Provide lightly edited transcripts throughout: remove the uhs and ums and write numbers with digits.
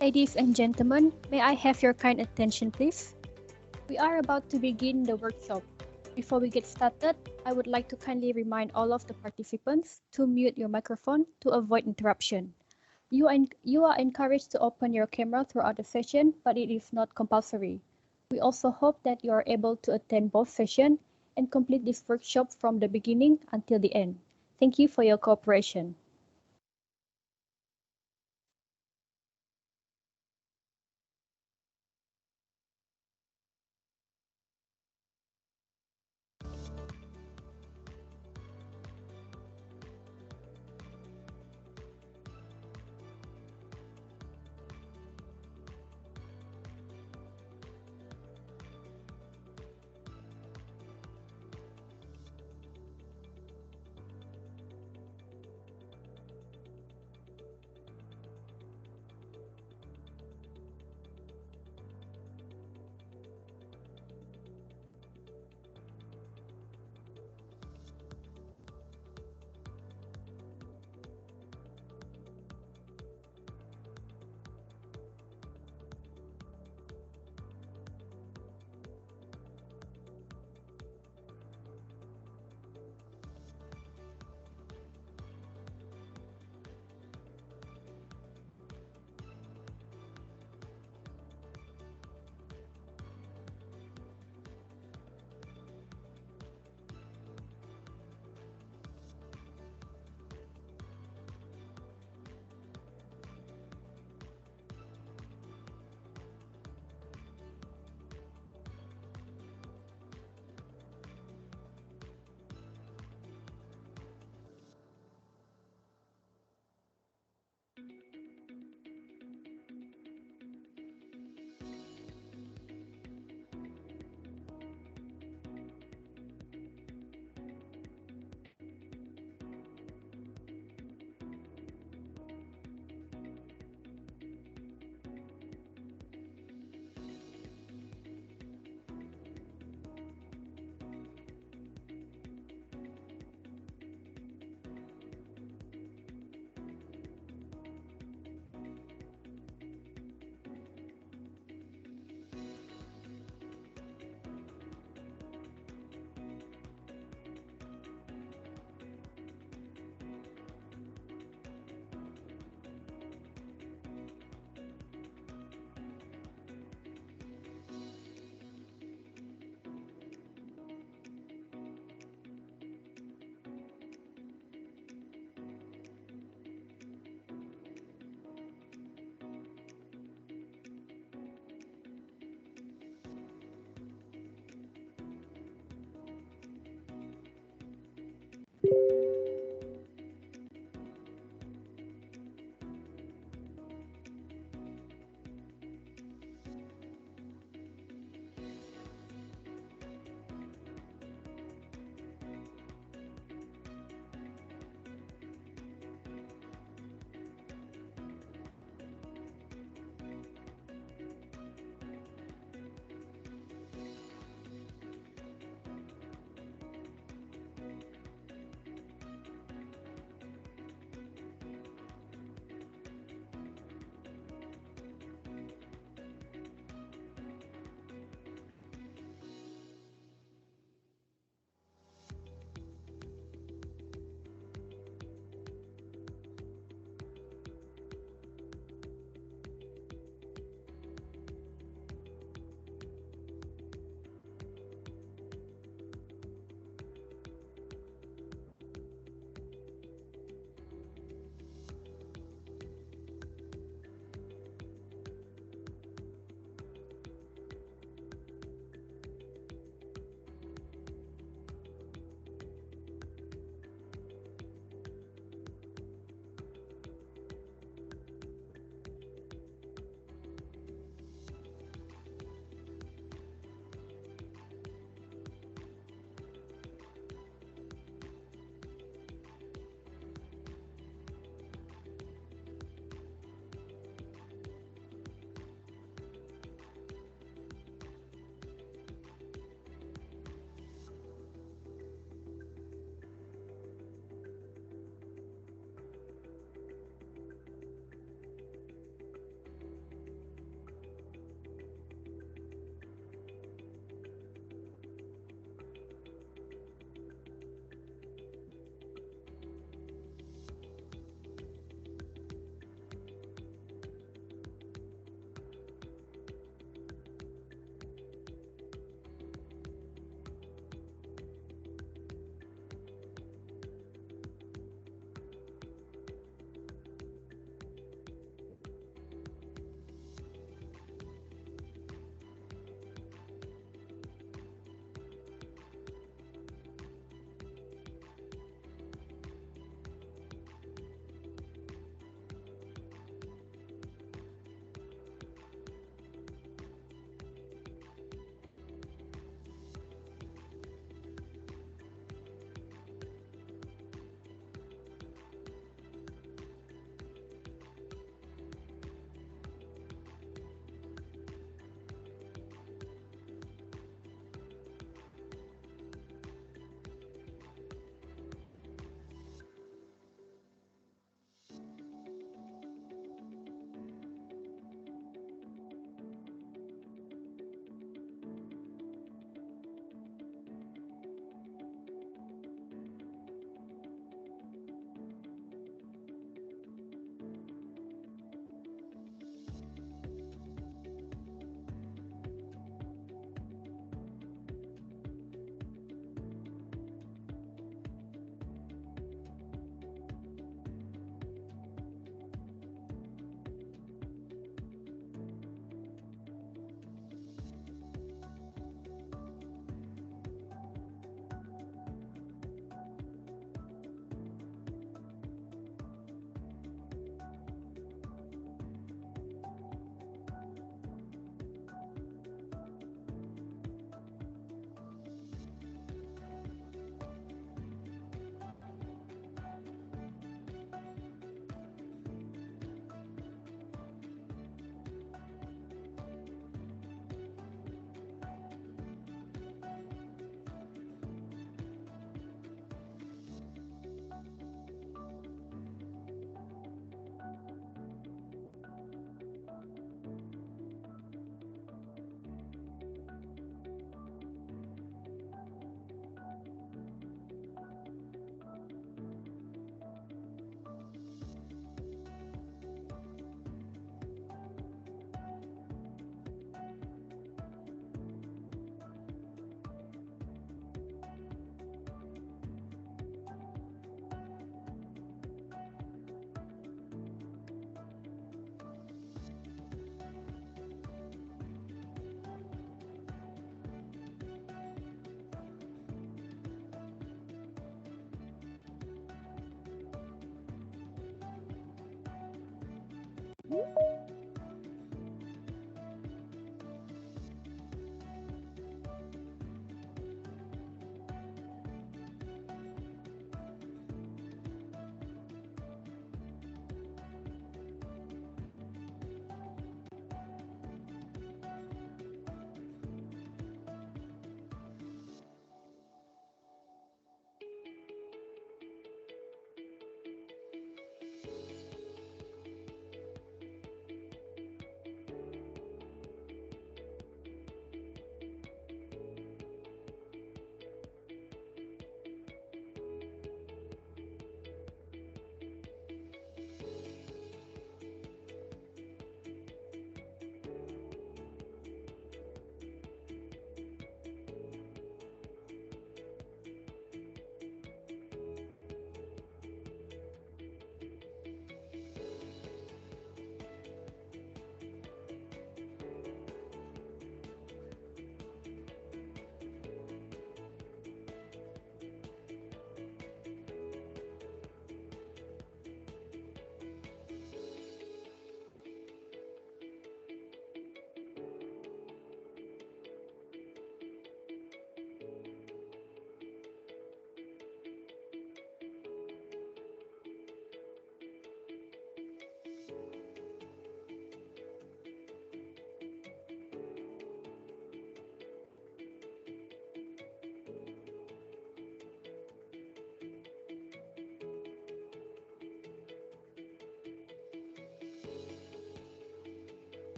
Ladies and gentlemen, may I have your kind attention, please? We are about to begin the workshop. Before we get started, I would like to kindly remind all of the participants to mute your microphone to avoid interruption. You are encouraged to open your camera throughout the session, but it is not compulsory. We also hope that you are able to attend both sessions and complete this workshop from the beginning until the end. Thank you for your cooperation.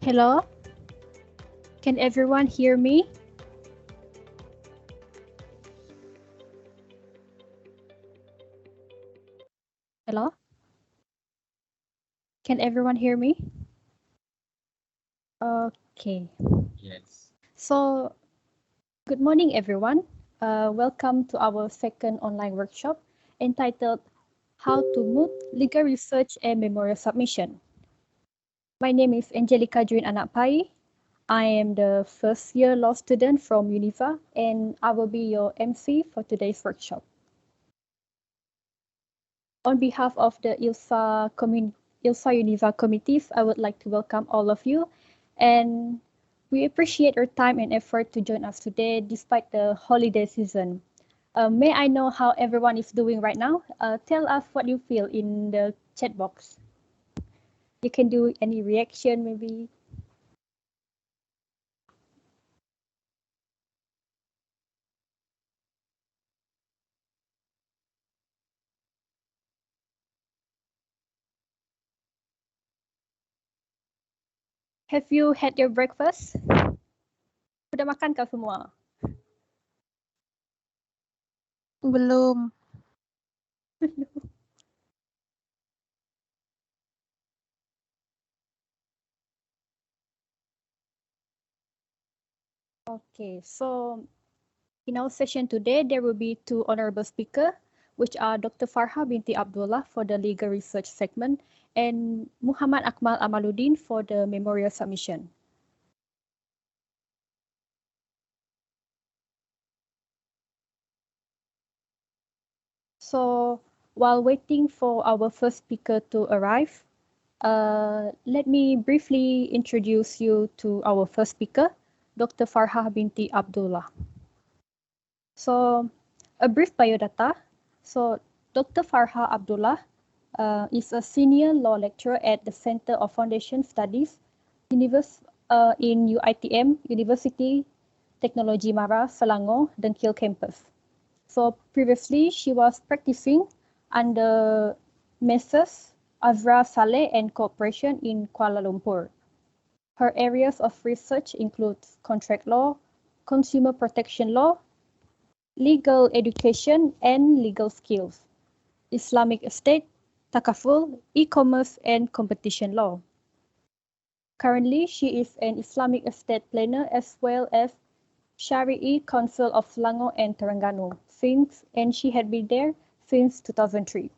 Hello? Can everyone hear me? Hello? Can everyone hear me? Okay. Yes. So, good morning, everyone. Welcome to our second online workshop entitled how to Moot legal research and memorial submission. My name is Angelica Juin Anakpai. I am the first year law student from Univa and I will be your MC for today's workshop. On behalf of the ILSA Univa committees, I would like to welcome all of you and we appreciate your time and effort to join us today despite the holiday season. May I know how everyone is doing right now? Tell us what you feel in the chat box. You can do any reaction maybe. Have you had your breakfast? Sudah makan kah semua? Belum. Okay, so in our session today, there will be two honorable speakers, which are Dr. Farha binti Abdullah for the legal research segment and Muhammad Akmal Amaluddin for the memorial submission. So while waiting for our first speaker to arrive, let me briefly introduce you to our first speaker, Dr. Farha binti Abdullah. So a brief biodata. So Dr. Farha Abdullah is a senior law lecturer at the Center of Foundation Studies in UITM, University Technology Mara, Selangor, Dengkil campus. So previously, she was practicing under Messrs. Azra Saleh and Corporation in Kuala Lumpur. Her areas of research include contract law, consumer protection law, legal education and legal skills, Islamic estate, takaful, e-commerce and competition law. Currently, she is an Islamic estate planner as well as Shari'i Council of Selangor and Terengganu and she had been there since 2003.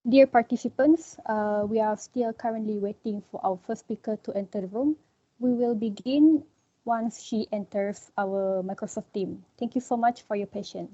Dear participants, we are still currently waiting for our first speaker to enter the room. We will begin once she enters our Microsoft team. Thank you so much for your patience.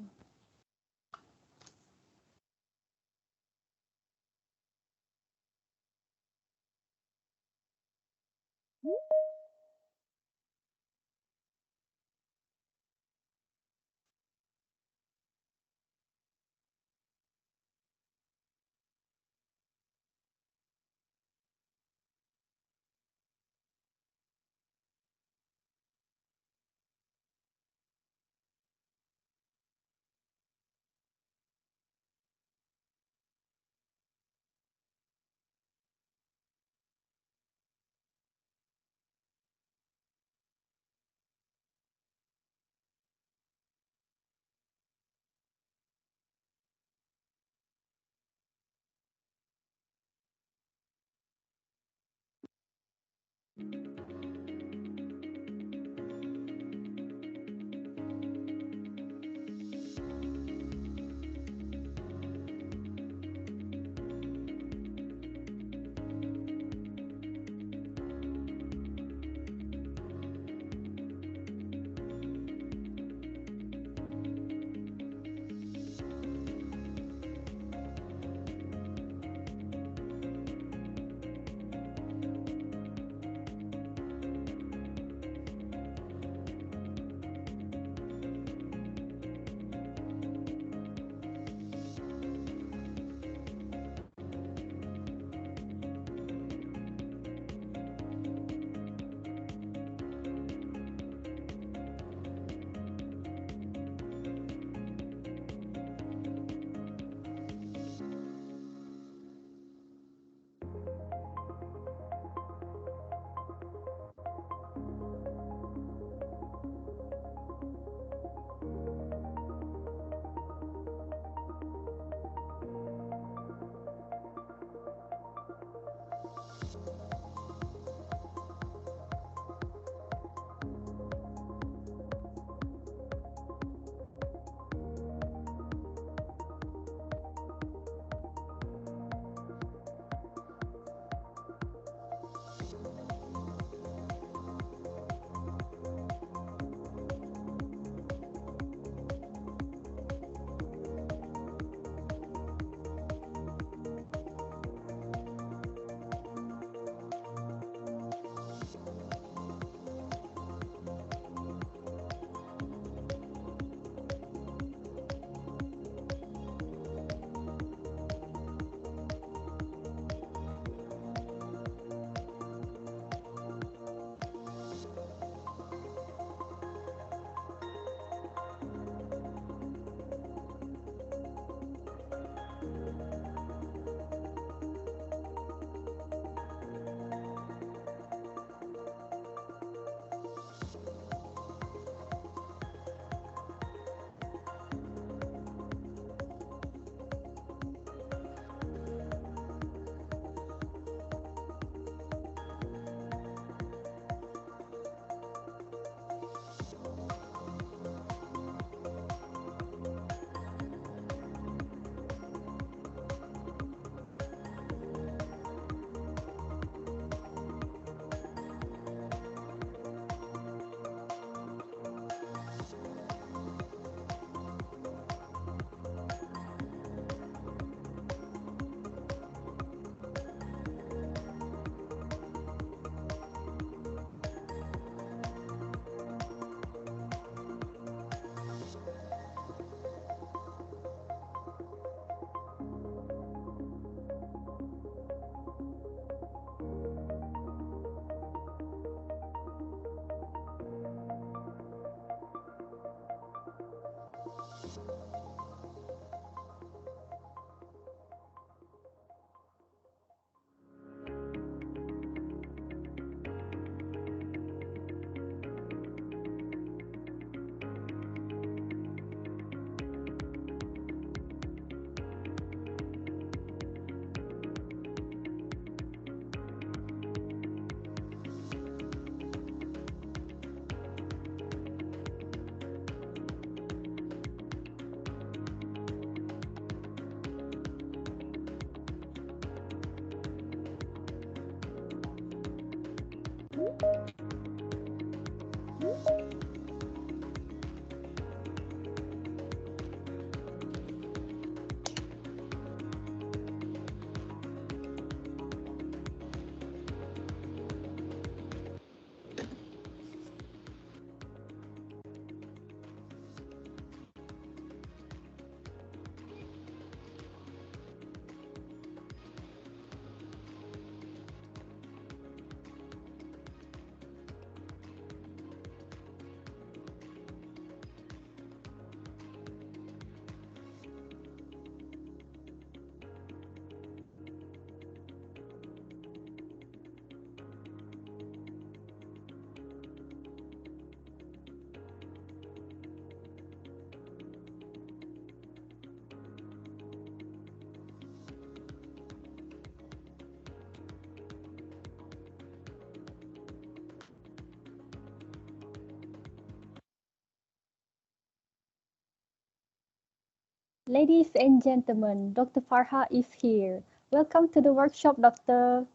Ladies and gentlemen, Dr. Farha is here. Welcome to the workshop, Doctor.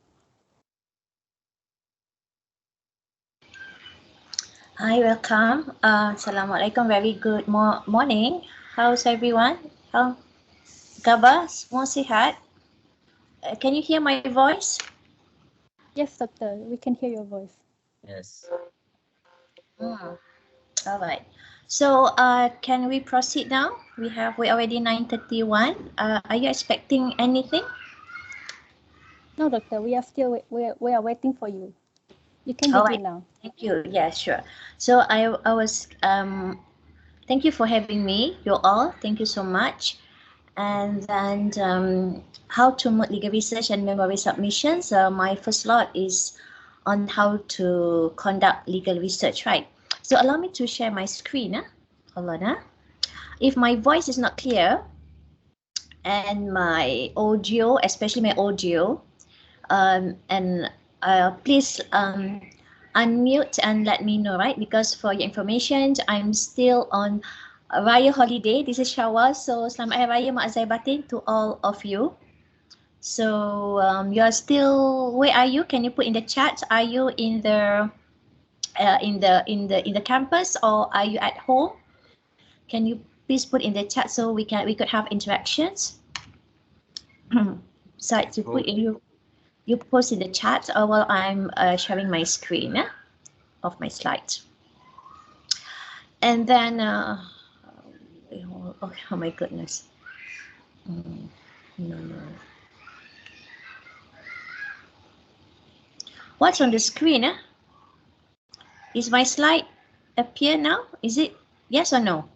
Hi, welcome. Assalamualaikum. Very good morning. How's everyone? How khabar? Semua sihat? Can you hear my voice? Yes, Doctor, we can hear your voice. Yes. All right. So, can we proceed now? We already 9:31. Are you expecting anything? No, Doctor, we are waiting for you. You can All begin right. now. Thank you. Yeah, sure. So I was thank you for having me, you all. Thank you so much. And then how to make legal research and memory submissions. My first lot is on how to conduct legal research, right? So allow me to share my screen. Hold on. If my voice is not clear and my audio, especially my audio, and please unmute and let me know, right? Because for your information, I'm still on Raya holiday. This is Shawwal, so Selamat Hari Raya Mak Zai Batin to all of you. So you are still, where are you? Can you put in the chat? Are you in the campus, or are you at home? Can you please put in the chat so we could have interactions? So to put in you post in the chat while I'm sharing my screen of my slides. And then, oh my goodness. No. What's on the screen? Is my slide appear now? Is it yes or no?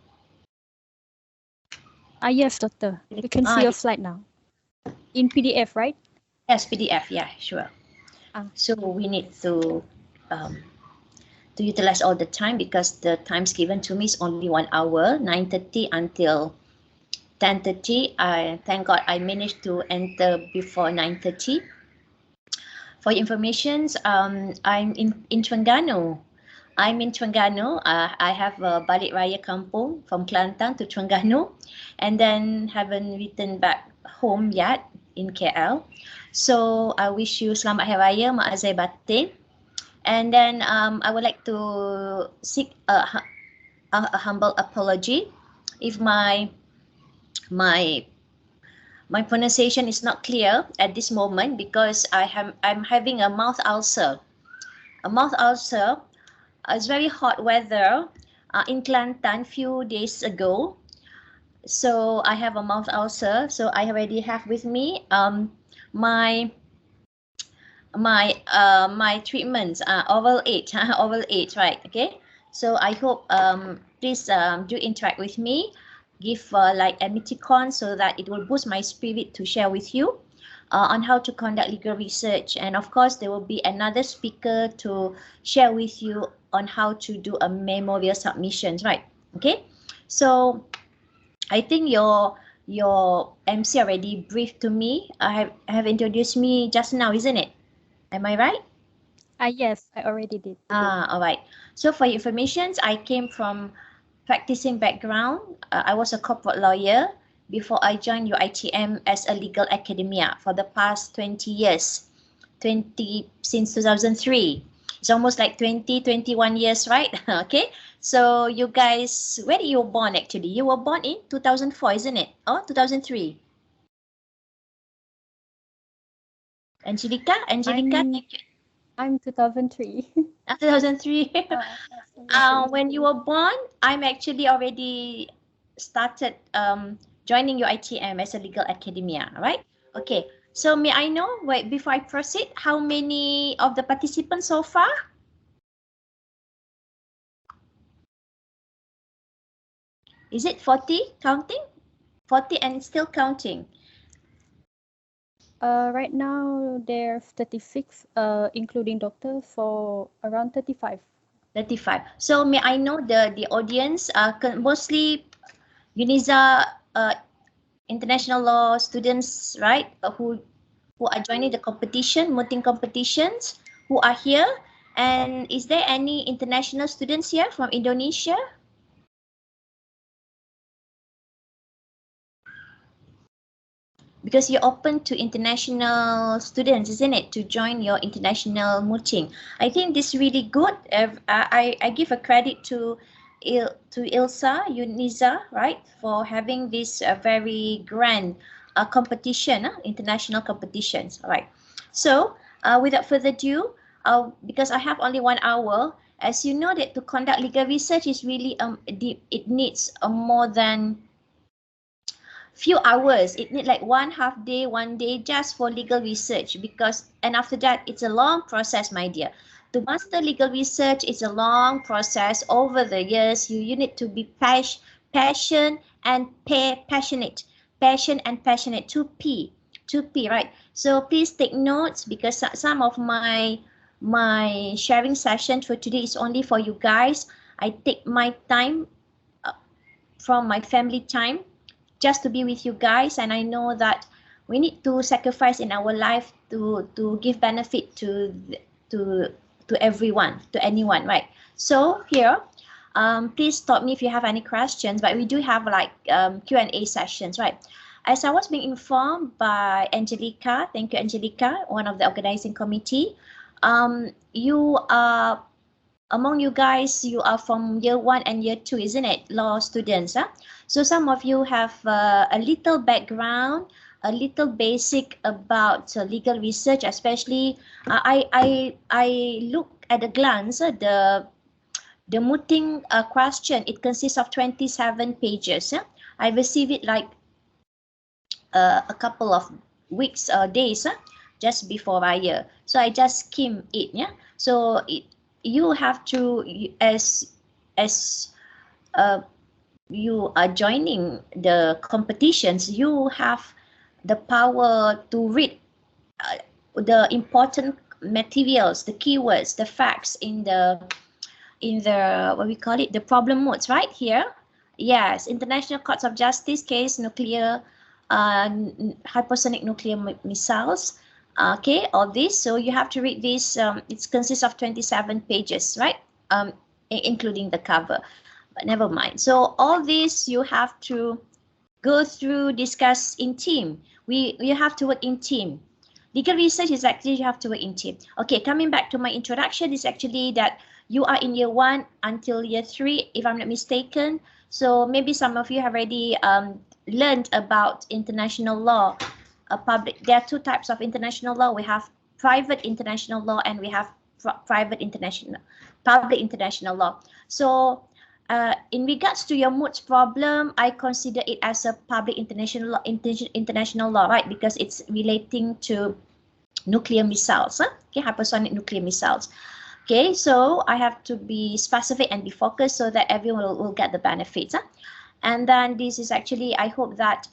Yes, Doctor. We can see your slide now. In PDF, right? Yes, PDF. Yeah, sure. So we need to utilize all the time, because the times given to me is only 1 hour, 9:30 until 10:30. Thank God I managed to enter before 9:30. For your information, I'm in Terengganu. I'm in Terengganu. I have a balik raya kampung from Kelantan to Terengganu, and then haven't returned back home yet in KL. So I wish you Selamat Hari Raya Mak Azai Batin. And then I would like to seek a humble apology if my pronunciation is not clear at this moment, because I'm having a mouth ulcer. A mouth ulcer. It's very hot weather in Kelantan few days ago. So I have a mouth ulcer. So I already have with me my treatments, oral aid, right? Okay. So I hope please do interact with me. Give like emoticon so that it will boost my spirit to share with you on how to conduct legal research. And of course, there will be another speaker to share with you on how to do a memorial submissions, right? Okay. So I think your MC already briefed to me. Have introduced me just now, isn't it? Am I right? Yes, I already did. All right. So for your information, I came from practicing background. I was a corporate lawyer before I joined UiTM as a legal academia for the past 20 years, since 2003. It's almost like 20, 21 years, right? Okay. So you guys, where you were born actually? You were born in 2004, isn't it? Or 2003? Angelica, thank you. I'm 2003. 2003. Sorry. When you were born, I'm actually already started joining your ITM as a legal academia, right? Okay. So may I know, wait, before I proceed, how many of the participants so far? Is it 40 counting? 40 and still counting. Right now there's 36, including doctor, for around 35. 35. So may I know the audience, mostly UNISA international law students, right? Who are joining the competition, mooting competitions, who are here. And is there any international students here from Indonesia? Because you're open to international students, isn't it, to join your international mooting? I think this is really good. I give a credit to Ilsa, Uniza, right, for having this very grand competition, international competitions. All right. So without further ado, because I have only 1 hour, as you know that to conduct legal research is really deep. It needs more than few hours. It need like 1/2 day, 1 day just for legal research, because and after that it's a long process, my dear. To master legal research is a long process over the years. You need to be passion and passionate. Passion and passionate. 2P. 2P, right? So please take notes, because some of my sharing session for today is only for you guys. I take my time from my family time just to be with you guys, and I know that we need to sacrifice in our life to give benefit to to everyone, to anyone, right? So here, please stop me if you have any questions, but we do have like Q&A sessions, right? As I was being informed by Angelica, thank you Angelica, one of the organizing committee, you are among you guys, you are from year 1 and year 2, isn't it? Law students, huh? So some of you have a little background, a little basic about legal research, especially I look at a glance the mooting question. It consists of 27 pages. Huh? I received it like a couple of weeks or days, just before Raya. So I just skim it, yeah. So you have to, as you are joining the competitions, you have the power to read the important materials, the keywords, the facts in the what we call it, the problem modes, right here. Yes, international courts of justice case, nuclear hypersonic nuclear missiles. Okay, all this. So you have to read this. It consists of 27 pages, right? Including the cover. But never mind. So all this you have to go through, discuss in team. You have to work in team. Legal research is actually you have to work in team. Okay, coming back to my introduction, is actually that you are in year 1 until year 3, if I'm not mistaken. So maybe some of you have already learned about international law. There are 2 types of international law. We have private international law and we have public international law. So in regards to your Moot's problem, I consider it as a public international law, right? Because it's relating to nuclear missiles, okay, hypersonic nuclear missiles. Okay, so I have to be specific and be focused so that everyone will get the benefits. And then this is actually, I hope that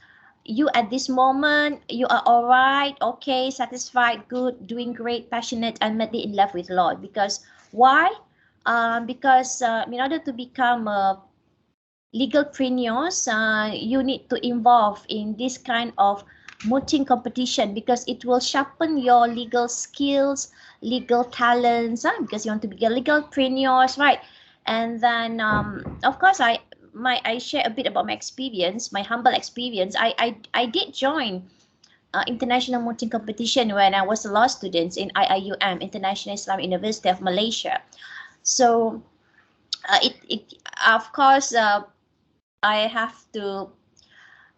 you at this moment, you are all right, okay, satisfied, good, doing great, passionate, and madly in love with law. Because why? Because in order to become a legalpreneurs, you need to involve in this kind of mooting competition, because it will sharpen your legal skills, legal talents, because you want to be a legalpreneurs, right? And then of course I share a bit about my experience, my humble experience. I did join international mooting competition when I was a law student in IIUM, International Islamic University of Malaysia. So of course, I have to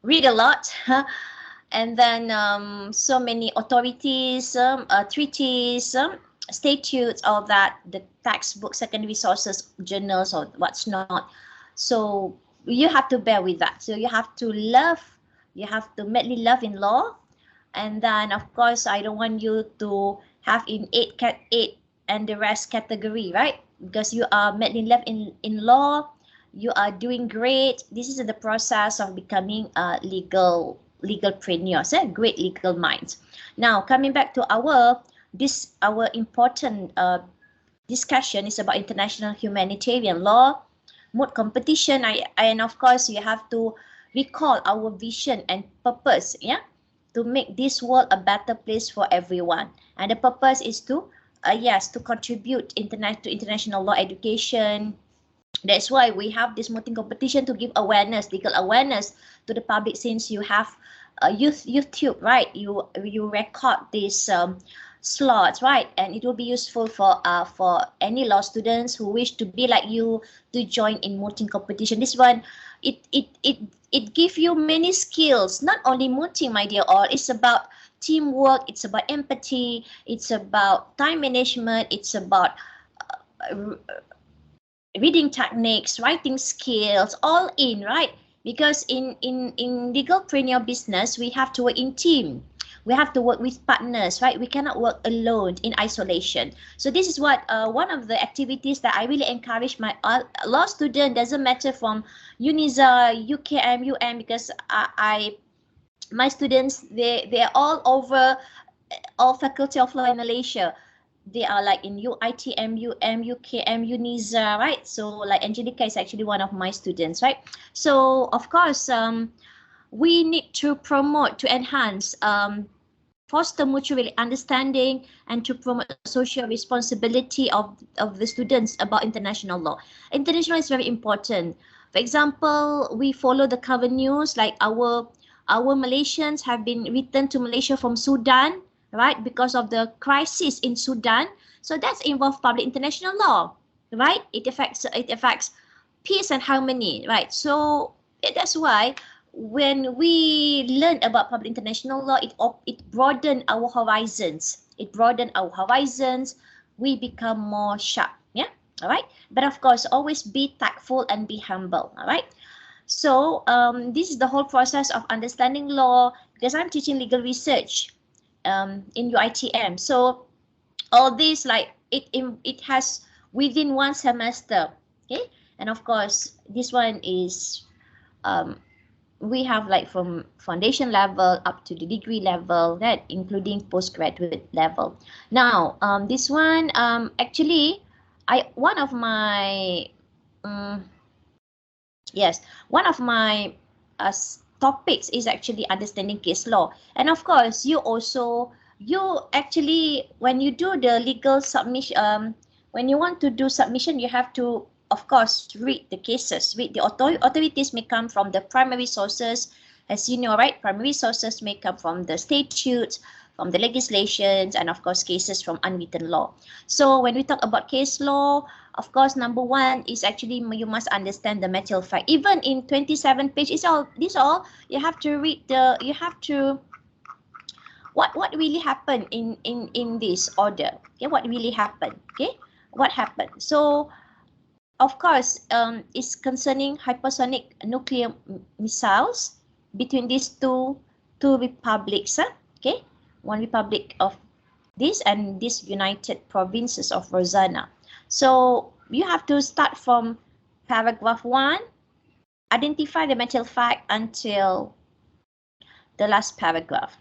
read a lot. And then so many authorities, treaties, statutes, all that, the textbook, secondary sources, journals, or what's not. So you have to bear with that. So you have to madly love in law. And then, of course, I don't want you to have in 8 and the rest category, right? Because you are madly in love in law, you are doing great. This is the process of becoming a legalpreneurs, great legal minds. Now, coming back to our important discussion is about international humanitarian law, Moot competition. And of course, you have to recall our vision and purpose, yeah, to make this world a better place for everyone. And the purpose is to to contribute to international law education. That's why we have this mooting competition, to give awareness, legal awareness to the public. Since you have YouTube, right? You record these slots, right? And it will be useful for any law students who wish to be like you, to join in mooting competition. This one, it gives you many skills. Not only mooting, my dear all. It's about teamwork. It's about empathy. It's about time management. It's about reading techniques, writing skills, all in, right? Because in legalpreneur business, we have to work in team. We have to work with partners, right? We cannot work alone in isolation. So this is what one of the activities that I really encourage my law student, doesn't matter from UNISA, UKM, UM, because my students, they are all over all faculty of law in Malaysia. They are like in UITM, UM, UKM, UNISA, right? So like Angelica is actually one of my students, right? So of course, we need to promote, to enhance, foster mutual understanding, and to promote social responsibility of the students about international law. International is very important. For example, we follow the current news, like our Malaysians have been returned to Malaysia from Sudan, right? Because of the crisis in Sudan. So that's involved public international law, right? It affects peace and harmony, right? So that's why when we learn about public international law, it broaden our horizons. We become more sharp, yeah. All right. But of course, always be tactful and be humble. All right. So this is the whole process of understanding law, because I'm teaching legal research in UITM. So all this, like it has within one semester, okay. And of course, this one is we have like from foundation level up to the degree level, that including postgraduate level. Now this one, actually one of my topics is actually understanding case law. And of course, you actually, when you do the legal submission, when you want to do submission, you have to, of course, read the cases. The authorities may come from the primary sources, as you know, right? Primary sources may come from the statutes, from the legislations, and of course, cases from unwritten law. So when we talk about case law, of course, number one is actually you must understand the material fact. Even in 27 pages, you have to read what really happened in this order. Okay, what really happened? Okay, what happened? So of course, it's concerning hypersonic nuclear missiles between these two republics. Okay, one republic of this and this United Provinces of Rosanna. So you have to start from paragraph 1, identify the material fact until the last paragraph,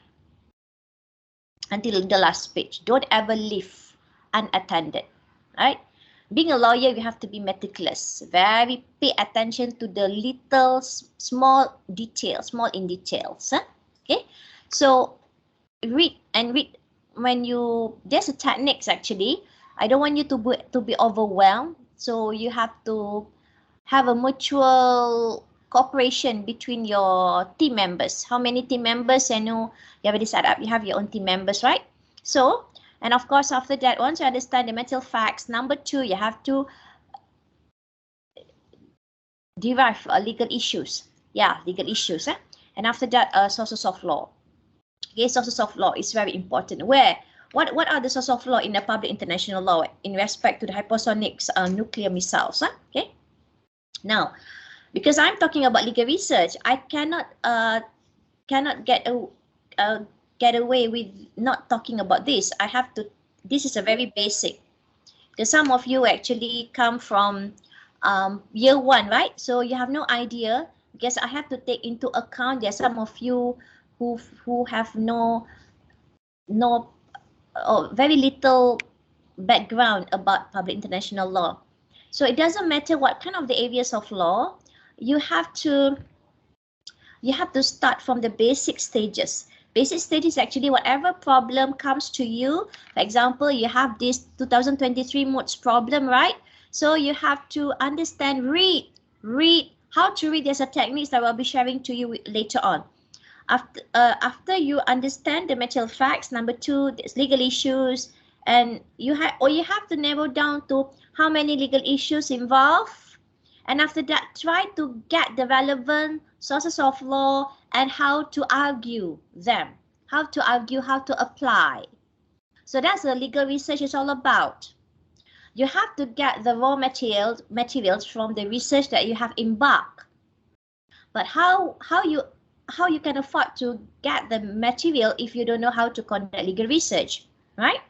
until the last page. Don't ever leave unattended, right? Being a lawyer, you have to be meticulous. Very pay attention to the little small details, small in details. Okay, so read. When there's a techniques actually. I don't want you to be overwhelmed. So you have to have a mutual cooperation between your team members. How many team members you know you already set up? You have your own team members, right? So, and of course, after that, once you understand the material facts, number 2, you have to derive legal issues. Yeah, legal issues. And after that, sources of law. Okay, sources of law is very important. What are the sources of law in the public international law in respect to the hypersonic nuclear missiles? Okay. Now, because I'm talking about legal research, I cannot get away with not talking about this. I have to. This is a very basic. Because some of you actually come from year 1, right? So you have no idea. Because I have to take into account there are some of you who have no very little background about public international law. So it doesn't matter what kind of the areas of law, you have to start from the basic stages. Basic stage is actually whatever problem comes to you. For example, you have this 2023 Moots problem, right? So you have to understand, read how to read. There's a techniques that I will be sharing to you later on. After you understand the material facts, number 2, there's legal issues, and you have to narrow down to how many legal issues involved. And after that, try to get the relevant sources of law and how to argue them, how to apply. So that's what legal research is all about. You have to get the raw materials from the research that you have embarked. But how you can afford to get the material if you don't know how to conduct legal research, right?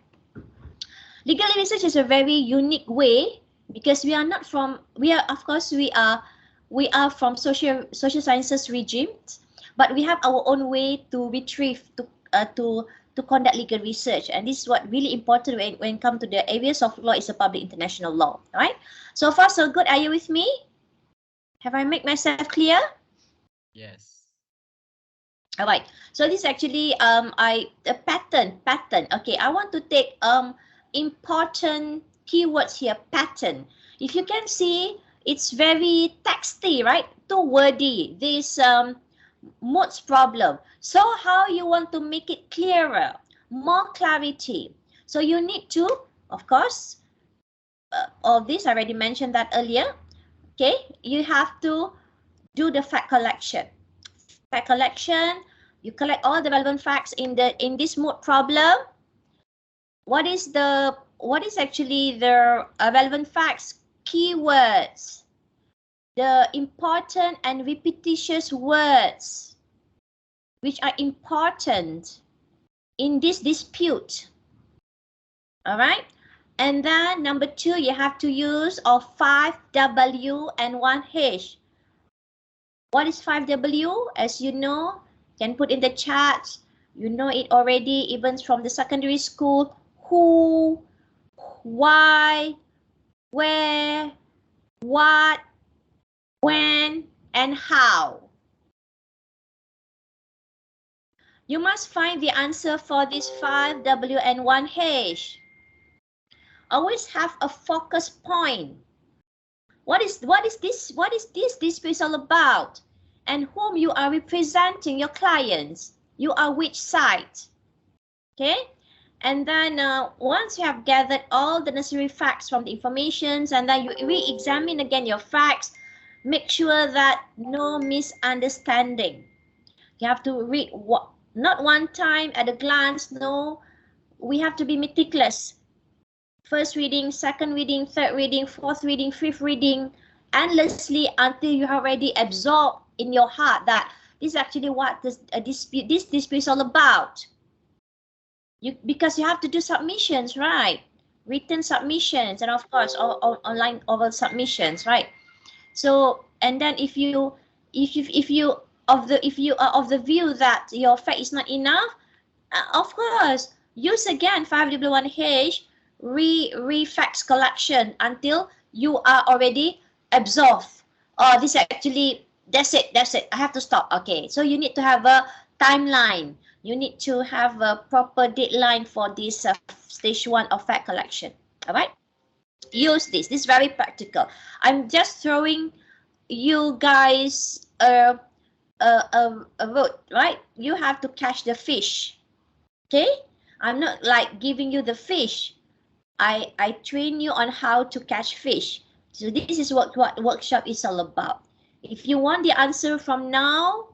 Legal research is a very unique way because we are from social sciences regimes, but we have our own way to retrieve to conduct legal research, and this is what really important when it comes to the areas of law is a public international law. All right. So far so good. Are you with me? Have I made myself clear? Yes. All right. So this is actually a pattern. Okay. I want to take important keywords here. Pattern. If you can see, it's very texty, right? Too wordy. This Moots problem. So how you want to make it clearer, more clarity? So you need to, of course, all this I already mentioned that earlier. Okay. You have to do the fact collection. Fact collection. You collect all the relevant facts in this Moot problem. What is actually the relevant facts? Keywords, the important and repetitious words which are important in this dispute. All right. And then number 2, you have to use of 5W and 1H. What is 5W? As you know, can put in the chat. You know it already, even from the secondary school. Who, why, where, what, when, and how. You must find the answer for this 5W and 1H. Always have a focus point. What is this dispute all about? And whom you are representing, your clients. You are which side? Okay? And then once you have gathered all the necessary facts from the informations, and then you re-examine again your facts, make sure that no misunderstanding. You have to read not one time at a glance. No, we have to be meticulous. First reading, second reading, third reading, fourth reading, fifth reading, endlessly until you have already absorbed in your heart that this is actually what this dispute is all about. Because you have to do submissions, right? Written submissions, and of course online oral submissions, right? So, and then if you are of the view that your fact is not enough, of course use again 5W1H re-facts collection until you are already absorbed. Oh, this actually, that's it, I have to stop. Okay, so you need to have a timeline. You need to have a proper deadline for this stage 1 of fact collection. All right, use this is very practical. I'm just throwing you guys a road, right? You have to catch the fish. Okay? I'm not like giving you the fish. I train you on how to catch fish. So this is what workshop is all about. If you want the answer from now,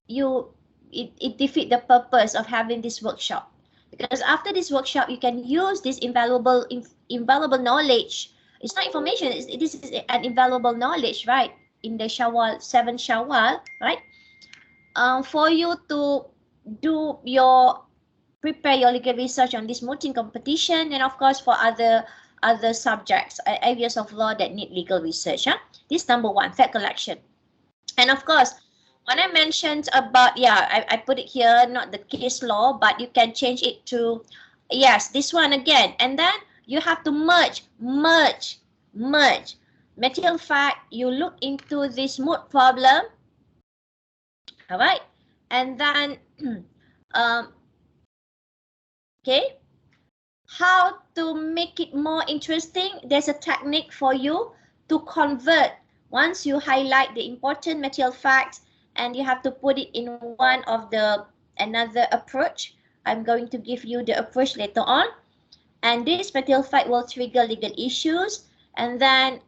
it defeat the purpose of having this workshop. Because after this workshop, you can use this invaluable knowledge. It's not information. This is an invaluable knowledge, right? In the Shawwal, 7 Shawwal, right? For you to do your prepare your legal research on this mooting competition, and of course for other subjects, areas of law that need legal research. This number 1, fact collection. And of course, when I mentioned about, I put it here, not the case law, but you can change it to, yes, this one again. And then you have to merge. Material fact, you look into this moot problem. All right. And then, okay, how to make it more interesting? There's a technique for you to convert. Once you highlight the important material facts, and you have to put it in one of the another approach. I'm going to give you the approach later on. And this material fact will trigger legal issues. And then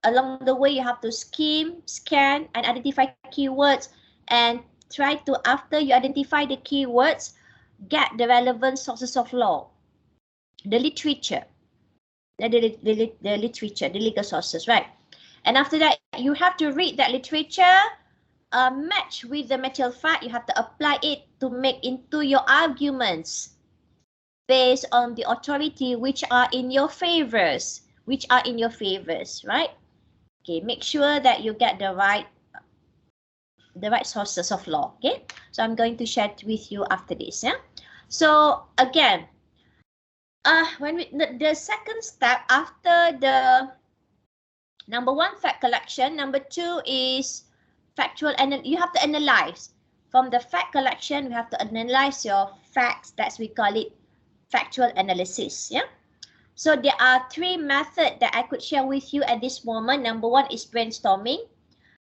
along the way, you have to skim, scan, and identify keywords. And try to, after you identify the keywords, get the relevant sources of law, the literature, the literature, the legal sources, right? And after that, you have to read that literature, match with the material fact. You have to apply it to make into your arguments based on the authority which are in your favors, right? Okay, make sure that you get the right sources of law. Okay, so I'm going to share it with you after this. Yeah. So again, when the second step after the number 1, fact collection. Number 2 is factual, and you have to analyze. From the fact collection, you have to analyze your facts. That's, we call it factual analysis. Yeah. So there are 3 methods that I could share with you at this moment. Number 1 is brainstorming.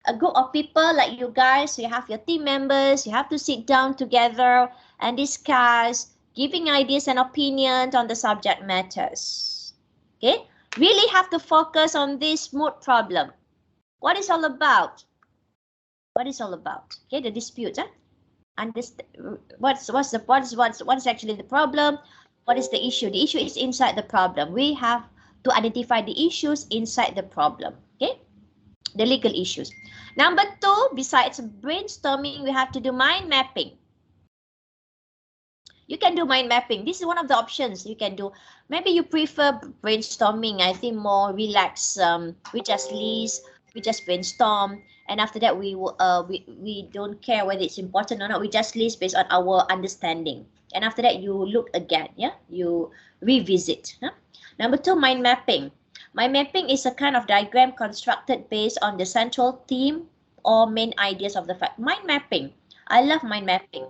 A group of people like you guys, you have your team members, you have to sit down together and discuss, giving ideas and opinions on the subject matters. Okay, really have to focus on this moot problem. What is all about? Okay, the dispute. What is actually the problem? What is the issue? The issue is inside the problem. We have to identify the issues inside the problem. Okay, the legal issues. Number 2, besides brainstorming, we have to do mind mapping. You can do mind mapping. This is one of the options you can do. Maybe you prefer brainstorming. I think more relaxed. We just list, we just brainstorm, and after that we don't care whether it's important or not. We just list based on our understanding, and after that you look again. Yeah, you revisit. Huh? Number 2, mind mapping. Mind mapping is a kind of diagram constructed based on the central theme or main ideas of the fact. Mind mapping. I love mind mapping.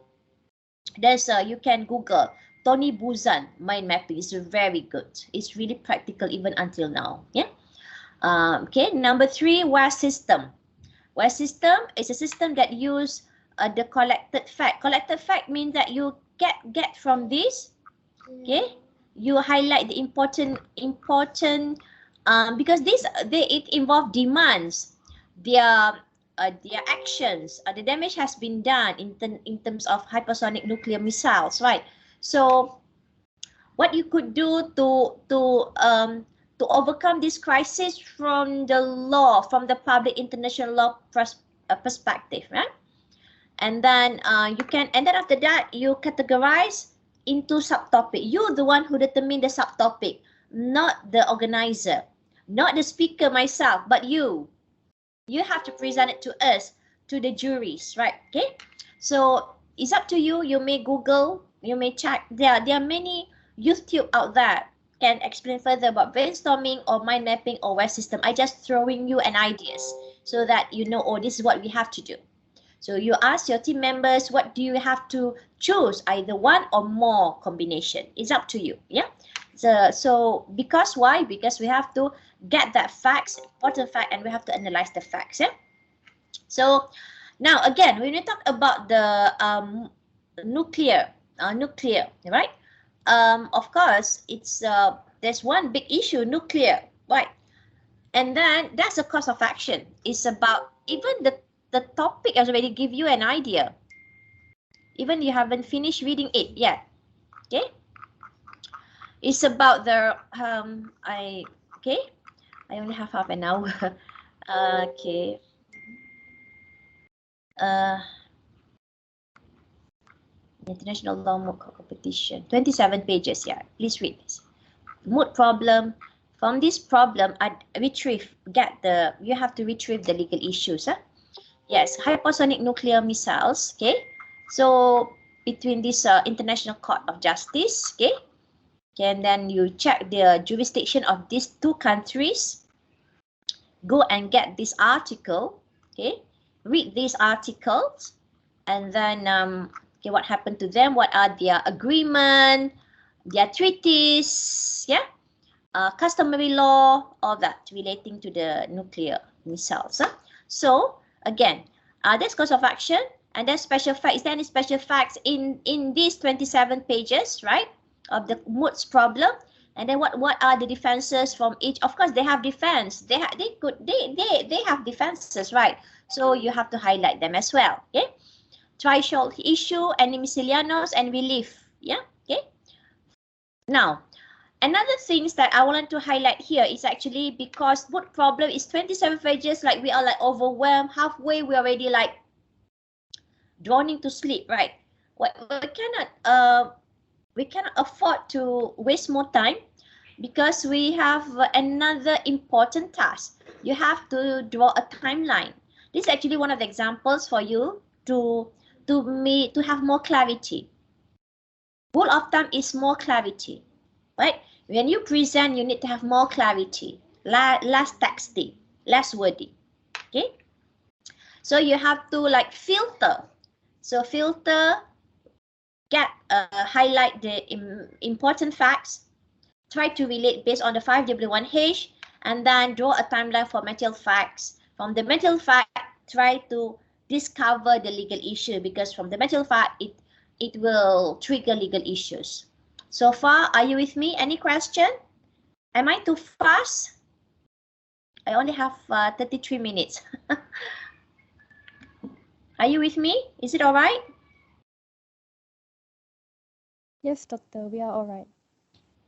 There's you can Google Tony Buzan mind mapping. It's very good. It's really practical even until now. Yeah. Okay. Number 3, WAS system. WAS system is a system that use the collected fact. Collected fact means that you get from this. Okay. You highlight the important because it involve demands, their actions, the damage has been done in terms of hypersonic nuclear missiles, right? So what you could do to overcome this crisis from the law, from the public international law perspective, right? And then and then after that you categorize into subtopic. You're the one who determine the subtopic, not the organizer, not the speaker myself, but you. You have to present it to us, to the juries, right? Okay. So it's up to you. You may Google, you may check. There are many YouTube out there can explain further about brainstorming or mind mapping or WAS system. I just throwing you an ideas so that you know, oh, this is what we have to do. So you ask your team members, what do you have to choose? Either one or more combination. It's up to you. Yeah. So because why? Because we have to get that facts, important fact, and we have to analyze the facts. Yeah. So now again, when we talk about the nuclear, right? Of course, it's there's one big issue, nuclear, right? And then that's the course of action. It's about even the topic has already give you an idea. Even you haven't finished reading it yet. Okay. It's about the I only have half an hour. Okay. International Law Moot Competition. 27 pages. Yeah. Please read this. Moot problem. From this problem, you have to retrieve the legal issues. Huh? Yes, hypersonic nuclear missiles. Okay. So between this International Court of Justice. Okay. And then you check the jurisdiction of these two countries. Go and get this article. Okay. Read these articles. And then okay, what happened to them? What are their agreement? Their treaties? Yeah. Customary law, all that relating to the nuclear missiles. Huh? So again, there's course of action and there's special facts. Is there any special facts in these 27 pages, right, of the Moot's problem? And then what are the defenses from each? Of course, they have defense. They have defenses, right? So you have to highlight them as well. Okay. Threshold issue, any miscellaneous, and relief. Yeah. Okay. Now, another things that I wanted to highlight here is actually because Moot problem is 27 pages, like we are like overwhelmed, halfway we already like drowning to sleep, right? We cannot afford to waste more time because we have another important task. You have to draw a timeline. This is actually one of the examples for you to have more clarity. Rule of thumb is more clarity. Right? When you present, you need to have more clarity, less texty, less wordy. Okay? So you have to like filter. So filter, highlight the important facts, try to relate based on the 5W1H, and then draw a timeline for material facts. From the material fact, try to discover the legal issue because from the material fact, it will trigger legal issues. So far, are you with me? Any question? Am I too fast? I only have 33 minutes. Are you with me? Is it all right? Yes, doctor, we are all right.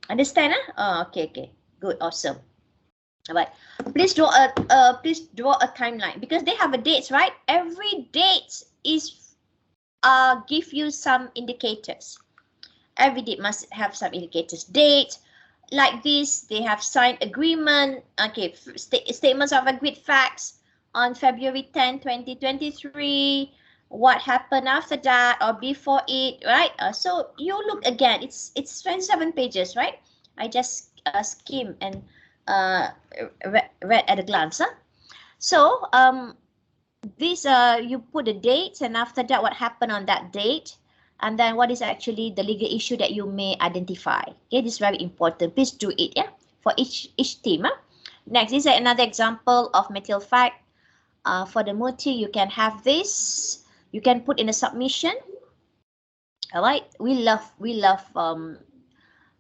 Understand? Oh, okay. Good, awesome. All right. Please draw a timeline because they have a dates, right? Every date is give you some indicators. Every date must have some indicators. Date, like this, they have signed agreement. Okay, statements of agreed facts on February 10, 2023. What happened after that or before it, right? So you look again. It's 27 pages, right? I just skim and read at a glance. Huh? So this you put the dates and after that what happened on that date. And then what is actually the legal issue that you may identify. Okay, this is very important. Please do it, yeah, for each team. Huh? Next, this is another example of material fact. For the multi, you can have this. You can put in a submission. All right, we love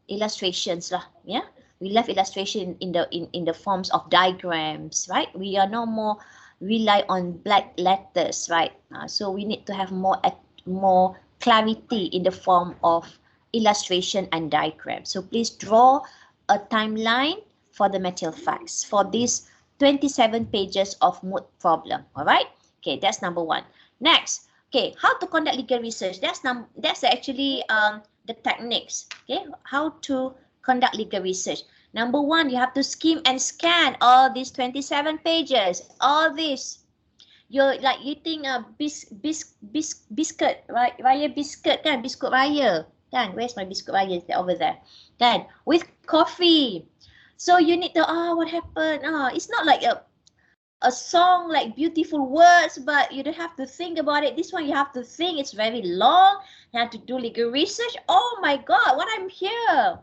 illustrations, lah. Yeah, we love illustration in the forms of diagrams, right? We are no more rely on black letters, right? So we need to have more clarity in the form of illustration and diagram. So please draw a timeline for the material facts for these 27 pages of Moot problem. All right. Okay, that's number one. Next, okay, how to conduct legal research. That's actually the techniques. Okay, how to conduct legal research. Number one, you have to skim and scan all these 27 pages. All this. You're like eating a biscuit, right? Raya biscuit kan, biskut raya kan. Where's my biskut raya? Over there kan, with coffee. So you need to what happened? It's not like a song like beautiful words, but you don't have to think about it. This one you have to think. It's very long. You have to do legal research. Oh my God, what I'm here?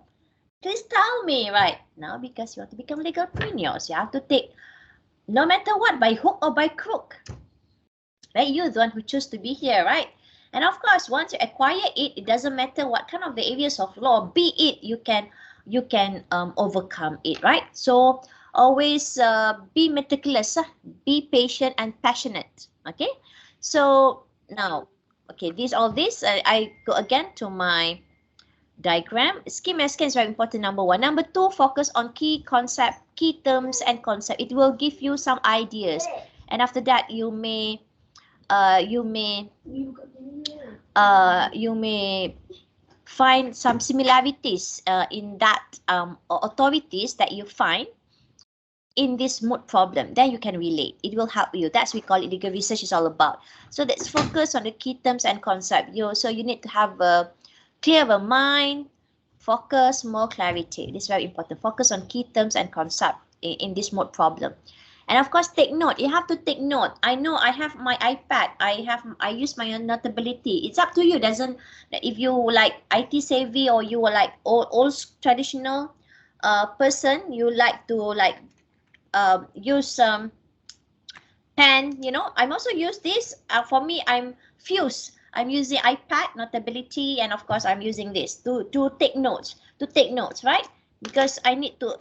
Please tell me, right? Now because you want to become legal entrepreneurs, you have to take no matter what, by hook or by crook. right? You're the one who choose to be here, right? And of course, once you acquire it, it doesn't matter what kind of the areas of law, be it, you can overcome it, right? So always be meticulous, be patient and passionate. Okay, so now, okay, all this I go again to my diagram. Scheme and scan is very important. Number one. Number two, focus on key concept, key terms and concept. It will give you some ideas, and after that you may you may you may find some similarities in that authorities that you find in this mood problem. Then you can relate. It will help you. That's we call it legal research is all about. So let's focus on the key terms and concept. So you need to have a clearer mind, focus, more clarity. This is very important. Focus on key terms and concept in this mood problem. And of course, take note. You have to take note. I know I have my iPad. I use my notability. It's up to you. Doesn't if you like IT savvy or you are like old traditional person, you like to use pen. You know, I'm also use this. For me, I'm Fuse. I'm using iPad notability, and of course, I'm using this to take notes. To take notes, right? Because I need to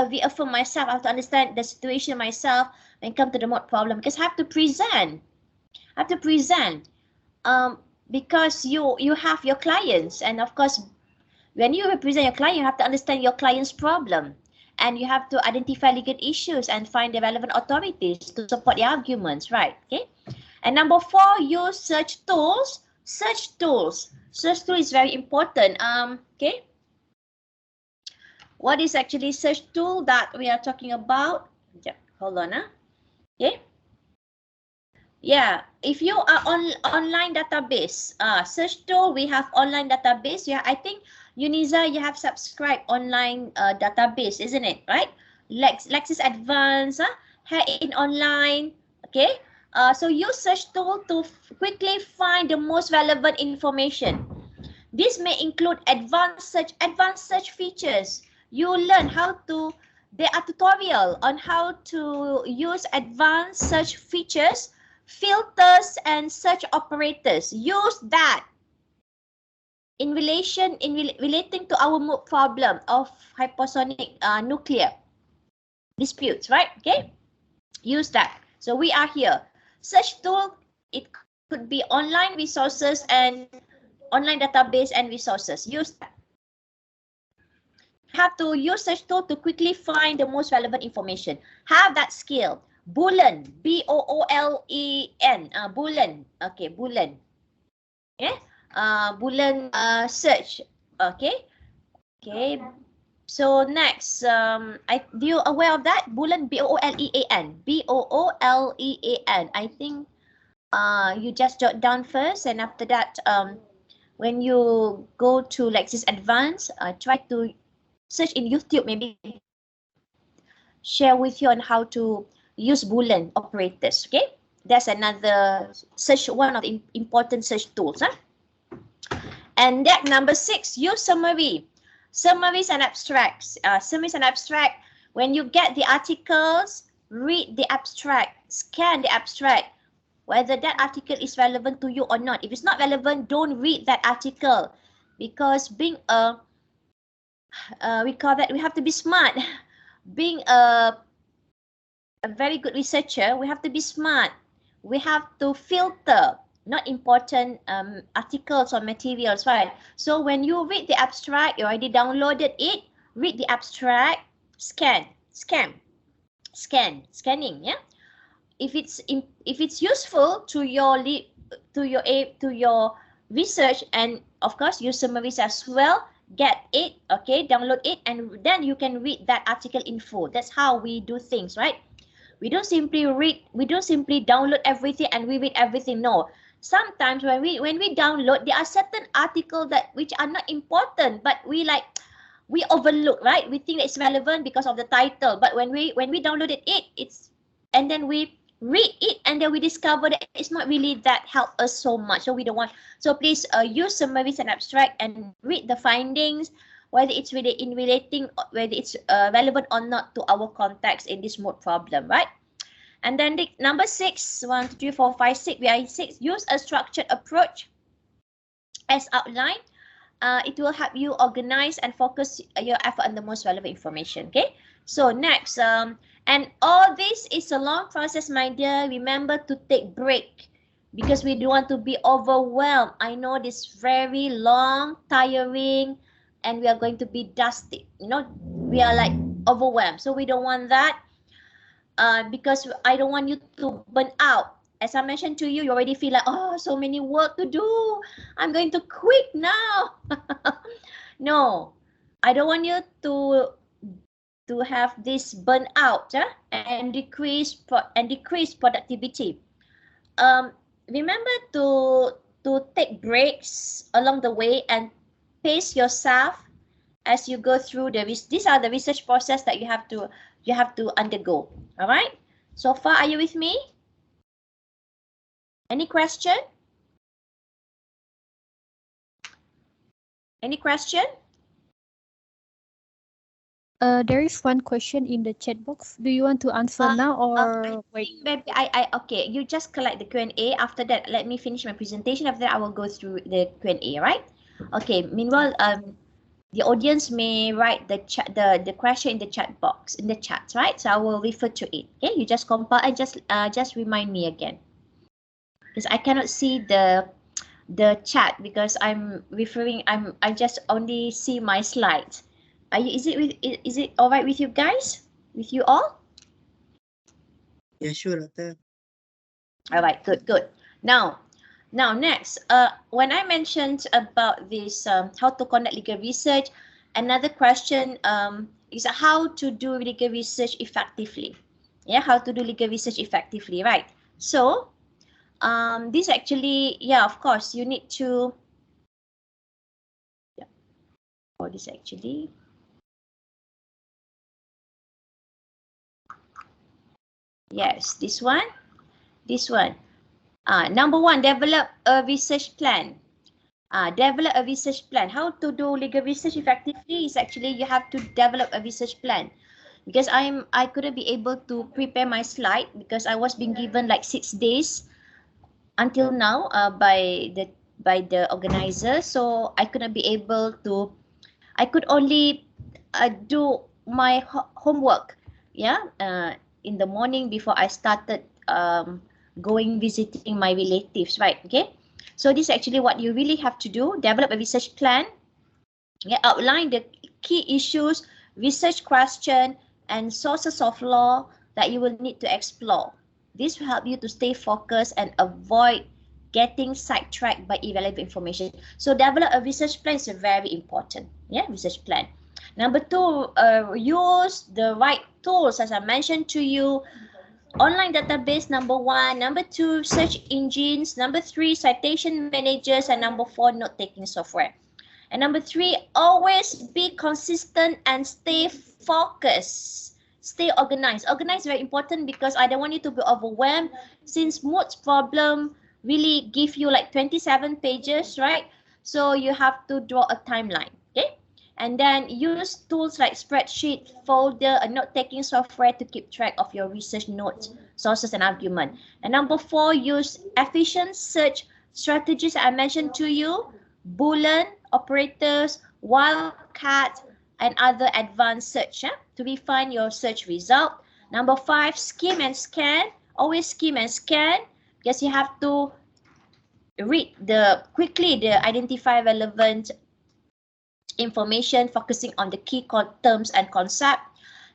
reaffirm myself. I have to understand the situation myself when it comes to the mood problem, because I have to present. I have to present. Because you have your clients, and of course, when you represent your client, you have to understand your client's problem, and you have to identify legal issues and find the relevant authorities to support the arguments, right? Okay. And number four, use search tools. Search tools. Search tool is very important. Okay. What is actually search tool that we are talking about? Yeah, hold on. Okay. Yeah, if you are on online database, search tool, we have online database. Yeah, I think Uniza, you have subscribed online database, isn't it? Right? Lexis Advance, in online. Okay. So use search tool to quickly find the most relevant information. This may include advanced search features. You learn how to, there are tutorial on how to use advanced search features, filters and search operators. Use that in relating to our problem of hypersonic nuclear disputes, right? Okay, use that. So we are here. Search tool, it could be online resources and online database and resources. Use that. Have to use search tool to quickly find the most relevant information. Have that skill. Boolean, B-O-O-L-E-N, Boolean. Okay, Boolean. Okay, Boolean search. Okay, okay. So next, do you aware of that? Boolean, B-O-O-L-E-A-N, B-O-O-L-E-A-N. I think you just jot down first, and after that, when you go to Lexis Advance, try to search in YouTube, maybe share with you on how to use Boolean operators. Okay, that's another search, one of the important search tools. And that number 6, use summary. Summaries and abstracts. Summaries and abstract. When you get the articles, read the abstract, scan the abstract, whether that article is relevant to you or not. If it's not relevant, don't read that article, because being a we call that, we have to be smart. Being a very good researcher, we have to be smart. We have to filter not important articles or materials, right? So when you read the abstract, you already downloaded it, read the abstract, scanning, yeah. If it's useful to your research, and of course use summaries as well, get it, okay, download it, and then you can read that article in full. That's how we do things, right? We don't simply download everything and we read everything. No, sometimes when we download, there are certain articles which are not important, but we overlook, right? We think it's relevant because of the title, but when we downloaded it, and then we read it, and then we discover that it's not really that help us so much. So we don't want. So please use summaries and abstract and read the findings, whether it's really whether it's relevant or not to our context in this mood problem, right? And then the number 6, 1, 2, 3, 4, 5, 6, we are 6. Use a structured approach as outlined. It will help you organize and focus your effort on the most relevant information. Okay. So next, and all this is a long process, my dear. Remember to take break because we don't want to be overwhelmed. I know this very long, tiring, and we are going to be dusty. You know, we are like overwhelmed. So we don't want that. Because I don't want you to burn out. As I mentioned to you, you already feel like, oh, so many work to do. I'm going to quit now. No, I don't want you to have this burnout and decrease productivity. Remember to take breaks along the way and pace yourself as you go through these are the research process that you have to undergo. All right. So far, are you with me? Any question? Any question? There is one question in the chat box. Do you want to answer now or wait? Maybe okay. You just collect the Q&A. After that, let me finish my presentation. After that, I will go through the Q&A. Right? Okay. Meanwhile, the audience may write the question in the chat box in the chat. Right? So I will refer to it. Okay. You just compile and just remind me again, because I cannot see the chat because I'm referring. I just only see my slides. Is it all right with you guys? With you all? Yeah, sure, Ate. All right, good. Now next, when I mentioned about this, how to conduct legal research, another question is how to do legal research effectively. Yeah, how to do legal research effectively, right? So, this actually, yeah, of course, you need to. Yeah, for this actually. Yes, this one. Number 1, develop a research plan. Develop a research plan. How to do legal research effectively is actually you have to develop a research plan. Because I couldn't be able to prepare my slide because I was being given like 6 days until now by the organizer. So I couldn't be able to. I could only do my homework. Yeah. In the morning before I started going visiting my relatives, right? Okay. So this is actually what you really have to do. Develop a research plan. Yeah, outline the key issues, research question, and sources of law that you will need to explore. This will help you to stay focused and avoid getting sidetracked by irrelevant information. So develop a research plan is very important. Yeah, research plan. Number 2, use the right tools as I mentioned to you. Online database, number 1. Number 2, search engines. Number 3, citation managers. And number 4, note-taking software. And number 3, always be consistent and stay focused. Stay organized. Organized is very important because I don't want you to be overwhelmed since Moot's problem really give you like 27 pages, right? So you have to draw a timeline, okay? And then use tools like spreadsheet, folder, and note-taking software to keep track of your research notes, sources, and argument. And number 4, use efficient search strategies I mentioned to you, Boolean operators, wildcat, and other advanced search to refine your search result. Number 5, skim and scan. Always skim and scan because you have to read quickly identify relevant information, focusing on the key terms and concept.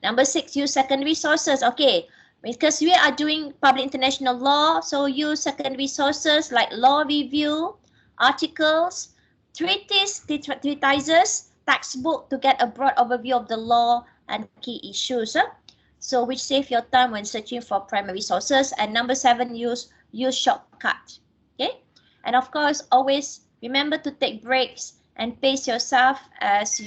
Number 6, use secondary sources. Okay, because we are doing public international law, so use secondary sources like law review, articles, treatises, textbook to get a broad overview of the law and key issues. So which save your time when searching for primary sources. And number 7, use shortcut. Okay, and of course, always remember to take breaks and pace yourself as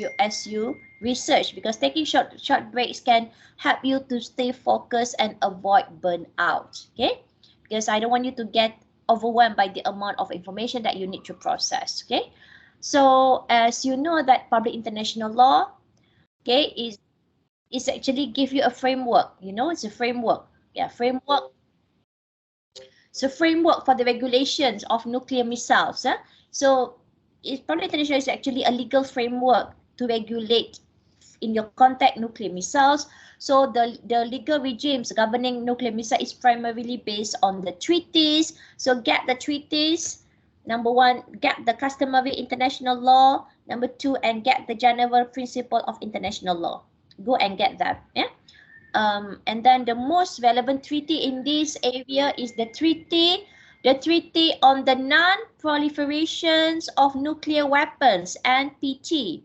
you research, because taking short breaks can help you to stay focused and avoid burnout. Okay, because I don't want you to get overwhelmed by the amount of information that you need to process. Okay, so as you know that public international law, okay, is actually give you a framework. You know, it's a framework. Yeah, framework. So framework for the regulations of nuclear missiles. So Public International is actually a legal framework to regulate in your contact nuclear missiles. So the legal regimes governing nuclear missile is primarily based on the treaties. So get the treaties. Number one, get the customary international law. Number two, and get the general principle of international law. Go and get that. Yeah. And then the most relevant treaty in this area is the treaty on the non-proliferations of nuclear weapons, NPT,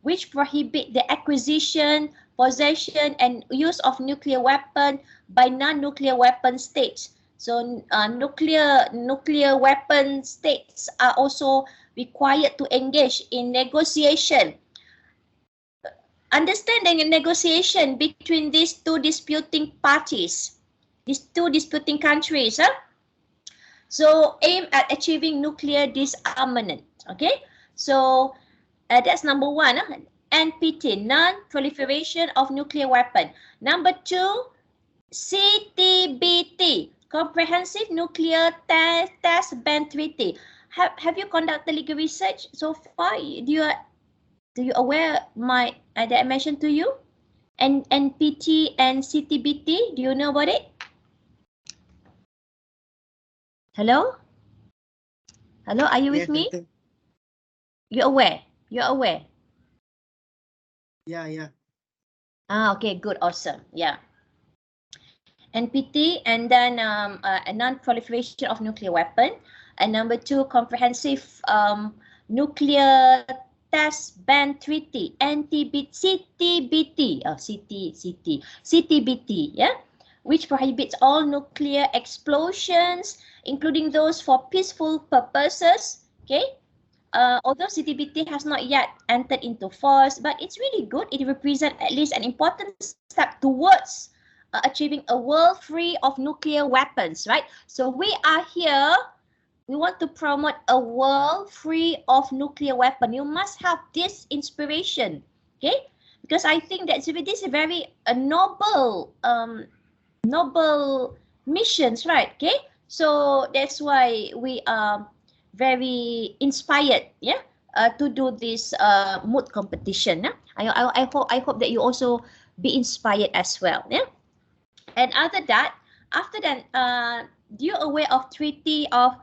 which prohibit the acquisition, possession, and use of nuclear weapon by non-nuclear weapon states. So nuclear weapon states are also required to engage in negotiation, understanding and negotiation between these two disputing parties, these two disputing countries. So aim at achieving nuclear disarmament. Okay, so that's number one. NPT, non-proliferation of nuclear weapon. Number two, CTBT, Comprehensive Nuclear Test Ban Treaty. Have you conducted legal research so far? Do you aware that I mentioned to you? And NPT and CTBT, do you know about it? Hello? Hello, are you with me? Tante. You're aware? You're aware? Yeah. Okay, good, awesome. Yeah. NPT, and then a non-proliferation of nuclear weapon. And number two, comprehensive nuclear test ban treaty, CTBT, CTBT, yeah, which prohibits all nuclear explosions, including those for peaceful purposes. Okay. Although CTBT has not yet entered into force, but it's really good. It represents at least an important step towards achieving a world free of nuclear weapons, right? So we are here, we want to promote a world free of nuclear weapon. You must have this inspiration, okay? Because I think that this is a very noble missions, right? Okay, so that's why we are very inspired, yeah, to do this moot competition. I hope that you also be inspired as well, yeah. And after that, do you aware of Treaty of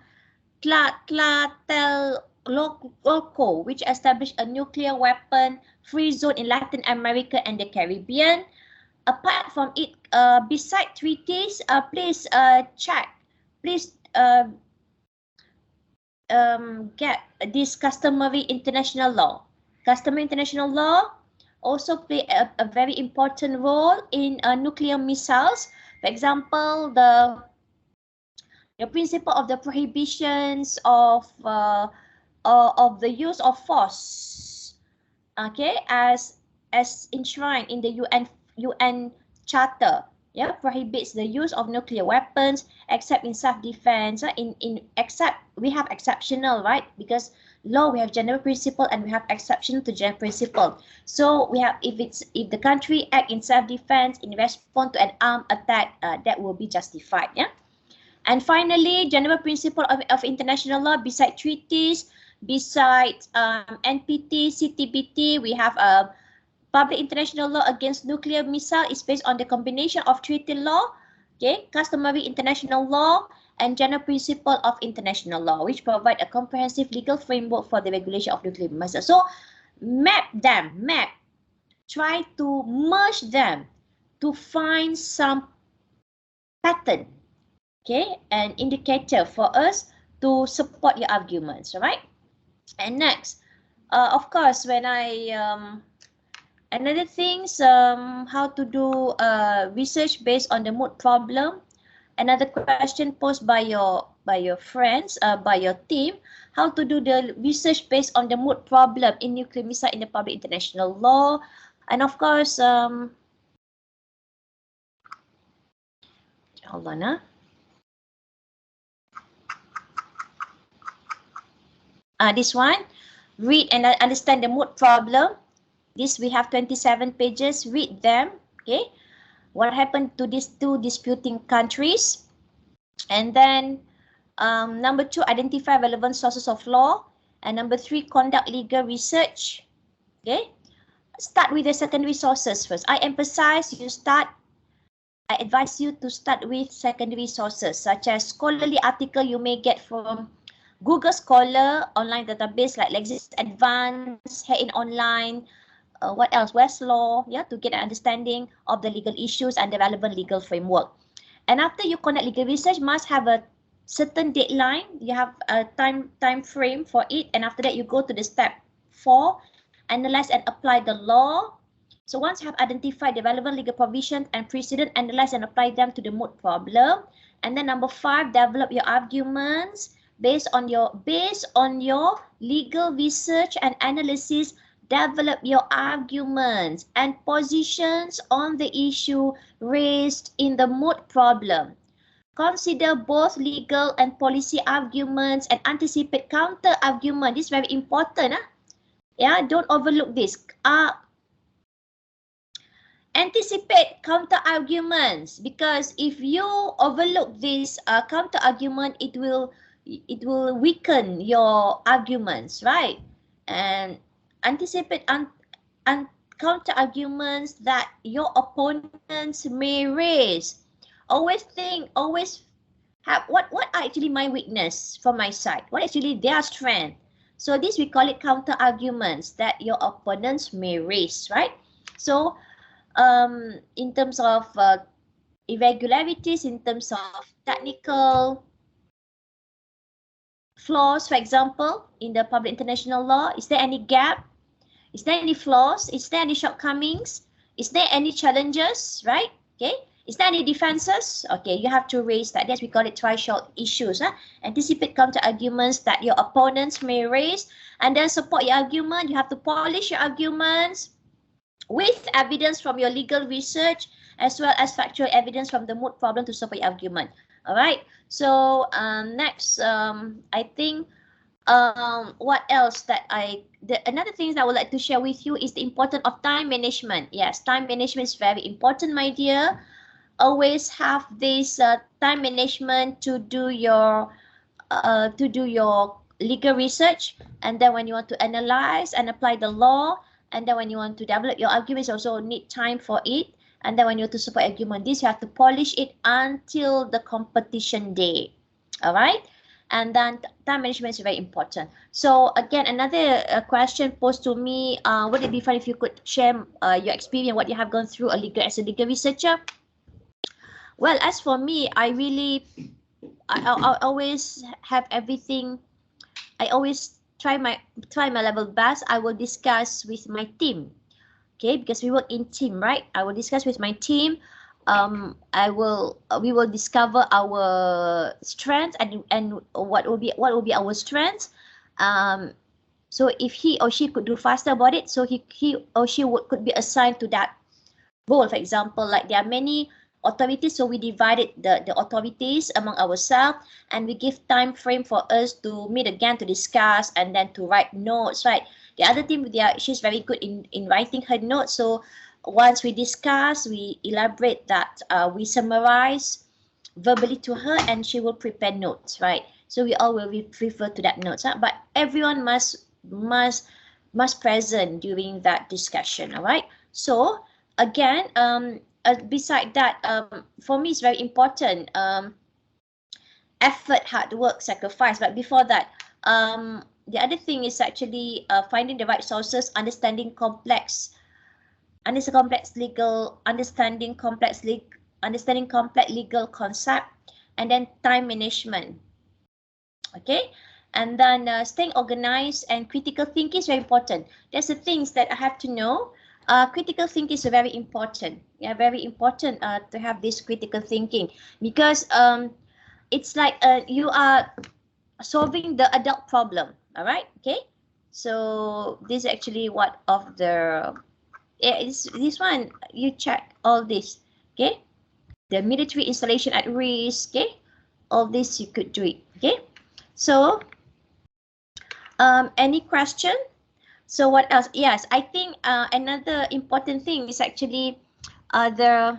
Tlatelolco, which established a nuclear weapon free zone in Latin America and the Caribbean? Apart from it, beside treaties, please check, please get this customary international law. Customary international law also play a very important role in nuclear missiles. For example, the principle of the prohibitions of the use of force, okay, as enshrined in the UN Charter, yeah, prohibits the use of nuclear weapons except in self-defense. Except we have exceptional, right? Because law we have general principle and we have exception to general principle. So we have if the country act in self-defense in response to an armed attack, that will be justified. Yeah. And finally, general principle of international law beside treaties, beside NPT, CTBT, we have a public international law against nuclear missile is based on the combination of treaty law, okay, customary international law, and general principle of international law, which provide a comprehensive legal framework for the regulation of nuclear missiles. So try to merge them to find some pattern, okay, an indicator for us to support your arguments, all right? And next, of course, when another things, how to do research based on the mood problem. Another question posed by your friends, by your team, how to do the research based on the mood problem in nuclear missile in the public international law. And of course, hold on. This one, read and understand the mood problem. This we have 27 pages, read them, okay? what happened to these two disputing countries. And then number 2, identify relevant sources of law. And number 3, conduct legal research. Okay, start with the secondary sources first. I advise you to start with secondary sources, such as scholarly article you may get from Google Scholar, online database like Lexis Advanced, Hair in Online, what else? Westlaw, yeah, to get an understanding of the legal issues and the relevant legal framework. And after you conduct legal research, must have a certain deadline. You have a time frame for it, and after that you go to the step 4, analyze and apply the law. So once you have identified the relevant legal provisions and precedent, analyze and apply them to the moot problem. And then number 5, develop your arguments based on your legal research and analysis. Develop your arguments and positions on the issue raised in the moot problem. Consider both legal and policy arguments and anticipate counter argument. This is very important. Yeah, don't overlook this. Anticipate counter arguments, because if you overlook this counter argument, it will weaken your arguments, right? And anticipate counter arguments that your opponents may raise. Always have what are actually my weakness from my side, what actually their strength. So this we call it counter arguments that your opponents may raise, right? So in terms of irregularities, in terms of technical flaws, for example, in the public international law, is there any gap? Is there any flaws? Is there any shortcomings? Is there any challenges, right? Okay. Is there any defenses? Okay, you have to raise that. That's we call it threshold issues. Anticipate counter arguments that your opponents may raise, and then support your argument. You have to polish your arguments with evidence from your legal research as well as factual evidence from the moot problem to support your argument. All right. So next, I think what else that another thing that I would like to share with you is the importance of time management. Yes, time management is very important, my dear. Always have this time management to do your legal research, and then when you want to analyze and apply the law, and then when you want to develop your arguments, also need time for it. And then when you want to support argument, this you have to polish it until the competition day. All right. And then time management is very important. So again, another question posed to me, would it be fun if you could share your experience, what you have gone through as a legal researcher? Well, as for me, I always have everything. I always try my level best. I will discuss with my team, okay, because we work in team, right? I will discuss with my team. We will discover our strengths and what will be our strengths. So if he or she could do faster about it, so he or she could be assigned to that role. For example, like there are many authorities, so we divided the authorities among ourselves, and we give time frame for us to meet again to discuss and then to write notes, right? The other team, she's very good in writing her notes, so once we discuss, we elaborate that, we summarize verbally to her, and she will prepare notes, right? So we all will refer to that notes, but everyone must present during that discussion. All right. So again, beside that, for me, it's very important. Effort, hard work, sacrifice. But before that, the other thing is actually finding the right sources, understanding complex legal concept, and then time management. Okay, and then staying organized and critical thinking is very important. That's the things that I have to know. Critical thinking is very important. Yeah, very important to have this critical thinking, because it's like you are solving the adult problem. All right. Okay. So this is actually what of the this one, you check all this. Okay. The military installation at risk. Okay. All this you could do it. Okay. So any question? So what else? Yes, I think another important thing is actually the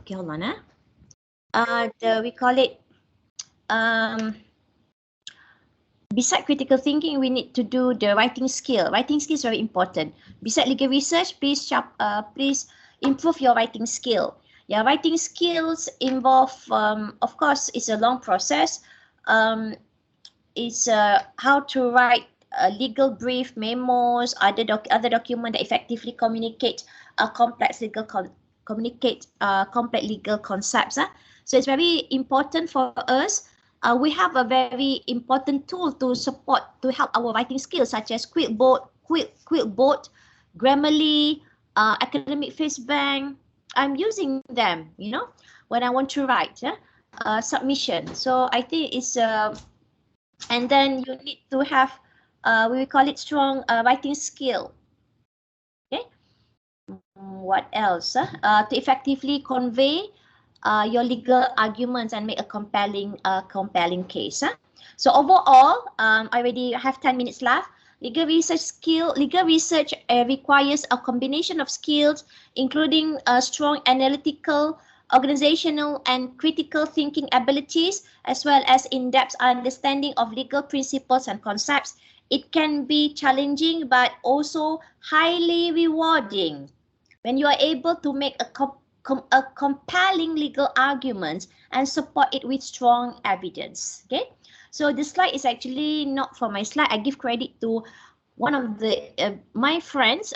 Okay, hold on. We call it beside critical thinking, we need to do the writing skill. Writing skill is very important. Beside legal research, please improve your writing skill. Yeah, writing skills involve, of course, it's a long process. It's how to write a legal brief, memos, other document that effectively communicate complex legal complex legal concepts. So it's very important for us. We have a very important tool to help our writing skills, such as Quillboard, Grammarly, Academic Bank. I'm using them, when I want to write submission. So I think it's and then you need to have we call it strong writing skill. Okay. What else? To effectively convey your legal arguments and make a compelling case. So overall, I already have 10 minutes left. Legal research requires a combination of skills, including strong analytical, organizational, and critical thinking abilities, as well as in-depth understanding of legal principles and concepts. It can be challenging, but also highly rewarding when you are able to make a compelling legal argument and support it with strong evidence. Okay, so the slide is actually not for my slide. I give credit to one of the my friends,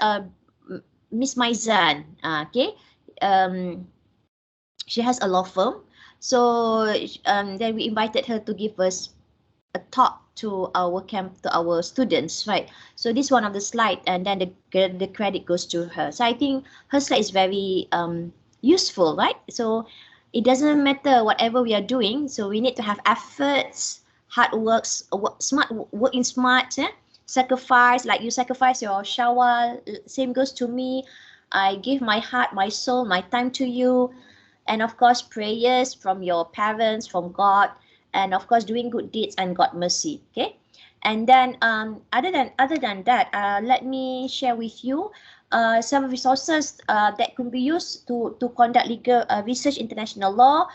Miss Maizan. Okay, she has a law firm, so then we invited her to give us a talk to our students, right? So this is one of the slide, and then the credit goes to her. So I think her slide is very useful, right? So it doesn't matter whatever we are doing, so we need to have efforts, hard works, working smart, sacrifice, like you sacrifice your shower. Same goes to me. I give my heart, my soul, my time to you, and of course prayers from your parents, from God, and of course doing good deeds and God mercy. Okay, and then other than that, let me share with you some resources that can be used to conduct legal research, international law.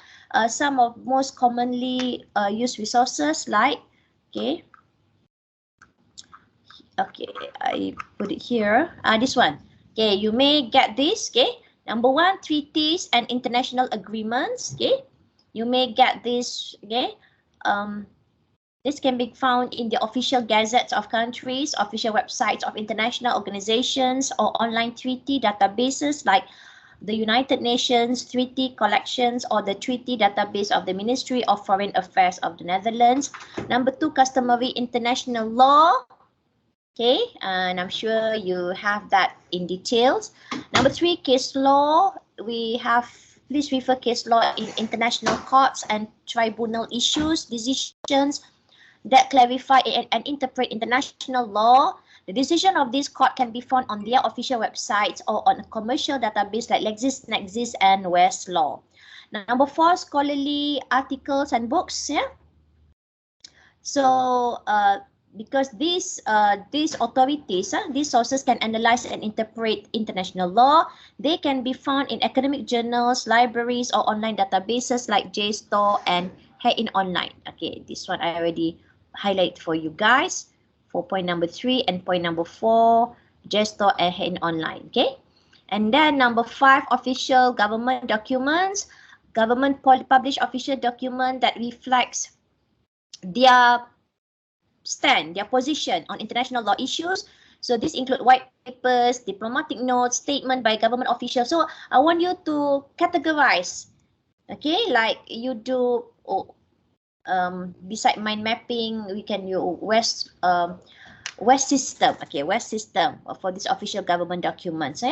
Some of most commonly used resources, like okay, I put it here. This one. Okay, you may get this. Okay, number one, treaties and international agreements. Okay, you may get this. Okay. This can be found in the official gazettes of countries, official websites of international organizations, or online treaty databases like the United Nations Treaty Collections or the Treaty Database of the Ministry of Foreign Affairs of the Netherlands. Number two, customary international law. Okay, and I'm sure you have that in details. Number three, case law. We have, please refer case law in international courts and tribunal issues, decisions that clarify and interpret international law. The decision of this court can be found on their official websites or on a commercial database like LexisNexis and Westlaw. Number four, scholarly articles and books. Yeah. So because these authorities, these sources can analyze and interpret international law, they can be found in academic journals, libraries, or online databases like JSTOR and Head-in Online. Okay, this one I already highlight for you guys for point number 3 and point number 4, JSTOR and Head-in Online. Okay, and then number 5, official government documents. Government publish official document that reflects their stand, their position on international law issues. So this include white papers, diplomatic notes, statement by government officials. So I want you to categorize, okay, like you do. Beside mind mapping, we can use West system. Okay, West system for this official government documents,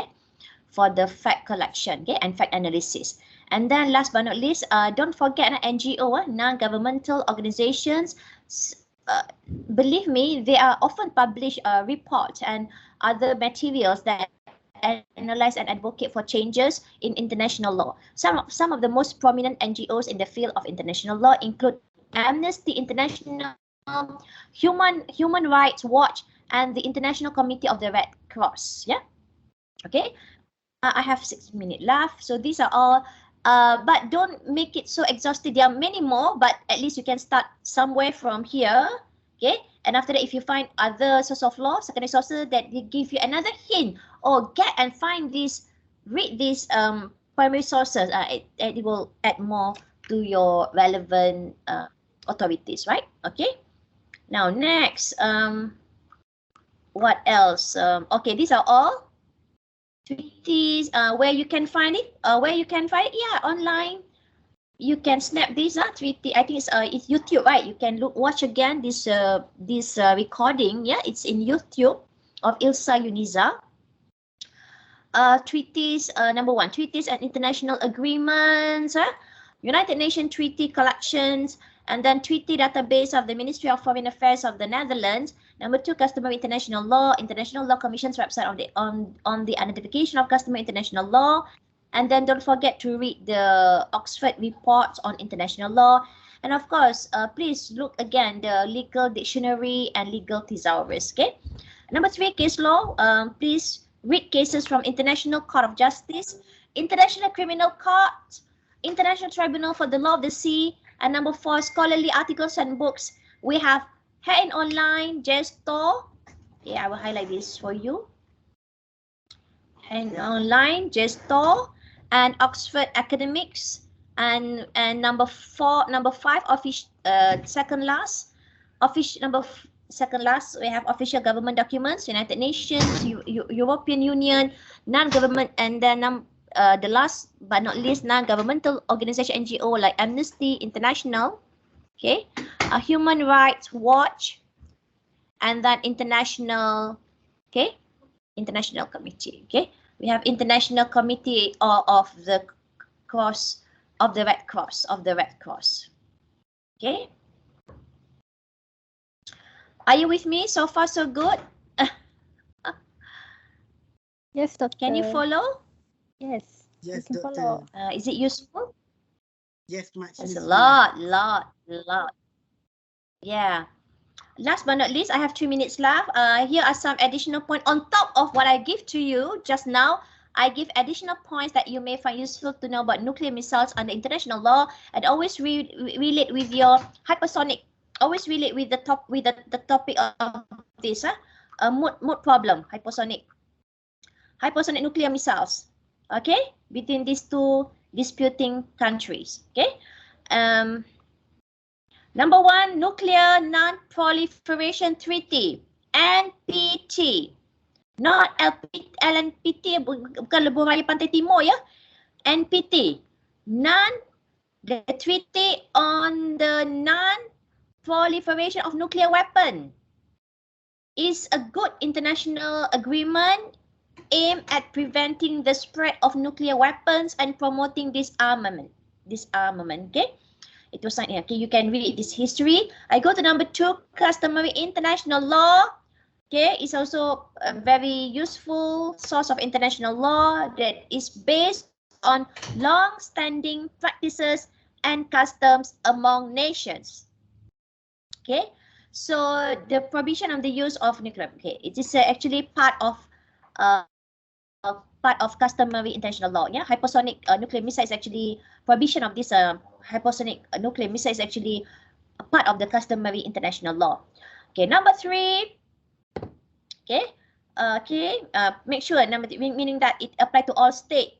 for the fact collection, okay, and fact analysis. And then last but not least, don't forget NGO, non-governmental organizations. Believe me, they are often publish reports and other materials that analyze and advocate for changes in international law. Some of the most prominent NGOs in the field of international law include Amnesty International, Human Rights Watch, and the International Committee of the Red Cross. Yeah. Okay. I have 6 minutes left. So these are all But don't make it so exhaustive. There are many more, but at least you can start somewhere from here. Okay, and after that, if you find other source of law, secondary sources that they give you another hint, or get and find this, read these primary sources, it will add more to your relevant authorities, right? Okay. Now next, what else? Okay, these are all treaties. Where you can find it? Yeah, online. You can snap this treaty. I think it's YouTube, right? You can watch again this recording. Yeah, it's in YouTube of Ilsa Yuniza. Treaties, number 1, treaties and international agreements, United Nations treaty collections, and then treaty database of the Ministry of Foreign Affairs of the Netherlands. Number 2, customary international law commission's website on the identification of customary international law. And then don't forget to read the Oxford reports on international law. And of course, please look again the legal dictionary and legal thesaurus. Okay. Number 3, case law. Please read cases from International Court of Justice, International Criminal Court, International Tribunal for the Law of the Sea, and number 4, scholarly articles and books. We have Hand Online, Gesto. Yeah, I will highlight this for you. Hand Online, Gesto, and Oxford Academics, and number 5, official second last, we have official government documents, United Nations, European Union, non-government, and then the last but not least, non-governmental organization, NGO, like Amnesty International, okay, Human Rights Watch, and then international, okay, international committee, okay. We have International Committee of the Cross, of the Red Cross, okay. Are you with me? So far, so good? Yes, Doctor. Can you follow? Yes. Yes, you can Doctor. follow. Is it useful? Yes, much. There's a useful. lot. Yeah. Last but not least, I have 2 minutes left. Here are some additional points on top of what I give to you just now. I give additional points that you may find useful to know about nuclear missiles under international law, and always relate with your hypersonic. Always relate with the topic of this, Moot problem, hypersonic nuclear missiles. Okay, between these two disputing countries. Okay. Number 1, Nuclear Non-Proliferation Treaty, NPT. Not LNPT, bukan Lebuh Raya Pantai Timur ya. NPT. The Treaty on the Non-Proliferation of Nuclear Weapon is a good international agreement aimed at preventing the spread of nuclear weapons and promoting disarmament. Okay. It was signed here. Okay, you can read this history. I go to number 2, customary international law. Okay, it's also a very useful source of international law that is based on long-standing practices and customs among nations. Okay, so the prohibition of the use of nuclear. Okay, it is actually part of customary international law. Yeah, hypersonic nuclear missile is actually prohibition of this hypersonic nuclear missile is actually a part of the customary international law. Okay, number 3. Okay, make sure meaning that it apply to all state.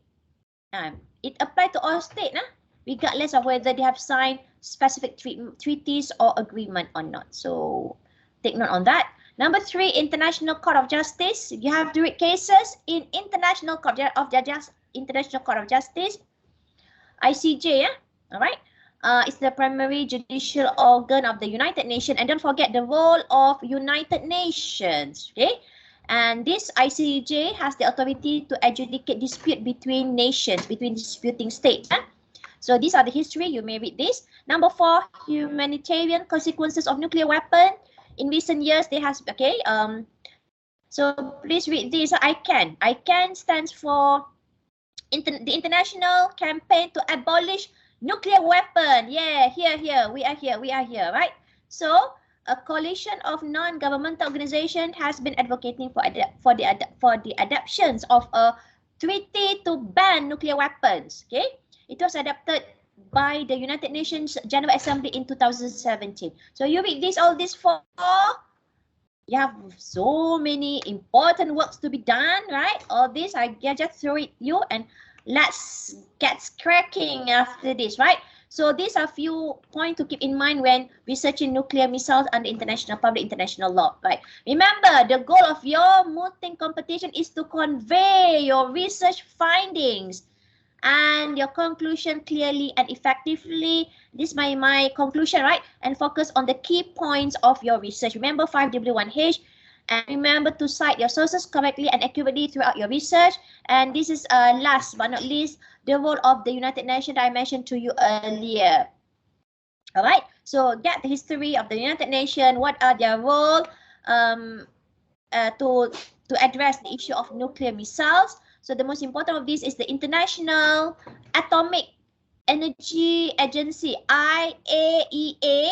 It apply to all state, regardless of whether they have signed specific treaties or agreement or not. So take note on that. Number 3, International Court of Justice. You have to read cases in International Court of Justice, ICJ. Yeah, all right. It's the primary judicial organ of the United Nations, and don't forget the role of United Nations. Okay, and this ICJ has the authority to adjudicate dispute between nations, between disputing states. So these are the history. You may read this. Number 4, humanitarian consequences of nuclear weapon. In recent years, they has so please read this. ICAN stands for the International Campaign to Abolish Nuclear Weapon. Yeah, here. We are here, right? So a coalition of non-governmental organizations has been advocating for the adoptions of a treaty to ban nuclear weapons. Okay, It was adopted by the United Nations General Assembly in 2017. So you read this, all this for, you have so many important works to be done, right? All this, I just throw it you and let's get cracking after this, right? So these are few points to keep in mind when researching nuclear missiles under public international law, right? Remember, the goal of your mooting competition is to convey your research findings and your conclusion clearly and effectively. This is my conclusion, right? And focus on the key points of your research. Remember 5W1H, and remember to cite your sources correctly and accurately throughout your research. And this is last but not least, the role of the United Nations that I mentioned to you earlier. All right, so get the history of the United Nations. What are their role to address the issue of nuclear missiles? So the most important of this is the International Atomic Energy Agency, IAEA,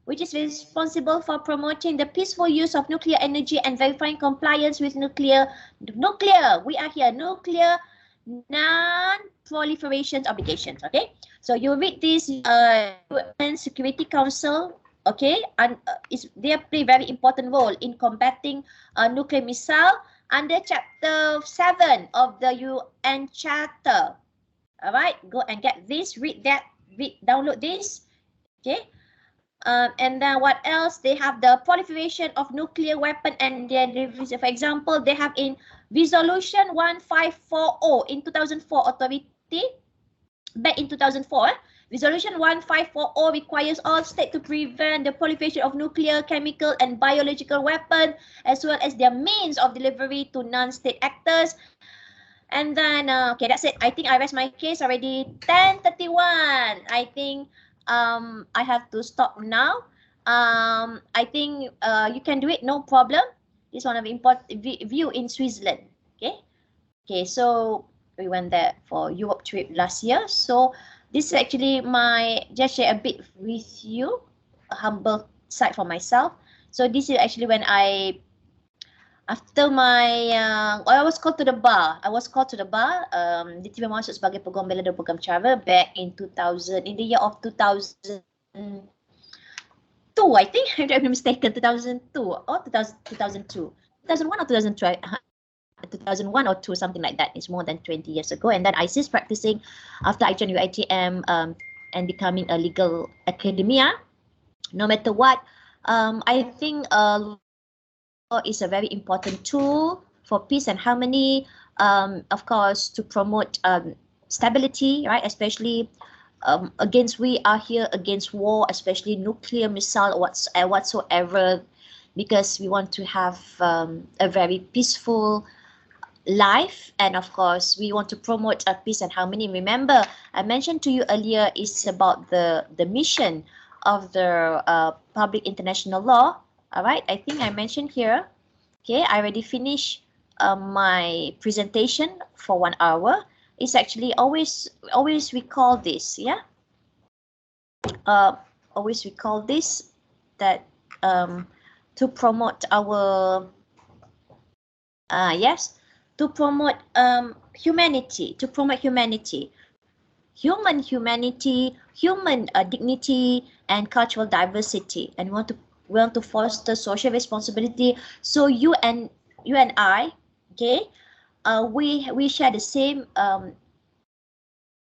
which is responsible for promoting the peaceful use of nuclear energy and verifying compliance with nuclear, we are here, nuclear non-proliferation obligations, okay? So you read this UN Security Council, okay, and they play very important role in combating nuclear missile under Chapter 7 of the UN Charter. All right, go and get this, read that, download this, okay? And then what else? They have the proliferation of nuclear weapon and their deliveries. For example, they have in Resolution 1540 in 2004 authority, back in 2004, Resolution 1540 requires all states to prevent the proliferation of nuclear, chemical, and biological weapons, as well as their means of delivery to non-state actors. And then, okay, that's it. I think I rest my case already. 10:31. I think I have to stop now. I think you can do it, no problem. This one of important view in Switzerland. Okay. Okay, so we went there for Europe trip last year. So this is actually just share a bit with you, a humble side for myself. So this is actually when after my, I was called to the bar. Diterima masuk sebagai peguam bela dan peguam cara back in 2000, in the year of 2002, I think, if I'm not mistaken, 2002 or 2002, 2001 or 2002. 2001 or 2, something like that. It's more than 20 years ago. And then I ceased practicing after I joined UiTM and becoming a legal academia. No matter what, I think law is a very important tool for peace and harmony, of course, to promote stability, right? Especially we are here against war, especially nuclear missile whatsoever, because we want to have a very peaceful life, and of course we want to promote peace and harmony. Remember, I mentioned to you earlier, it's about the mission of the public international law. All right, I think I mentioned here. Okay, I already finished my presentation for 1 hour. It's actually always recall this, yeah. Always recall this, that to promote our to promote humanity, human dignity and cultural diversity, and we want to foster social responsibility. So you and I, okay, we share the same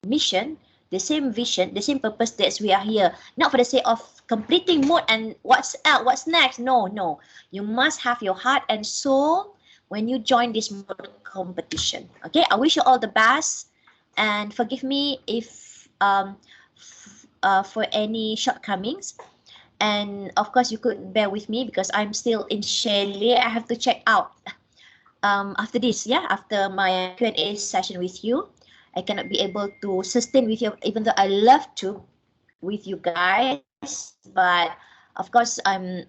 mission, the same vision, the same purpose, that we are here not for the sake of completing Moot and what's next. No, you must have your heart and soul when you join this competition. Okay, I wish you all the best, and forgive me if for any shortcomings, and of course you could bear with me because I'm still in Shelley. I have to check out after this, after my Q&A session with you. I cannot be able to sustain with you, even though I love to with you guys, but of course I'm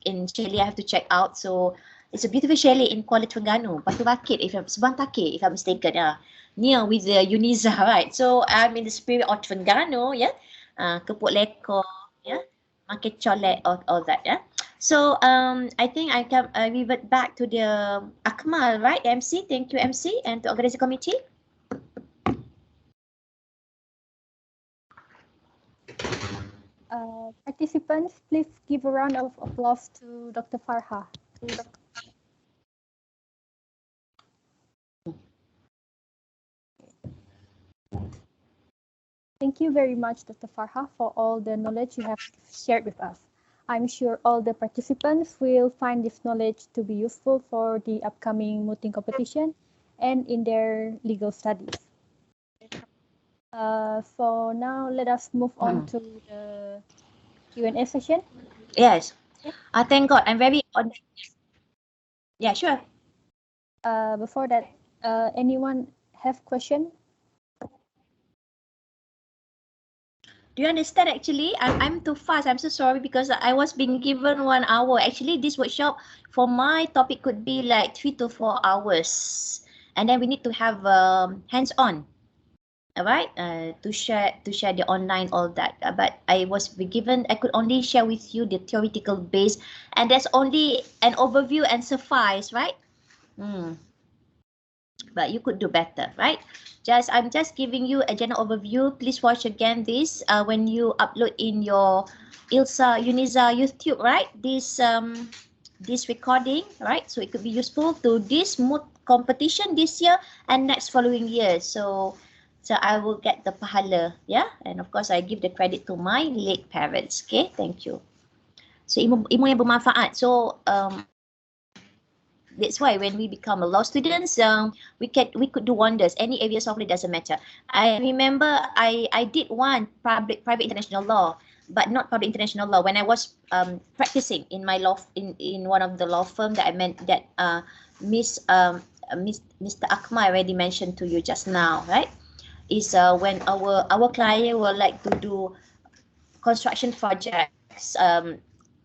in Shelley. I have to check out. So it's a beautiful chalet in Kuala Terengganu, Batu Rakit, Subang Takit, if I'm mistaken, near with the Uniza, right? So I'm in the spirit of Terengganu, Kepuk Lekor, Market Colek, all that, So I think I revert back to the Akmal, right, MC? Thank you, MC, and to organizing committee. Participants, please give a round of applause to Dr. Farha. Thank you very much, Dr. Farha, for all the knowledge you have shared with us. I'm sure all the participants will find this knowledge to be useful for the upcoming mooting competition and in their legal studies. For now, let us move on to the Q&A session. Yes. Yeah. Thank God. I'm very on. Yeah, sure. Before that, anyone have question? Do you understand actually? I'm too fast. I'm so sorry because I was being given 1 hour. Actually, this workshop for my topic could be like 3 to 4 hours. And then we need to have hands-on. All right, to share the online all that. But I was given, I could only share with you the theoretical base, and that's only an overview and suffice, right? But you could do better, right? I'm just giving you a general overview. Please watch again this when you upload in your Uniza YouTube, right? This recording, right? So it could be useful to this Moot competition this year and next following year. So I will get the pahala, yeah. And of course, I give the credit to my late parents. Okay, thank you. So ilmu yang bermanfaat. So that's why when we become a law students, we could do wonders. Any areas of law doesn't matter. I remember I did one private international law, but not public international law when I was practicing in my law in one of the law firm that I meant that Mr. Akmal already mentioned to you just now, right? Is when our client will like to do construction projects,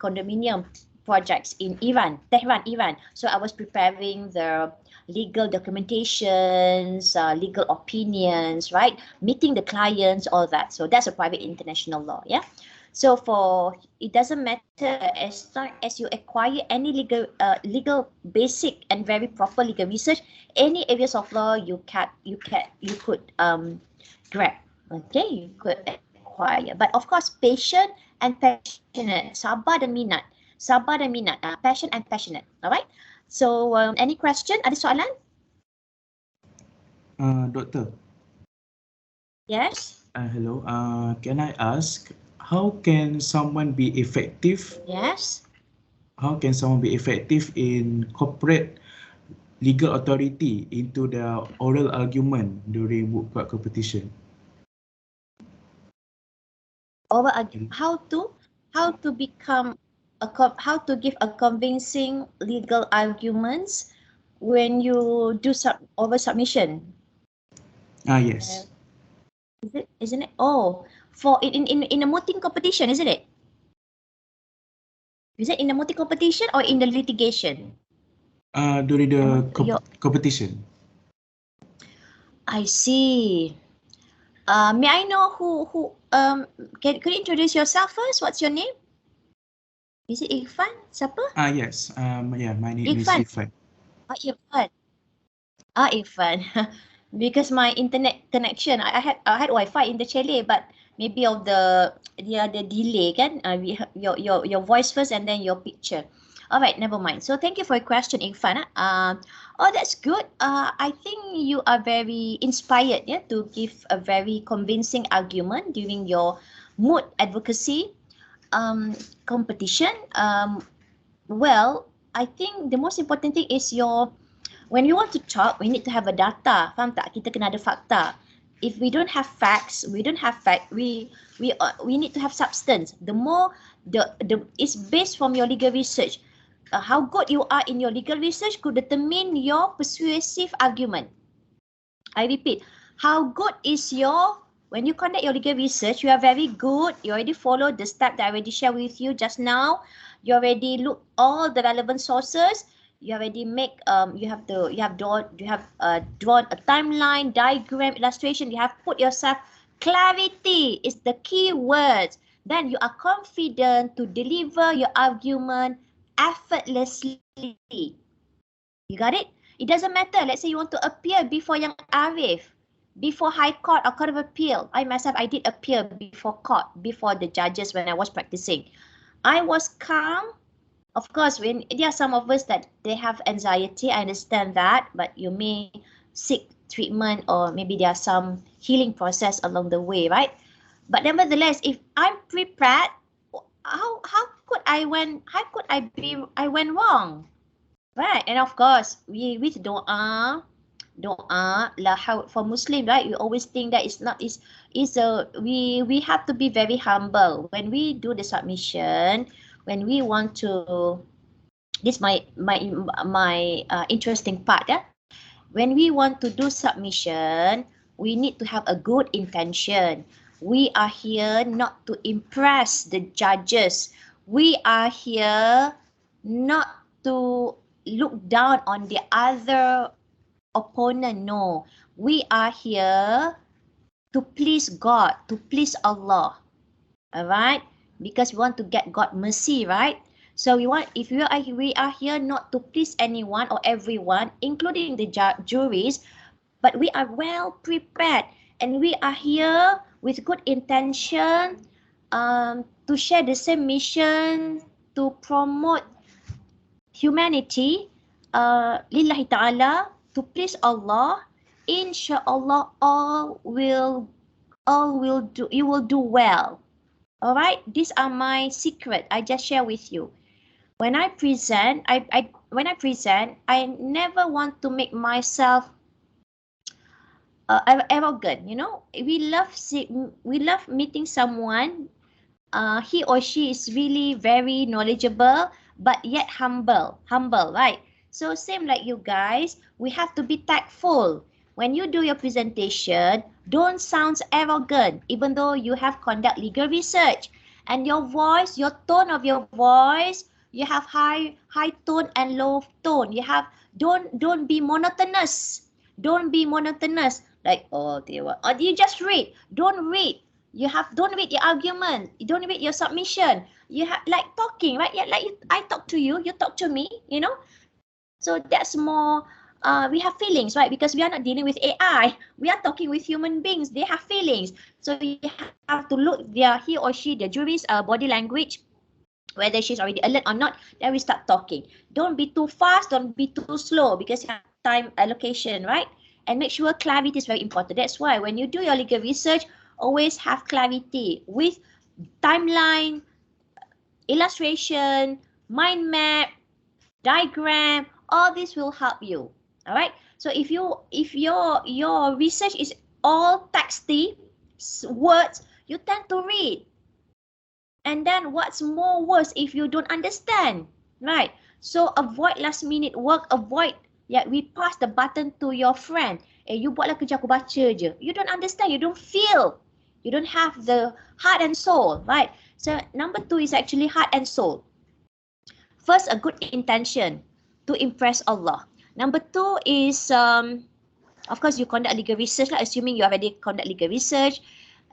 condominium projects in Tehran, Iran. So I was preparing the legal documentations, legal opinions, right? Meeting the clients, all that. So that's a private international law, yeah. So it doesn't matter as long as you acquire any legal basic and very proper legal research, any areas of law you could grab. Okay, you could acquire. But of course, patient and passionate. Sabar dan minat. Passion and passionate. Alright. So any question? Ada soalan? Doctor. Yes. Hello. Can I ask, how can someone be effective? Yes. How can someone be effective in corporate legal authority into the oral argument during moot court competition? How to become how to give a convincing legal arguments when you do over submission. Yes. Isn't it? Oh, for in a mooting competition, isn't it? Is it in the mooting competition or in the litigation? During the competition. I see. May I know who could you introduce yourself first? What's your name? Is it Irfan? Siapa? Yes. Yeah, my name is Irfan. Irfan. Irfan. Because my internet connection, I had Wi-Fi in the chalet, but maybe of the delay kan. Your voice first and then your picture. All right, never mind. So thank you for your question, Irfan. Oh, that's good. I think you are very inspired, yeah, to give a very convincing argument during your moot advocacy competition. Well, I think the most important thing is when you want to talk, we need to have a data. Faham tak? Kita kena ada fakta. If we don't have facts, we need to have substance. The more it's based from your legal research. How good you are in your legal research could determine your persuasive argument. I repeat, how good is when you conduct your legal research, you are very good. You already followed the step that I already shared with you just now. You already look all the relevant sources. You already drawn a timeline, diagram, illustration. You have put yourself. Clarity is the key words. Then you are confident to deliver your argument effortlessly. You got it? It doesn't matter. Let's say you want to appear before Yang Arif. before High Court or Court of Appeal. I myself, I did appear before court, before the judges when I was practicing. I was calm. Of course, when there are some of us that they have anxiety, I understand that, but you may seek treatment or maybe there are some healing process along the way, right? But nevertheless, if I'm prepared, how could I went wrong, right? And of course, we with doa for Muslim, right? We always think that we have to be very humble when we do the submission. When we want to, this my interesting part, yeah. When we want to do submission, we need to have a good intention. We are here not to impress the judges. We are here not to look down on the other opponent. No, we are here to please God, to please Allah. All right, because we want to get God mercy, right? So we are here not to please anyone or everyone, including the juries, but we are well prepared and we are here with good intention to share the same mission, to promote humanity, lillahi ta'ala, to please Allah. Inshallah, you will do well. All right, these are my secret. I just share with you. When I present, I never want to make myself arrogant. You know, we love meeting someone. He or she is really very knowledgeable, but yet humble, right? So same like you guys, we have to be tactful. When you do your presentation, don't sound arrogant, even though you have conduct legal research. And your voice, your tone of your voice, you have high tone and low tone. You have don't be monotonous. Don't be monotonous. Like, oh dear, or you just read. Don't read. Don't read your argument. You don't read your submission. You have like talking, right? Yeah, like I talk to you, you talk to me, you know. So that's more. We have feelings, right? Because we are not dealing with AI. We are talking with human beings. They have feelings. So you have to look he or she, the jury's body language, whether she's already alert or not. Then we start talking. Don't be too fast. Don't be too slow because you have time allocation, right? And make sure clarity is very important. That's why when you do your legal research, always have clarity with timeline, illustration, mind map, diagram. All this will help you. All right. So if your research is all texty words, you tend to read. And then what's more worse if you don't understand, right? So avoid last minute work. Avoid. Yeah, we pass the button to your friend. You buatlah kerja aku baca je. You don't understand. You don't feel. You don't have the heart and soul, right? So number 2 is actually heart and soul. First, a good intention to impress Allah. Number 2 is, of course, you conduct legal research, assuming you already conduct legal research.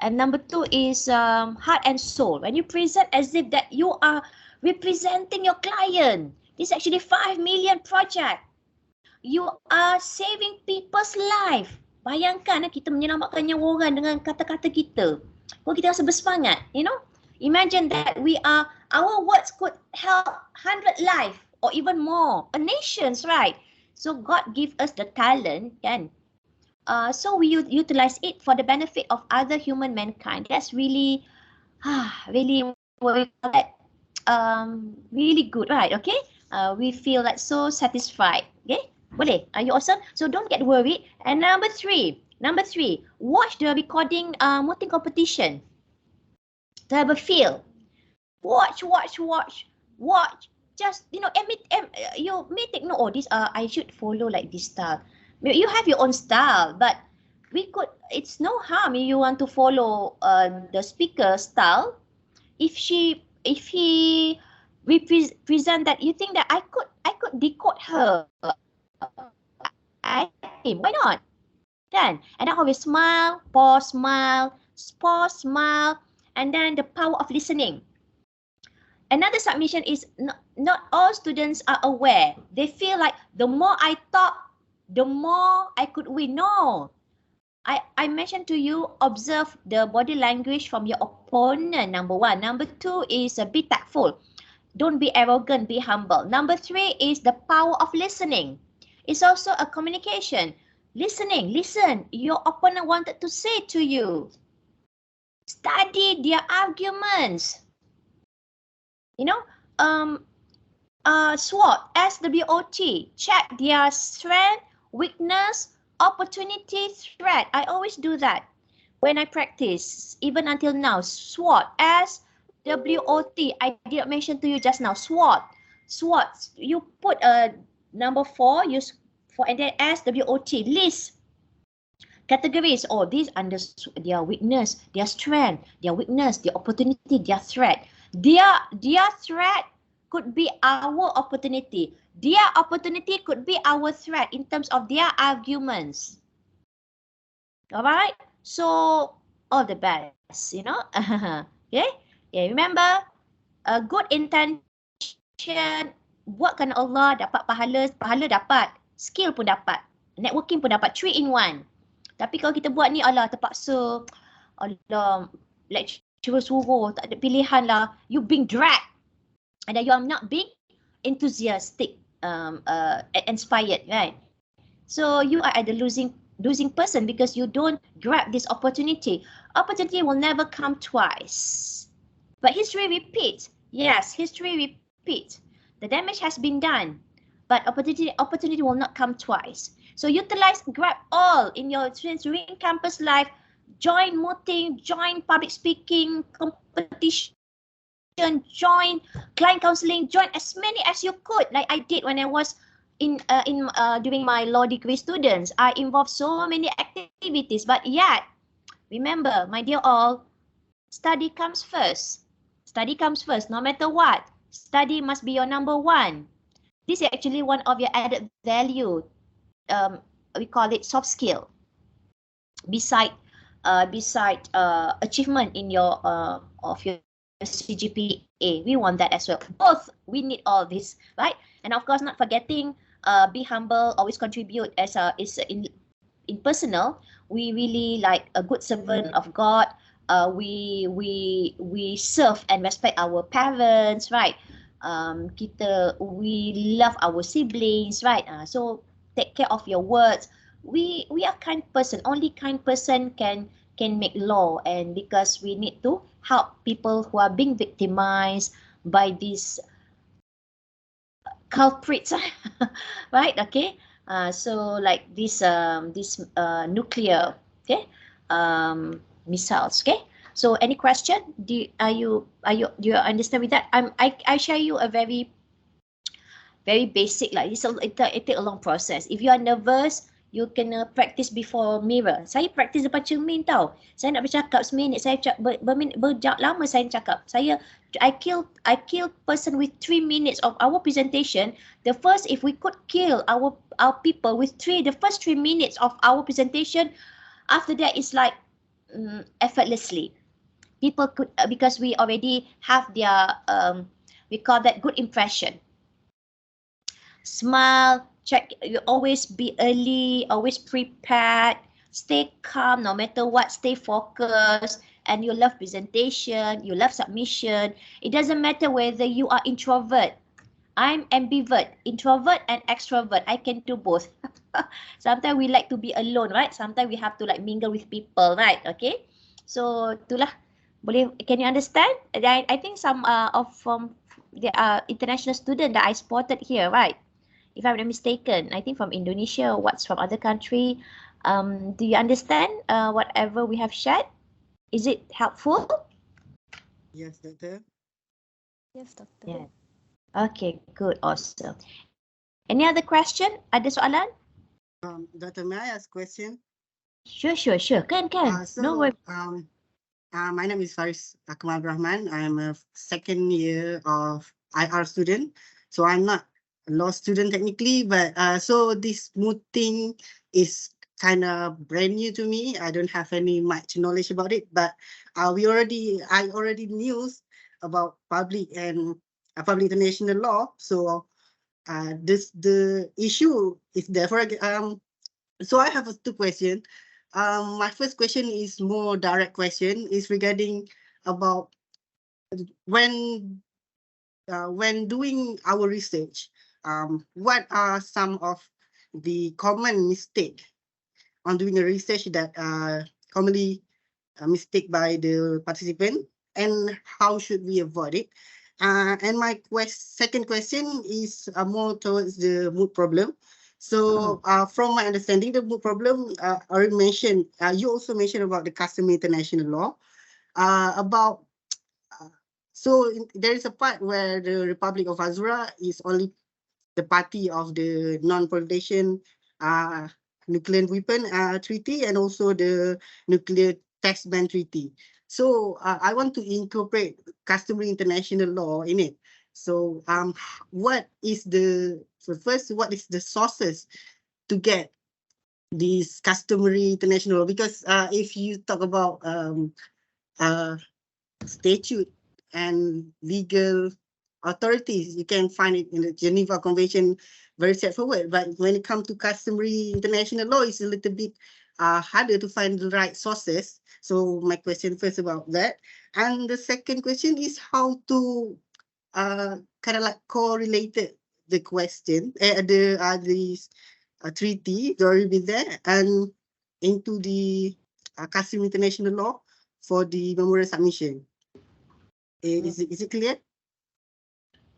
And number 2 is heart and soul. When you present as if that you are representing your client. This is actually 5 million project. You are saving people's life. Bayangkan kita menyelamatkan nyawa orang dengan kata-kata kita. Kalau kita rasa bersemangat, you know. Imagine that our words could help 100 life or even more, a nations, right? So God give us the talent, kan? So we utilize it for the benefit of other human mankind. That's really, really what we call that, really good, right? Okay, we feel like so satisfied. Okay, boleh? Are you awesome? So don't get worried. And number three, watch the recording mooting competition to have a feel. Watch. Just you may take note. Oh, this I should follow like this style. You have your own style, but it's no harm if you want to follow the speaker style. If he present that you think that I could decode her, why not? Then and I always smile, pause, smile, and then the power of listening. Another submission is not all students are aware. They feel like the more I talk, the more I could win. No. I mentioned to you, observe the body language from your opponent, number one. Number two is be tactful. Don't be arrogant, be humble. Number three is the power of listening. It's also a communication. Listening, listen. Your opponent wanted to say to you. Study their arguments. You know, SWOT, SWOT. Check their strength, weakness, opportunity, threat. I always do that when I practice, even until now. SWOT, SWOT. I did mention to you just now. SWOT. SWOT. You put a number 4, use for, and then SWOT. List categories. Oh, these under their weakness, their strength, their weakness, their opportunity, their threat. Their threat could be our opportunity. Their opportunity could be our threat in terms of their arguments. Alright? So, all the best, you know. Okay? Yeah, remember, a good intention, buatkan Allah, dapat pahala dapat, skill pun dapat, networking pun dapat, 3 in 1. Tapi kalau kita buat ni, Allah terpaksa, Allah, lecturer suruh, tak ada pilihan lah, you being dragged, and then you are not being enthusiastic, inspired, right? So you are at the losing person because you don't grab this opportunity. Opportunity will never come twice. But history repeats. Yes, history repeats. The damage has been done, but opportunity will not come twice. So utilize, grab all in your experience during campus life. Join mooting, join public speaking competition, join client counseling, join as many as you could, like I did when I was during my law degree students. I involved so many activities, but yet, remember, my dear all, study comes first. Study comes first, no matter what. Study must be your number one. This is actually one of your added value. We call it soft skill. Beside achievement in your of your CGPA, we want that as well. Both, we need all this, right? And of course, not forgetting, be humble, always contribute as in personal. We really like a good servant of God. We serve and respect our parents, right? We love our siblings, right? So take care of your words. We are kind person. Only kind person can make law, and because we need to help people who are being victimized by these culprits, right? Okay. So like this nuclear, okay, missiles. Okay. So any question? Do you understand with that? I share you a very basic, like it take a long process. If you are nervous, you can practice before mirror. Saya practice depan cermin tau. Saya nak bercakap seminit, saya berjam lama saya cakap. I kill person with 3 minutes of our presentation. The first, if we could kill our people with the first 3 minutes of our presentation, after that it's like effortlessly. People could, because we already have their we call that good impression. Smile, check, you always be early, always prepared, stay calm no matter what, stay focused, and you love presentation, you love submission. It doesn't matter whether you are introvert. I'm ambivert, introvert and extrovert. I can do both. Sometimes we like to be alone, right? Sometimes we have to like mingle with people, right? Okay. So itulah. Can you understand? I think some from the international student that I spotted here, right? If I'm not mistaken, I think from Indonesia or what's from other country. Do you understand whatever we have shared? Is it helpful? Yes, Doctor. Yes, Doctor. Yeah. Okay, good, awesome. Any other question? Ada soalan? Doctor, may I ask a question? Sure. Can. No worries. My name is Faris Akmal Rahman. I'm a second year of IR student. So I'm not a law student technically, but so this Moot thing is kind of brand new to me. I don't have any much knowledge about it, but I already knew about public and public international law. So the issue is therefore so I have two questions. my first question is more direct question, is regarding about when doing our research, what are some of the common mistake on doing a research that commonly mistake by the participant, and how should we avoid it? And my second question is more towards the mood problem. So from my understanding, the mood problem already mentioned, you also mentioned about the customary international law, about so there is a part where the Republic of Azura is only the party of the non-proliferation nuclear weapon treaty, and also the nuclear test ban treaty. So I want to incorporate customary international law in it. So what is the first, what is the sources to get these customary international law? Because if you talk about statute and legal authorities, you can find it in the Geneva Convention very straightforward. But when it comes to customary international law, it's a little bit harder to find the right sources. So my question first about that. And the second question is how to kind of like correlated the question, these treaty already been there, and into the customary international law for the memorial submission. Is it clear?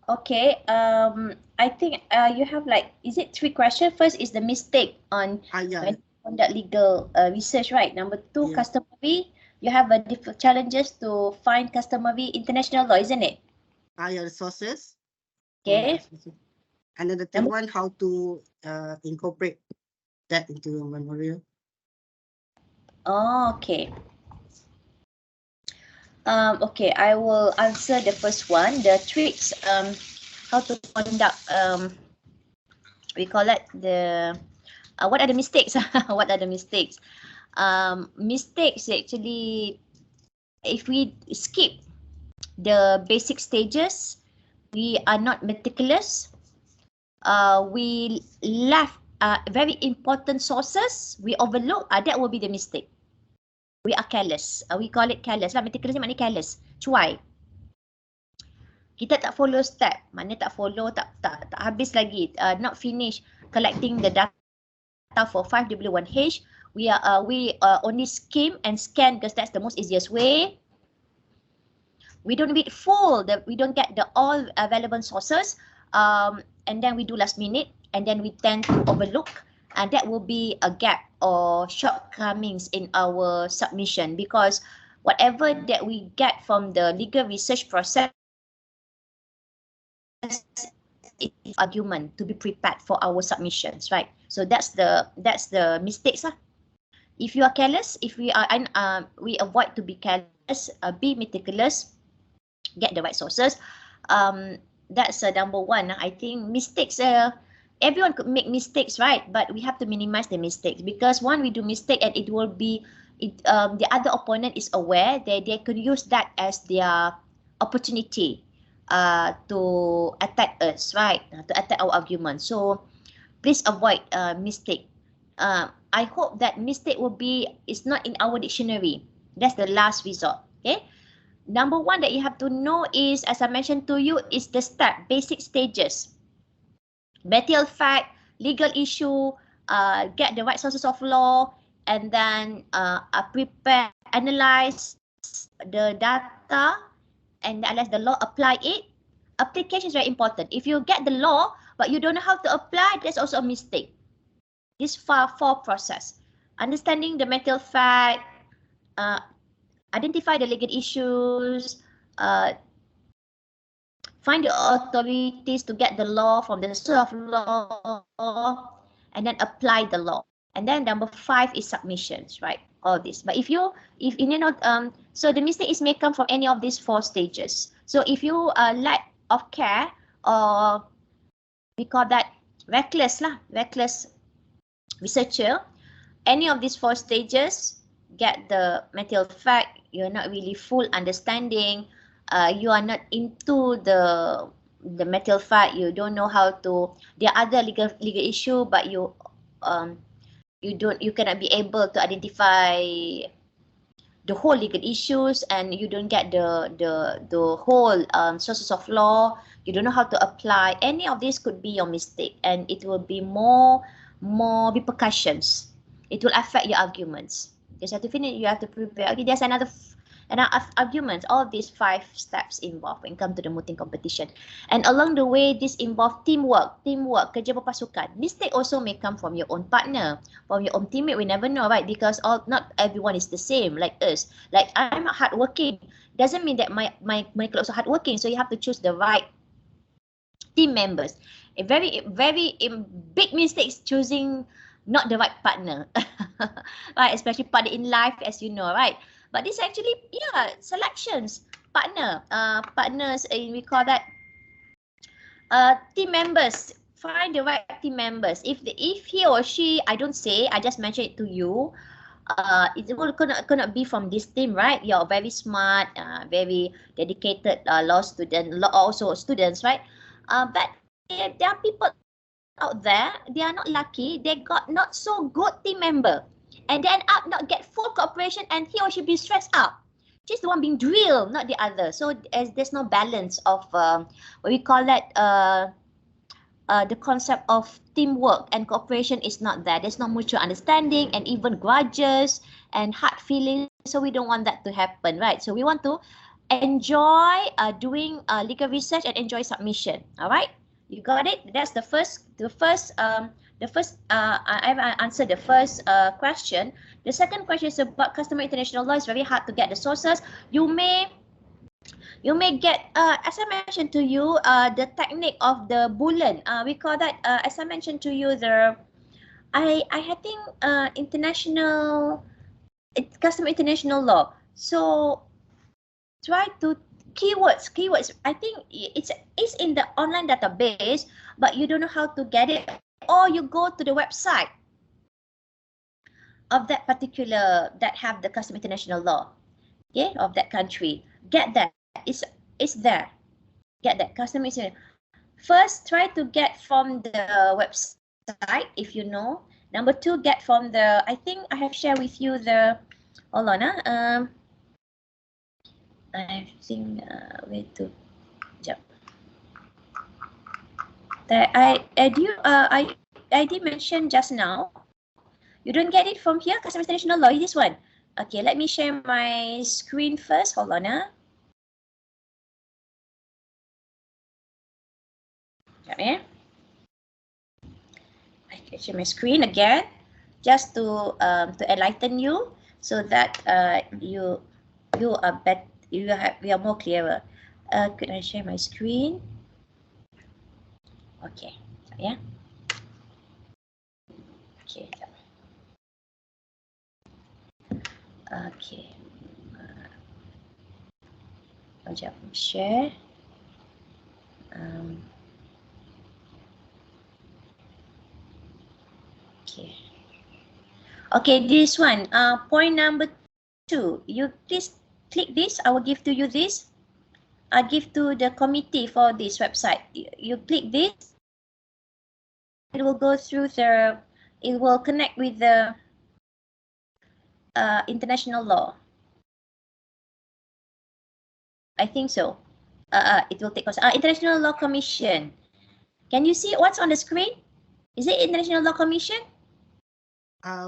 Okay. I think you have like, is it 3 questions? First is the mistake on Yeah. when you conduct legal research, right? Number 2, Yeah. customary. You have a different challenges to find customary international law, isn't it? Yeah, the sources. Okay. And then the third one, how to incorporate that into a memorial. Oh, okay. Okay, I will answer the first one. The tricks, how to conduct, we call it the, what are the mistakes? What are the mistakes? Mistakes actually, if we skip the basic stages, we are not meticulous. We left very important sources, we overlook, that will be the mistake. We are careless. We call it careless lah. Meticulous ni maknanya careless. Cuai. Kita tak follow step. Mana tak follow, tak habis lagi. Not finish collecting the data for 5W1H. We only skim and scan because that's the most easiest way. We don't read full. We don't get the all relevant sources. And then we do last minute. And then we tend to overlook. And that will be a gap or shortcomings in our submission, because whatever that we get from the legal research process is argument to be prepared for our submissions, right? So that's the mistakes lah. If you are careless, if we are we avoid to be careless, be meticulous, get the right sources. That's number 1. I think mistakes. Everyone could make mistakes, right? But we have to minimize the mistakes, because one, we do mistake and it will be, the other opponent is aware that they could use that as their opportunity to attack us, right? To attack our argument. So please avoid mistake. I hope that mistake is not in our dictionary. That's the last resort. Okay. Number 1 that you have to know is, as I mentioned to you, is the basic stages. Material fact, legal issue, get the right sources of law, and then prepare, analyze the data, and analyze the law, apply it. Application is very important. If you get the law, but you don't know how to apply, that's also a mistake. This 4 process. Understanding the material fact, identify the legal issues, find the authorities to get the law from the source of law, and then apply the law. And then number 5 is submissions, right? All this. But if you know, so the mistake may come from any of these 4 stages. So if you lack of care, or we call that reckless researcher, any of these 4 stages, get the material fact, you're not really full understanding, you are not into the material fact, you don't know how to, there are other legal issue, but you you cannot be able to identify the whole legal issues, and you don't get the whole sources of law. You don't know how to apply. Any of this could be your mistake, and it will be more repercussions. It will affect your arguments. You have to finish. You have to prepare. Okay, there's another arguments. All of these 5 steps involved when it comes to the mooting competition. And along the way, this involve teamwork, kerja berpasukan. Mistake also may come from your own partner, from your own teammate. We never know, right? Because not everyone is the same, like us. Like I'm hardworking, doesn't mean that my colleagues also hardworking. So you have to choose the right team members. A very big mistake is choosing not the right partner, right? Especially partner in life, as you know, right? But this actually, yeah, selections, partners, we call that team members. Find the right team members. If he or she, I don't say, I just mention it to you. It will cannot be from this team, right? You're very smart, very dedicated law student, also students, right? But there are people out there, they are not lucky, they got not so good team member, and then up not get full cooperation, and he or she be stressed out. She's the one being drilled, not the other. So as there's no balance of what we call that the concept of teamwork and cooperation is not there. There's no mutual understanding, and even grudges and hard feelings. So we don't want that to happen, right? So we want to enjoy doing legal research and enjoy submission. All right, you got it. That's the first. I've answered the first question. The second question is about customer international law. It's very hard to get the sources. You may get, as I mentioned to you, the technique of the bulan. We call that, as I mentioned to you, I think international, customer international law. So try to keywords. I think it's in the online database, but you don't know how to get it, or you go to the website of that particular, that have the customer international law, okay, of that country. Get that. It's there. Get that customer international. First, try to get from the website if you know. Number 2, get from the, I think I have shared with you the, hold on, I think where to, jump. That I did mention just now. You don't get it from here, customer international law, this one. Okay, let me share my screen first. Hold on, yeah. I can share my screen again, just to enlighten you, so that you are more clearer. Could I share my screen? Okay, yeah. Okay. Okay. I'll just share. Okay. Okay, this one. Point number 2. You please click this. I will give to you this. I give to the committee for this website. You click this. It will go through the. It will connect with the international law. I think so. It will take us. International Law Commission. Can you see what's on the screen? Is it International Law Commission?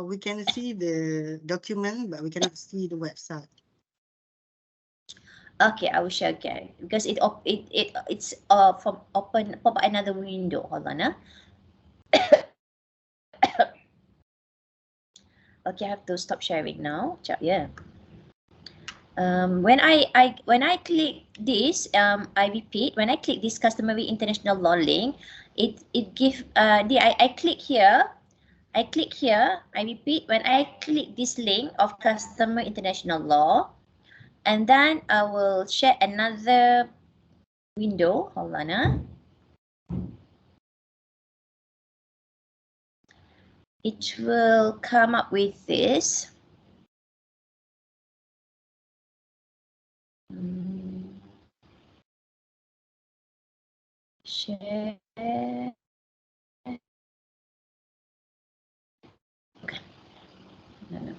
We can see the document, but we cannot see the website. Okay, I will share again because it's from pop up another window. Hold on, Okay, I have to stop sharing now. Yeah. When I click this, I repeat, when I click this customary international law link, it give I click here. I repeat, when I click this link of customer international law, and then I will share another window. Hold on, It will come up with this. Share. Okay.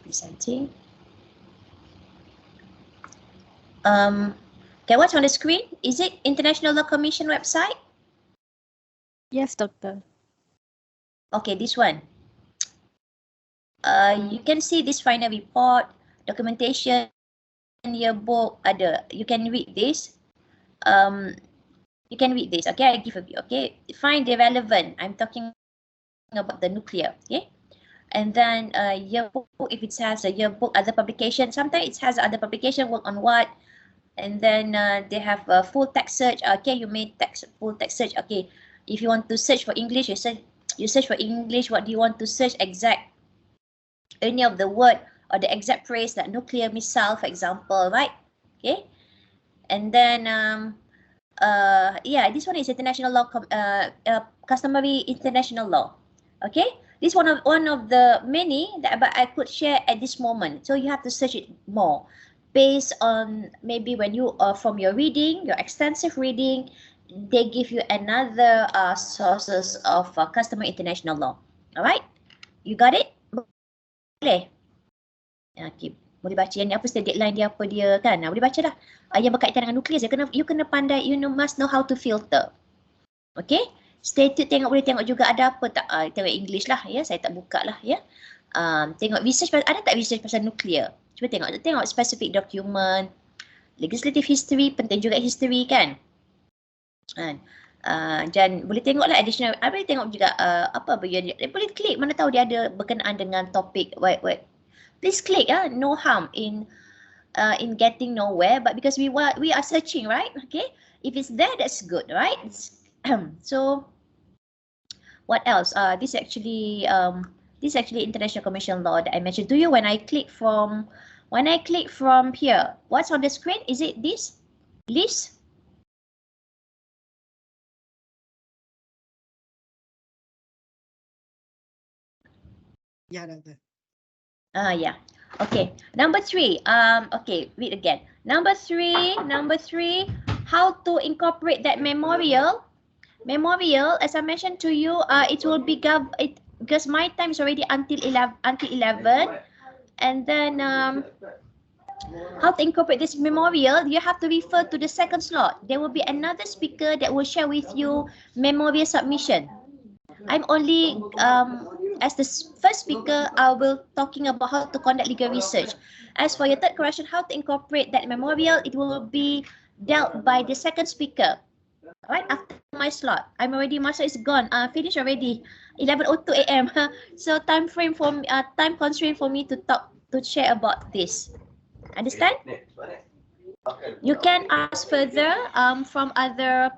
presenting. Okay, what's on the screen? Is it International Law Commission website? Yes, doctor. Okay, this one. You can see this final report, documentation, yearbook, ada. You can read this. You can read this. Okay, I give a view. Okay, find the relevant. I'm talking about the nuclear. Okay, and then yearbook, if it has a yearbook, other publication. Sometimes it has other publication, work on what. And then they have a full text search. Okay, you made full text search. Okay, if you want to search for English, you search for English. What do you want to search? Exact any of the word or the exact phrase, like nuclear missile, for example, right? Okay, and then yeah, this one is international law, customary international law. Okay, this one of the many that but I could share at this moment. So you have to search it more based on maybe when you from your reading, your extensive reading, they give you another sources of customary international law. All right, you got it? Boleh? Okay, boleh baca yang ni apa setiap deadline dia apa dia kan? Boleh baca dah. Yang berkaitan dengan nuklear, you kena pandai, must know how to filter. Okay, stated boleh tengok juga ada apa tak, tengok English lah ya, saya tak buka lah ya. Tengok research, ada tak research pasal nuklear? Cuba tengok specific document, legislative history, penting juga history kan. Dan boleh tengok lah additional, boleh tengok juga apa boleh klik, mana tahu dia ada berkenaan dengan topik. Please click, no harm in getting nowhere, but because we are searching, right? Okay, if it's there, that's good, right? So what else? This actually international commercial law that I mentioned to you. When I click from here, what's on the screen? Is it this list? Yeah, doctor. Yeah. Okay. Number 3. Okay, read again. Number three, how to incorporate that memorial. Memorial, as I mentioned to you, it will be because my time is already until 11, and then how to incorporate this memorial, you have to refer to the second slot. There will be another speaker that will share with you memorial submission. I'm only as the first speaker, I will talking about how to conduct legal research. As for your third question, how to incorporate that memorial, it will be dealt by the second speaker. Right after my slot, I'm already master is gone. Finished already, 11:02 a.m. So time constraint for me to share about this. Understand? You can ask further from other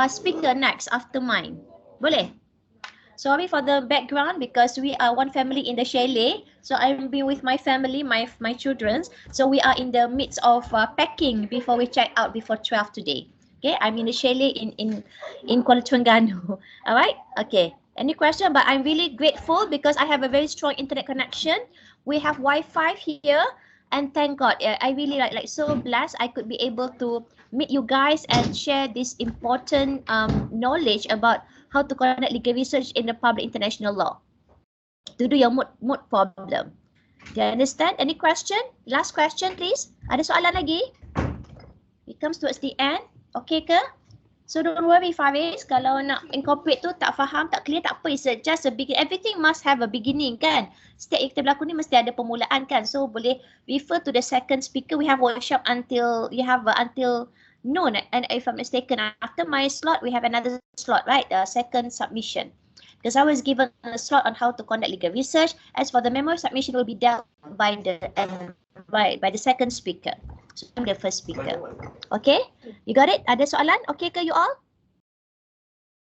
speaker next after mine. Boleh? Sorry for the background because we are one family in the chalet. So I'm being with my family, my children. So we are in the midst of packing before we check out before 12 today. Okay, I'm in the chalet in Kuala Terengganu. All right. Okay. Any question? But I'm really grateful because I have a very strong internet connection. We have Wi-Fi here, and thank God, I really like so blessed I could be able to meet you guys and share this important knowledge about how to conduct legal research in the public international law to do your moot problem. Do you understand? Any question? Last question, please. Ada soalan lagi? It comes towards the end. Okay ke? So don't worry, Faris. Kalau nak incorporate tu tak faham, tak clear, tak apa. It's just a beginning. Everything must have a beginning kan? Setiap yang kita berlaku ni mesti ada permulaan kan? So boleh refer to the second speaker. We have workshop until noon, and if I'm mistaken, after my slot, we have another slot, right? The second submission. Because I was given a slot on how to conduct legal research. As for the memo submission, will be dealt by the second speaker. So I'm the first speaker. Okay, you got it? Ada soalan? Okay ke you all?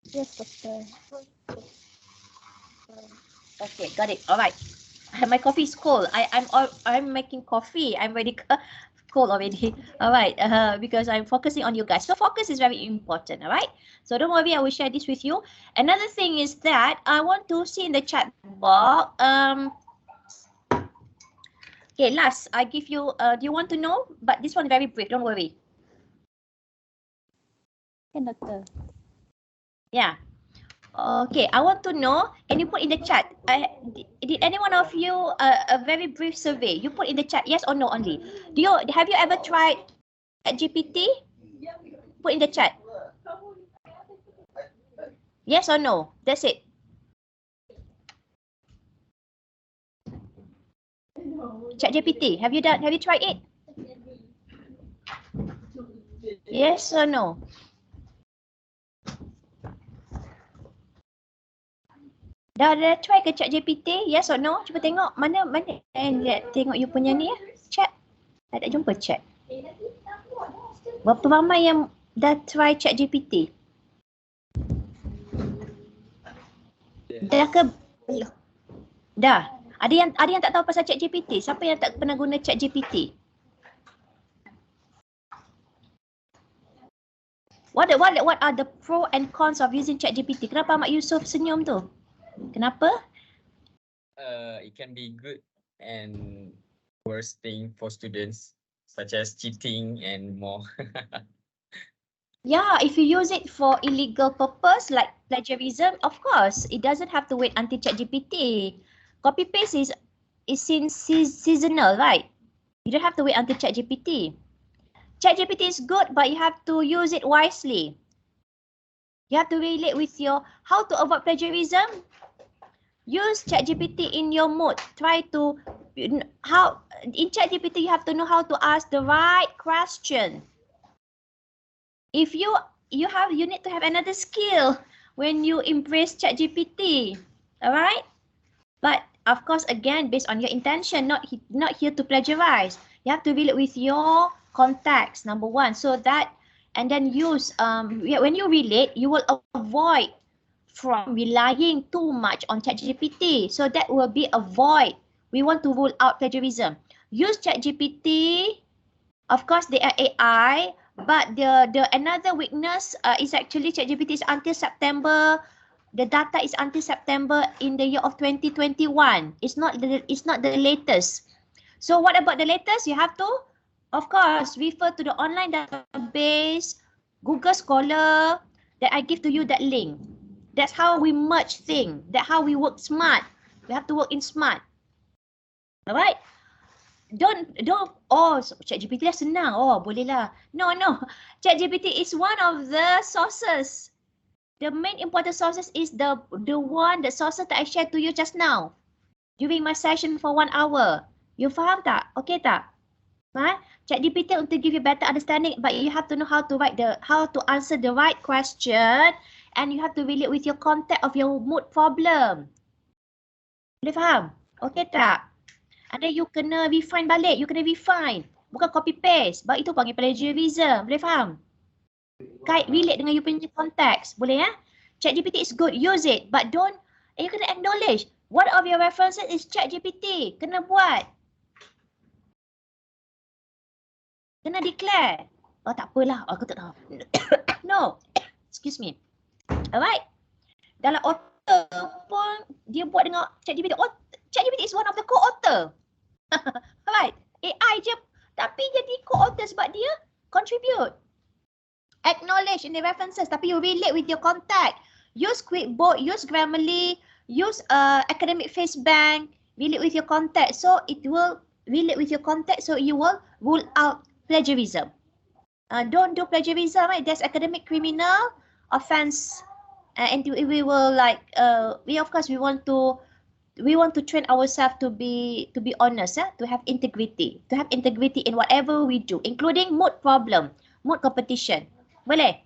Yes, doctor. Okay, got it. All right. My coffee is cold. I'm making coffee. I'm ready. Cold already. All right, because I'm focusing on you guys. So focus is very important. All right. So don't worry, I will share this with you. Another thing is that I want to see in the chat box. Okay, last I give you. Do you want to know? But this one very brief. Don't worry. Can, doctor. Yeah. Okay, I want to know, and you put in the chat. Did any one of you a very brief survey? You put in the chat, yes or no only. Have you ever tried GPT? Put in the chat. Yes or no? That's it. ChatGPT, have you tried it? Yes or no? Dah try ke ChatGPT? Yes or no? Cuba tengok mana tengok you punya ni ya. Chat. Saya tak jumpa chat. Berapa ramai yang dah try ChatGPT? Dah ke? Dah. Ada yang tak tahu pasal ChatGPT? Siapa yang tak pernah guna ChatGPT? What are the pro and cons of using ChatGPT? Kenapa Ahmad Yusof senyum tu? Kenapa? It can be good and worst thing for students, such as cheating and more. Yeah, if you use it for illegal purpose like plagiarism, of course, it doesn't have to wait until ChatGPT. Copy paste is seasonal, right? You don't have to wait until ChatGPT. ChatGPT is good, but you have to use it wisely. You have to relate with how to avoid plagiarism. Use ChatGPT in your Moot. In ChatGPT you have to know how to ask the right question. If you need to have another skill when you embrace ChatGPT, all right? But of course, again, based on your intention, not here to plagiarize. You have to relate with your context, number one, so that, and then use when you relate, you will avoid from relying too much on ChatGPT. So that will be avoid. We want to rule out plagiarism. Use ChatGPT. Of course, they are AI, but the another weakness is actually ChatGPT is until September. The data is until September in the year of 2021. It's not the latest. So what about the latest? You have to, of course, refer to the online database, Google Scholar, that I give to you that link. That's how we merge things. That's how we work smart. We have to work in smart. Alright? Don't, ChatGPT lah senang. Oh, boleh lah. No. ChatGPT is one of the sources. The main important sources is the sources that I shared to you just now during my session for 1 hour. You faham tak? Okay tak? Right? ChatGPT to give you better understanding, but you have to know how to answer the right question, and you have to relate with your context of your mood problem. Boleh faham? Okay tak? Ada you kena refine balik, you kena refine. Bukan copy paste. Sebab itu panggil plagiarism. Boleh faham? Kait relate dengan you punya konteks. Boleh ya? ChatGPT is good, use it. But you kena acknowledge. One of your references is ChatGPT. Kena buat. Kena declare. Oh tak apalah, aku tak tahu. No. Excuse me. Alright. Dalam author pun dia buat dengan ChatGPT. ChatGPT is one of the co-author. Alright. AI je tapi jadi co-author sebab dia contribute. Acknowledge in the references tapi you relate with your contact. Use QuickBooks, use Grammarly, use Academic Face Bank, relate with your contact. So it will relate with your contact, so you will rule out plagiarism. Don't do plagiarism, right? That's academic criminal offense. And we will we want to train ourselves to be honest, to have integrity in whatever we do, including mood problem, mood competition. Boleh?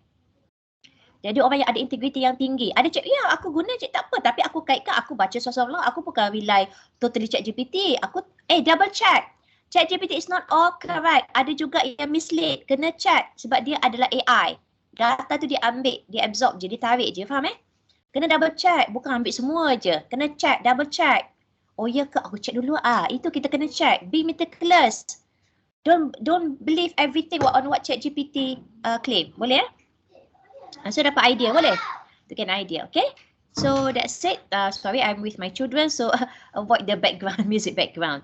Jadi orang yang ada integriti yang tinggi. Ada cik, ya aku guna cik tak apa. Tapi aku kaitkan, aku baca source Allah. Aku bukan rely totally ChatGPT. Double check. ChatGPT is not all correct. Ada juga yang mislead. Kena check sebab dia adalah AI. Data tu dia ambil, dia absorb je, dia tarik je. Faham Kena double check. Bukan ambil semua je. Kena check, double check. Oh ya ke? Aku check dulu. Itu kita kena check. Be meticulous. Don't believe everything on what ChatGPT claim. Boleh So dapat idea, boleh? To get an idea, okay? So that's it. Sorry, I'm with my children, so avoid the background, music background.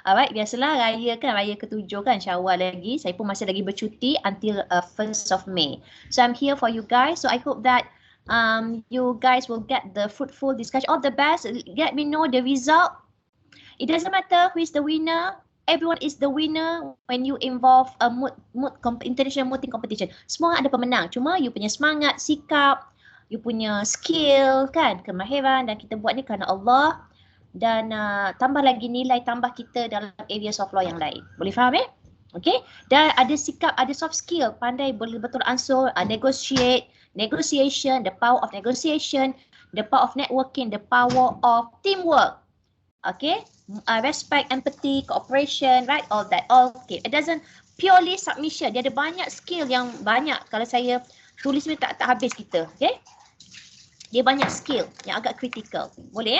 Alright, biasalah raya ke-7 kan, Syawal lagi. Saya pun masih lagi bercuti until 1st of May. So I'm here for you guys. So I hope that You guys will get the fruitful discussion. All the best. Let me know the result. It doesn't matter who is the winner. Everyone is the winner when you involve a international mooting competition. Semua ada pemenang. Cuma you punya semangat, sikap, you punya skill kan, kemahiran, dan kita buat ni kerana Allah, dan tambah lagi nilai tambah kita dalam areas of law yang lain. Boleh faham Okay? Dan ada sikap, ada soft skill, pandai boleh betul ansur, negotiation, the power of negotiation, the power of networking, the power of teamwork. Okay, respect, empathy, cooperation, right? All that, all okay. It doesn't purely submission. Dia ada banyak skill yang banyak. Kalau saya tulis ni tak habis kita, okay? Dia banyak skill yang agak critical. Boleh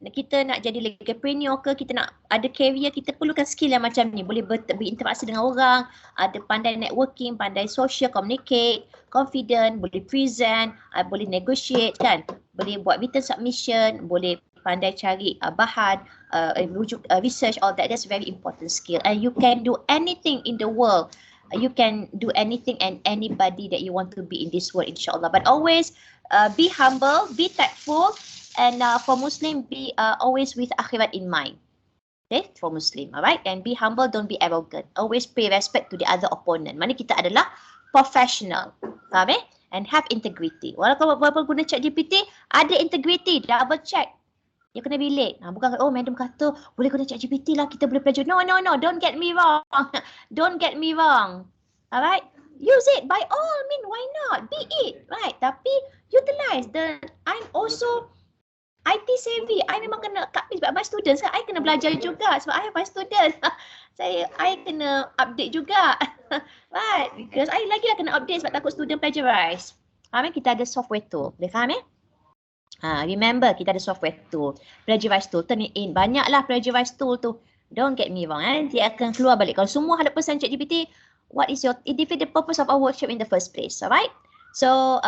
Kita nak jadi legalpreneur ke, kita nak ada career, kita perlukan skill yang macam ni. Boleh berinteraksi dengan orang, ada pandai networking, pandai social, communicate, confident, boleh present, boleh negotiate kan, boleh buat written submission, boleh pandai cari bahan, research, all that. That's very important skill. And you can do anything in the world. You can do anything and anybody that you want to be in this world, inshallah. But always be humble, be tactful, and for Muslim, be always with akhirat in mind. Okay, for Muslim, alright? And be humble, don't be arrogant. Always pay respect to the other opponent. Mana kita adalah professional, faham And have integrity. Walaupun guna ChatGPT, ada integrity, double check. You kena relate. Bukan, oh madam kata boleh guna ChatGPT lah, kita boleh belajar. No, don't get me wrong. Don't get me wrong. Alright? Use it by all means, why not? Be it, right? Tapi utilize I'm also IT savvy. I memang kena kat sebab my students kan, I kena belajar juga sebab I have my students. I kena update juga. Right? Because I lagi lah kena update sebab takut student plagiarize. Kita ada software tool. Boleh faham remember, kita ada software tool, plagiarize tool, turn it in. Banyaklah plagiarize tool tu. Don't get me wrong, dia akan keluar balik. Kalau semua 100% ChatGPT, it defeat the purpose of our workshop in the first place, alright? So,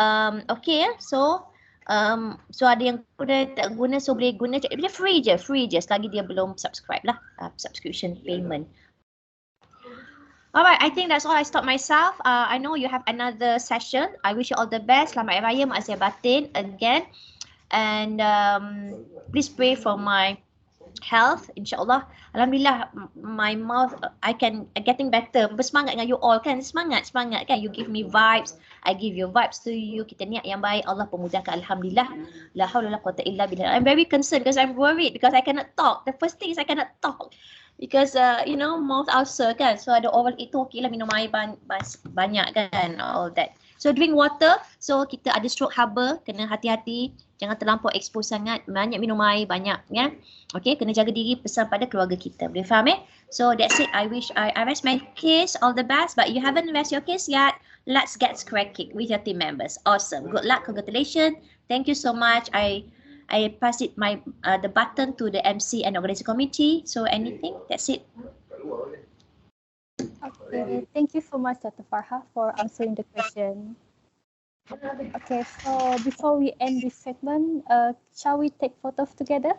okay, so ada yang tak guna, so boleh guna ChatGPT, free je, selagi dia belum subscribe lah, subscription payment. Alright, I think that's all. I stop myself. I know you have another session. I wish you all the best. Selamat Hari Raya, Maazir Batin again. And please pray for my health, insyaAllah. Alhamdulillah, my mouth, getting better. Bersemangat dengan you all kan, semangat kan. You give me vibes, I give you vibes to you. Kita niat yang baik, Allah pemudahkan. Alhamdulillah. La hawla la quwwata illa billah. I'm very concerned because I'm worried because I cannot talk. The first thing is I cannot talk because mouth ulcer kan. So ada oral itu, okay lah, minum air banyak kan, all that. So drink water. So kita ada stroke harbor, kena hati-hati. Jangan terlampau expose sangat. Banyak minum air, banyak ya. Okay, kena jaga diri, pesan pada keluarga kita. Boleh faham So that's it. I wish I rest my case. All the best. But you haven't rest your case yet. Let's get cracking with your team members. Awesome. Good luck. Congratulations. Thank you so much. I pass it the button to the MC and organizing committee. So anything? That's it. Okay, thank you so much, Dr. Farha, for answering the question. Okay, so before we end this segment, shall we take photos together?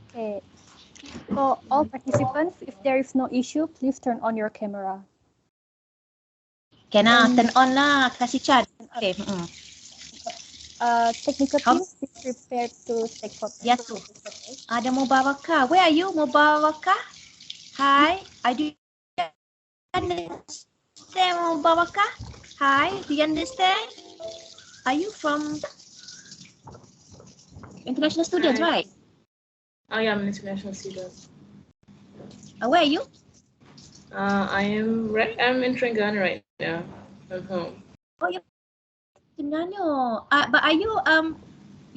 Okay, for all participants, if there is no issue, please turn on your camera. Turn on lah, kasih Chan. Okay. Technical team, please prepare to take photos. Ya tu. Ada Mubarakah. Where are you, Mubarakah? Hi, do you understand, Mubarakah? Hi, do you understand? Are you from international students, right? I am an international student. Where are you? I'm in Terengganu right now. I'm home. Oh, you're Terengganu. But are you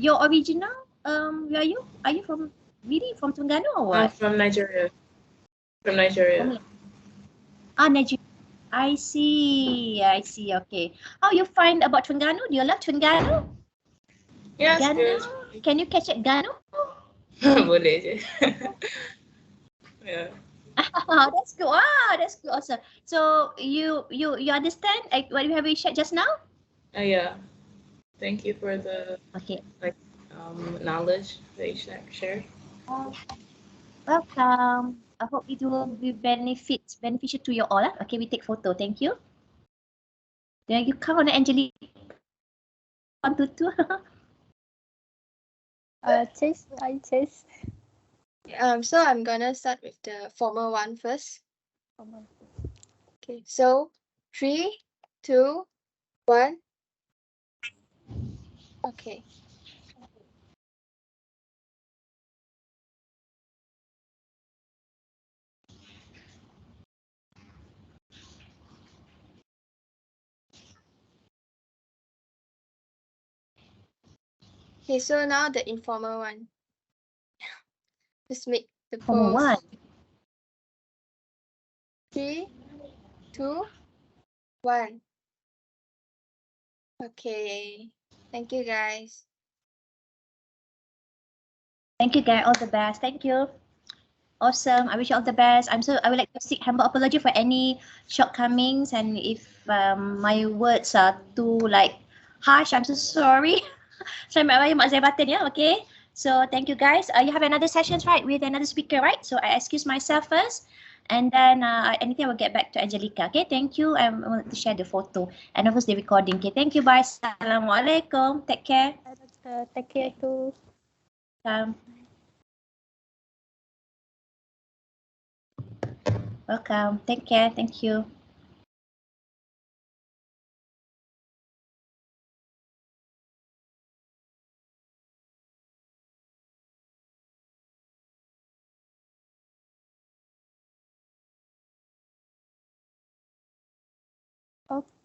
your original? Where are you? Are you from Terengganu or what? I'm from Nigeria. Nigeria. Nigeria. I see. Okay. How you find about Terengganu? Do you love Terengganu? Yes, Ganu? good. Can you catch it, Ganu? Boleh je. Yeah. That's good. Wow, that's good. Awesome. So you understand what you have shared just now? Yeah. Thank you for the knowledge that you shared. Welcome. I hope it will be beneficial to you all. Okay, we take photo. Thank you. Then you come on, Angelique. 1 to 2. Chase, I Chase. So I'm gonna start with the formal one first. Okay, so 3, 2, 1. Okay. Okay, so now the informal one. Just make the Formal pose. one. 3, 2, 1. Okay. Thank you, guys. Thank you, guys. All the best. Thank you. Awesome. I wish you all the best. I would like to seek humble apology for any shortcomings, and if my words are too like harsh, I'm so sorry. Sorry, mak saya batin ya. Okay. So thank you, guys. You have another sessions, right, with another speaker, right? So I excuse myself first, and then anything I will get back to Angelica. Okay. Thank you. I want to share the photo and of course the recording. Okay. Thank you. Bye. Assalamualaikum. Take care. Take care too. Welcome. Take care. Thank you.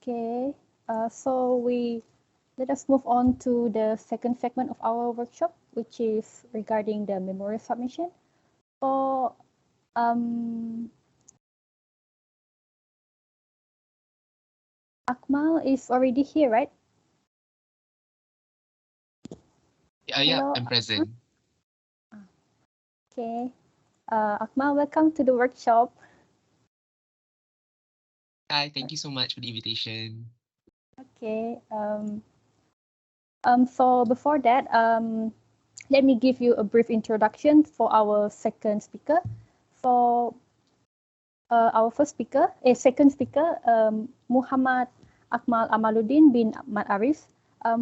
Okay. So let us move on to the second segment of our workshop, which is regarding the memorial submission. So Akmal is already here, right? Yeah, Hello, I'm present. Okay. Akmal, welcome to the workshop. Hi, thank you so much for the invitation. Okay. So before that, let me give you a brief introduction for our second speaker. For our second speaker, Muhammad Akmal Amaluddin bin Ahmad Arif.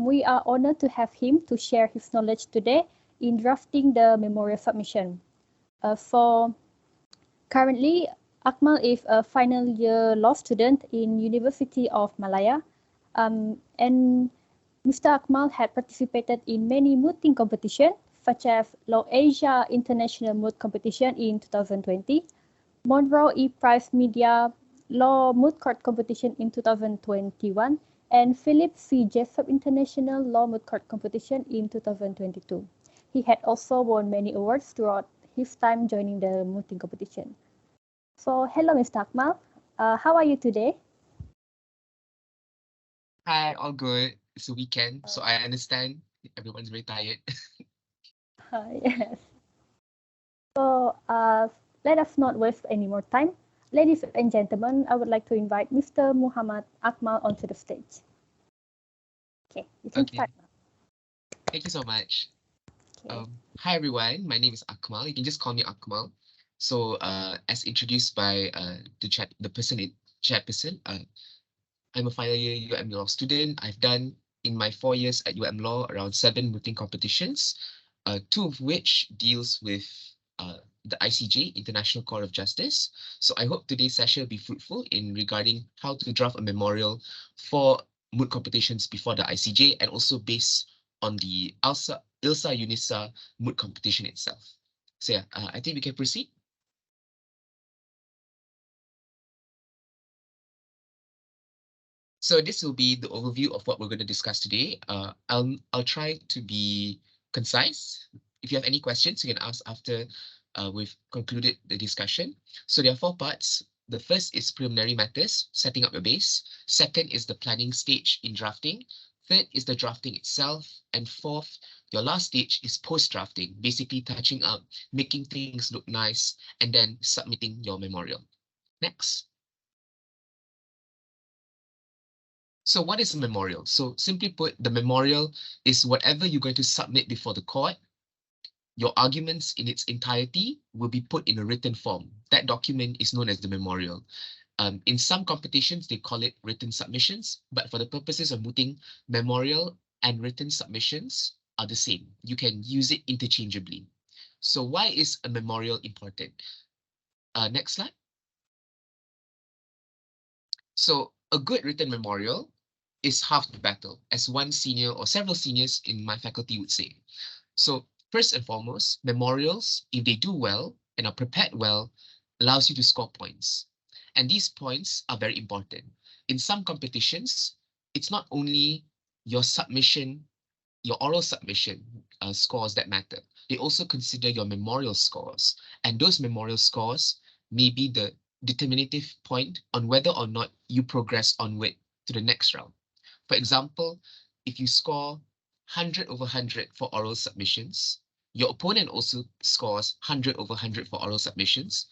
We are honored to have him to share his knowledge today in drafting the memorial submission. For currently, Akmal is a final year law student in University of Malaya, and Mr. Akmal had participated in many mooting competitions, such as Law Asia International Moot Competition in 2020, Monroe E. Prize Media Law Moot Court Competition in 2021, and Philip C. Jessup International Law Moot Court Competition in 2022. He had also won many awards throughout his time joining the mooting competition. So, hello, Mr. Akmal. How are you today? Hi, all good. It's a weekend, so I understand everyone's very tired. Yes. So, let us not waste any more time. Ladies and gentlemen, I would like to invite Mr. Muhammad Akmal onto the stage. Okay, you can Okay. start now. Thank you so much. Okay. Hi, everyone. My name is Akmal. You can just call me Akmal. So, as introduced by the chairperson, I'm a final year UM Law student. I've done in my 4 years at UM Law around 7 mooting competitions, 2 of which deals with the ICJ, International Court of Justice. So I hope today's session will be fruitful in regarding how to draft a memorial for moot competitions before the ICJ and also based on the ILSA UNISA moot competition itself. So yeah, I think we can proceed. So this will be the overview of what we're going to discuss today. I'll try to be concise. If you have any questions, you can ask after we've concluded the discussion. So there are 4 parts. The first is preliminary matters, setting up your base. Second is the planning stage in drafting. Third is the drafting itself. And fourth, your last stage is post-drafting, basically touching up, making things look nice, and then submitting your memorial. Next. So what is a memorial? So simply put, the memorial is whatever you're going to submit before the court. Your arguments in its entirety will be put in a written form. That document is known as the memorial. In some competitions, they call it written submissions, but for the purposes of mooting, memorial and written submissions are the same. You can use it interchangeably. So why is a memorial important? Next slide. So a good written memorial is half the battle, as one senior or several seniors in my faculty would say. So first and foremost, memorials, if they do well and are prepared well, allows you to score points. And these points are very important. In some competitions, it's not only your submission, your oral submission scores that matter. They also consider your memorial scores. And those memorial scores may be the determinative point on whether or not you progress onward to the next round. For example, if you score 100 over 100 for oral submissions, your opponent also scores 100 over 100 for oral submissions,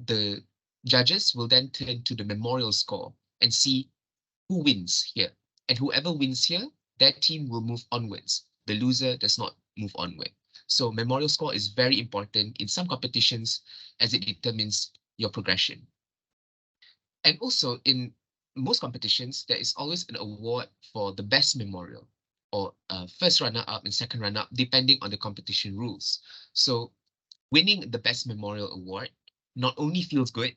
the judges will then turn to the memorial score and see who wins here. And whoever wins here, that team will move onwards. The loser does not move onward. So memorial score is very important in some competitions as it determines your progression. And also in most competitions, there is always an award for the best memorial or first runner-up and second runner-up, depending on the competition rules. So winning the best memorial award not only feels good,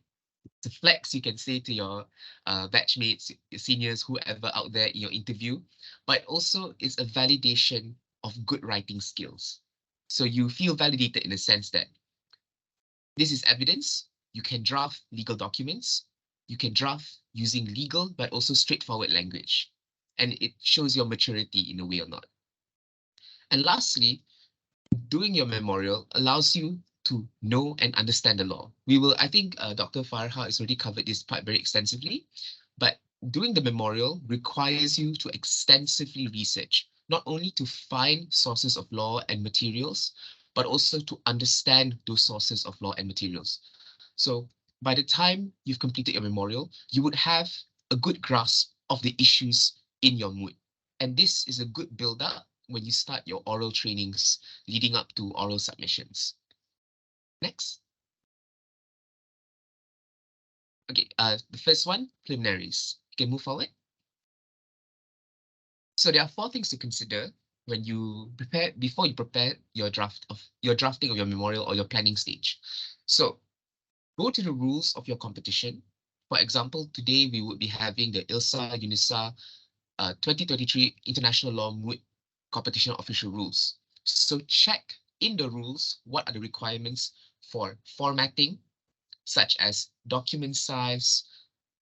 it's a flex you can say to your batchmates, your seniors, whoever out there in your interview, but also it's a validation of good writing skills. So you feel validated in the sense that this is evidence. You can draft legal documents. You can draft using legal, but also straightforward language. And it shows your maturity in a way or not. And lastly, doing your memorial allows you to know and understand the law. I think Dr. Farha has already covered this part very extensively, but doing the memorial requires you to extensively research, not only to find sources of law and materials, but also to understand those sources of law and materials. So by the time you've completed your memorial, you would have a good grasp of the issues in your moot. And this is a good build-up when you start your oral trainings leading up to oral submissions. Next. Okay, the first one, preliminaries. You can move forward. So there are 4 things to consider when you prepare, before you prepare your drafting of your memorial or your planning stage. So go to the rules of your competition. For example, today we would be having the ILSA UNISA 2023 International Law Moot Competition Official Rules. So check in the rules what are the requirements for formatting, such as document size,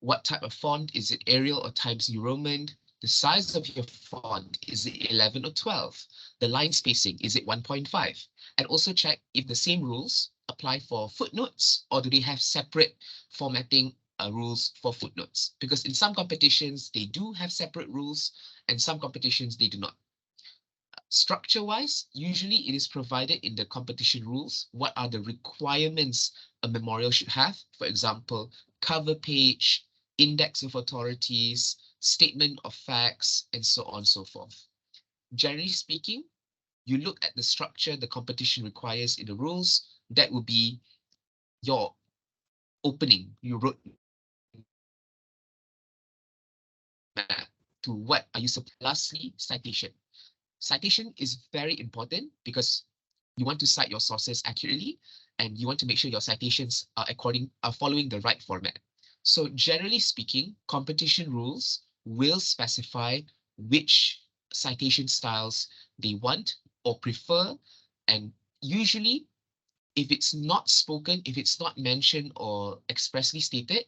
what type of font, is it Arial or Times New Roman, the size of your font, is it 11 or 12, the line spacing, is it 1.5, and also check if the same rules apply for footnotes or do they have separate formatting rules for footnotes, because in some competitions they do have separate rules and some competitions they do not. Structure-wise, usually it is provided in the competition rules. What are the requirements a memorial should have? For example, cover page, index of authorities, statement of facts, and so on and so forth. Generally speaking, you look at the structure the competition requires in the rules. That would be your opening. You wrote to what are you supposed. Lastly, citation. Citation is very important because you want to cite your sources accurately and you want to make sure your citations are following the right format. So generally speaking, competition rules will specify which citation styles they want or prefer, and usually if it's not spoken, if it's not mentioned or expressly stated,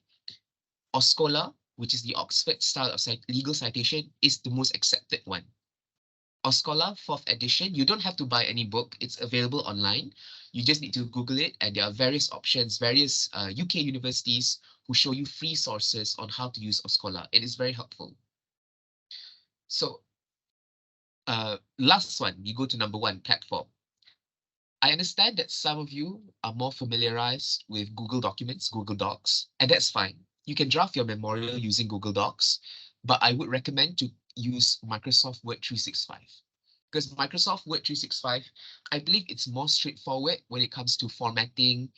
Oscola, which is the Oxford style of legal citation, is the most accepted one. Oscola 4th edition, you don't have to buy any book. It's available online. You just need to Google it, and there are various options, various UK universities who show you free sources on how to use Oscola. It is very helpful. So last one, you go to number 1, platform. I understand that some of you are more familiarized with Google Documents, Google Docs, and that's fine. You can draft your memorial using Google Docs, but I would recommend to use Microsoft Word 365. Because Microsoft Word 365, I believe it's more straightforward when it comes to formatting,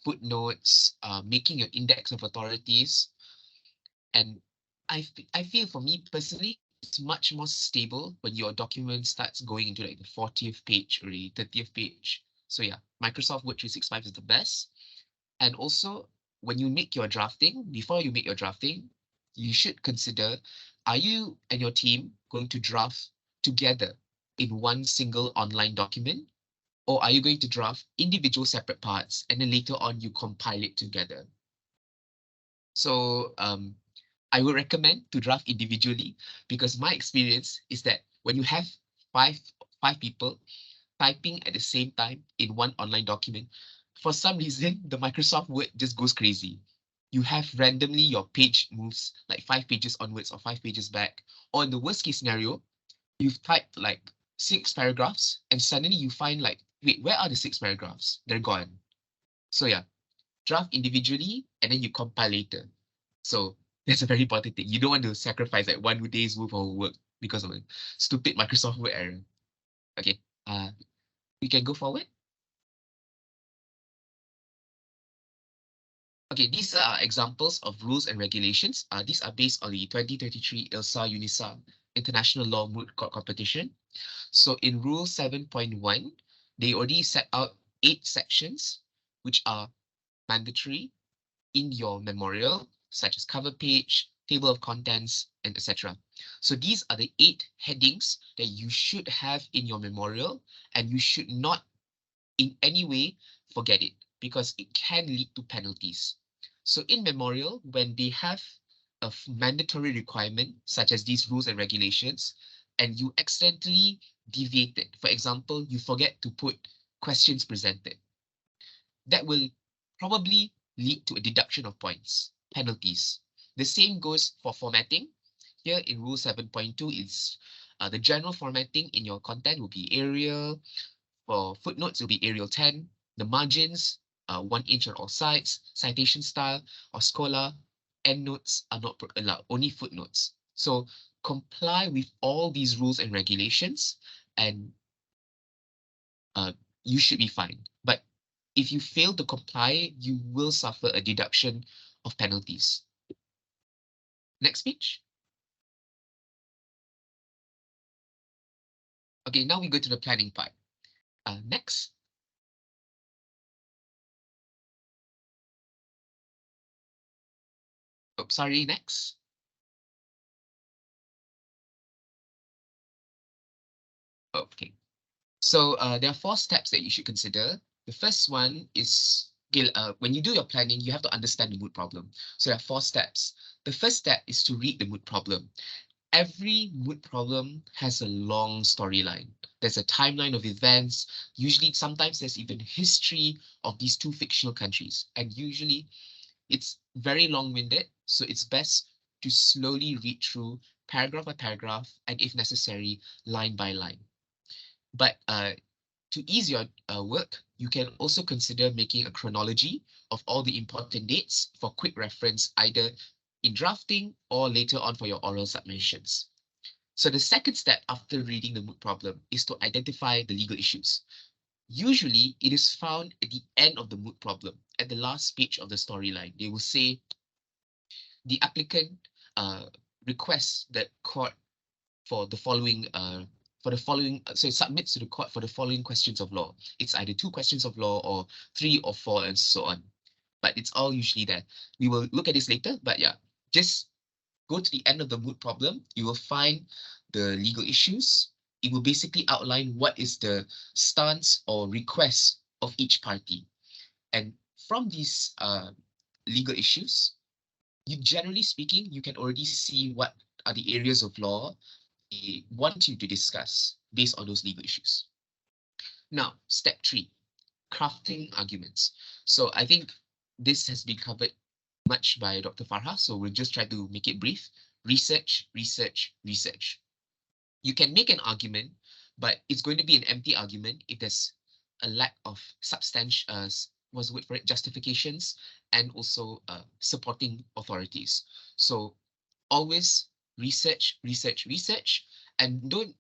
footnotes, making your index of authorities. And I feel for me personally, it's much more stable when your document starts going into like the 40th page or the 30th page. So yeah, Microsoft Word 365 is the best. And also, when you make your drafting, before you make your drafting, you should consider, are you and your team going to draft together in one single online document? Or are you going to draft individual separate parts and then later on you compile it together? So I would recommend to draft individually, because my experience is that when you have five people typing at the same time in one online document, for some reason, the Microsoft Word just goes crazy. You have randomly your page moves like 5 pages onwards or 5 pages back. Or in the worst case scenario, you've typed like 6 paragraphs and suddenly you find like, wait, where are the 6 paragraphs? They're gone. So yeah, draft individually and then you compile later. So that's a very important thing. You don't want to sacrifice like one day's worth of work because of a stupid Microsoft Word error. Okay, we can go forward. Okay, these are examples of rules and regulations. These are based on the 2023 ILSA UNISA International Law Moot Court Competition. So in Rule 7.1, they already set out 8 sections, which are mandatory in your memorial, such as cover page, table of contents, and etc. So these are the 8 headings that you should have in your memorial, and you should not in any way forget it, because it can lead to penalties. So in memorial, when they have a mandatory requirement, such as these rules and regulations, and you accidentally deviate it, for example, you forget to put questions presented, that will probably lead to a deduction of points, penalties. The same goes for formatting. Here in Rule 7.2, is the general formatting in your content will be Arial. For footnotes, it will be Arial 10. The margins, 1 inch on all sides. Citation style or Scholar. Endnotes are not allowed, only footnotes. So comply with all these rules and regulations, and you should be fine. But if you fail to comply, you will suffer a deduction of penalties. Next page. Okay, now we go to the planning part. Next. Oh, sorry, next. Okay. So there are 4 steps that you should consider. The first one is, when you do your planning, you have to understand the mood problem. So there are 4 steps. The first step is to read the mood problem. Every mood problem has a long storyline. There's a timeline of events. Usually, sometimes there's even history of these 2 fictional countries. And usually it's very long-winded. So it's best to slowly read through paragraph by paragraph, and if necessary, line by line. But to ease your work, you can also consider making a chronology of all the important dates for quick reference, either in drafting or later on for your oral submissions. So the second step after reading the mood problem is to identify the legal issues. Usually, it is found at the end of the mood problem, at the last page of the storyline. They will say the applicant requests that court for the following so it submits to the court for the following questions of law. It's either 2 questions of law or 3 or 4 and so on. But it's all usually there. We will look at this later, but yeah, just go to the end of the mood problem. You will find the legal issues. It will basically outline what is the stance or request of each party. And from these legal issues, generally speaking, you can already see what are the areas of law they want you to discuss based on those legal issues. Now, step 3, crafting arguments. So I think this has been covered much by Dr. Farha, so we'll just try to make it brief. Research, research, research. You can make an argument, but it's going to be an empty argument if there's a lack of what's the word for it, justifications, and also supporting authorities. So always research, research, research, and don't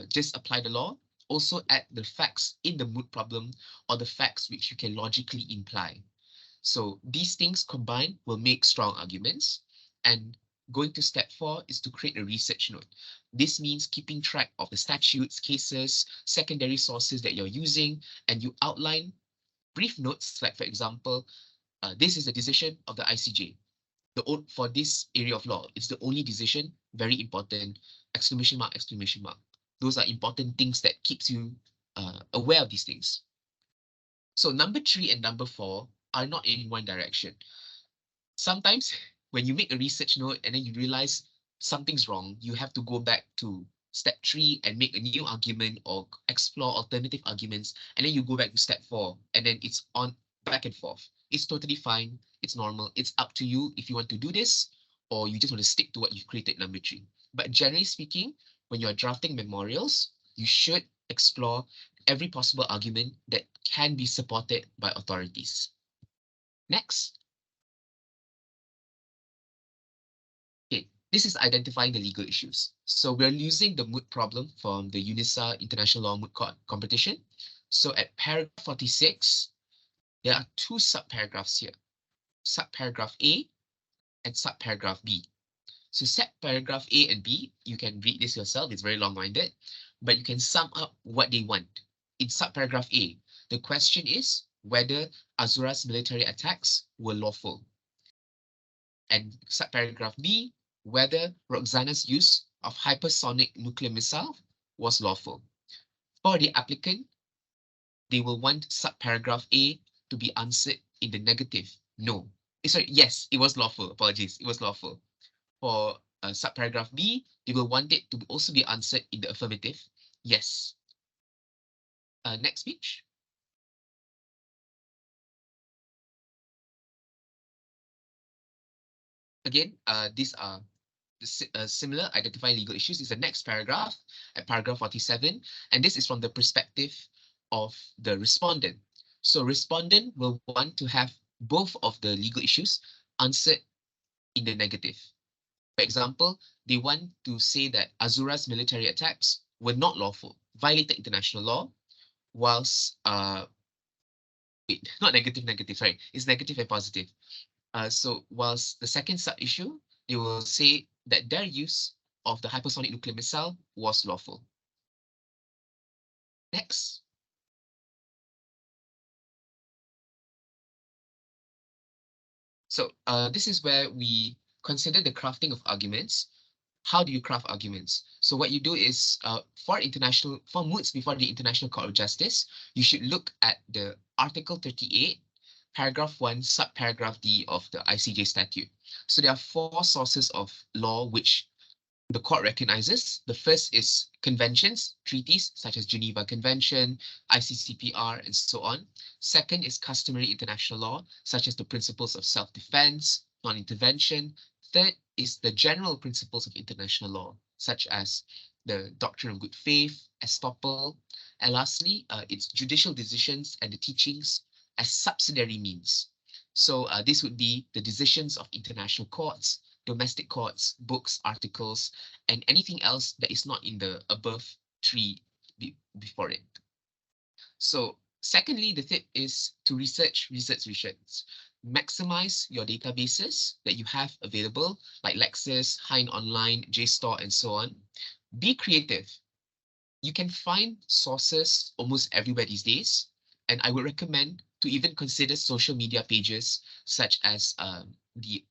just apply the law. Also add the facts in the mood problem or the facts which you can logically imply. So these things combined will make strong arguments. And going to step 4 is to create a research note. This means keeping track of the statutes, cases, secondary sources that you're using, and you outline brief notes, like for example, this is the decision of the ICJ. For this area of law, it's the only decision, very important, exclamation mark, exclamation mark. Those are important things that keeps you aware of these things. So number 3 and number 4 are not in one direction. Sometimes when you make a research note and then you realize something's wrong, you have to go back to step 3 and make a new argument or explore alternative arguments, and then you go back to step 4, and then it's on back and forth. It's totally fine. It's normal. It's up to you if you want to do this or you just want to stick to what you've created number 3. But generally speaking, when you're drafting memorials, you should explore every possible argument that can be supported by authorities. Next. Okay, this is identifying the legal issues. So we're using the Moot problem from the UNISA International Law Moot Court competition. So at paragraph 46, there are 2 subparagraphs here, subparagraph A and subparagraph B. So subparagraph A and B, you can read this yourself, it's very long-winded, but you can sum up what they want. In subparagraph A, the question is whether Azura's military attacks were lawful. And subparagraph B, whether Roxana's use of hypersonic nuclear missile was lawful. For the applicant, they will want subparagraph A to be answered in the negative. No. Sorry, yes, it was lawful. Apologies, it was lawful. For subparagraph B, they will want it to also be answered in the affirmative. Yes. Next speech. Again, these are similar identifying legal issues. Is the next paragraph at paragraph 47, and this is from the perspective of the respondent. So respondent will want to have both of the legal issues answered in the negative. For example, they want to say that Azura's military attacks were not lawful, violated international law, whilst wait, not negative, sorry, it's negative and positive. So whilst the second sub-issue, they will say that their use of the hypersonic nuclear missile was lawful. Next. So this is where we consider the crafting of arguments. How do you craft arguments? So what you do is for moots before the International Court of Justice, you should look at the Article 38, paragraph 1, subparagraph D of the ICJ statute. So there are 4 sources of law which the court recognizes. The first is conventions, treaties such as Geneva Convention, ICCPR, and so on. Second is customary international law, such as the principles of self-defense, non-intervention. Third is the general principles of international law, such as the doctrine of good faith, estoppel. And lastly, it's judicial decisions and the teachings as subsidiary means. So this would be the decisions of international courts, domestic courts, books, articles, and anything else that is not in the above 3 before it. So secondly, the tip is to research. Maximize your databases that you have available, like Lexis, Hein Online, JSTOR, and so on. Be creative. You can find sources almost everywhere these days, and I would recommend to even consider social media pages such as the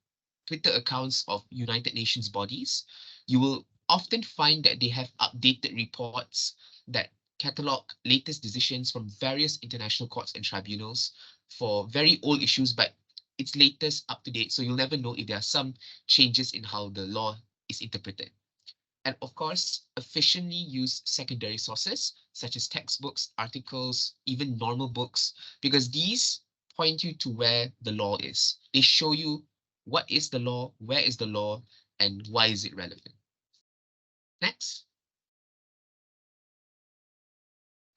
Twitter accounts of United Nations bodies. You will often find that they have updated reports that catalog latest decisions from various international courts and tribunals for very old issues, but it's latest up to date. So you'll never know if there are some changes in how the law is interpreted. And of course, efficiently use secondary sources such as textbooks, articles, even normal books, because these point you to where the law is. They show you what is the law, where is the law, and why is it relevant. Next.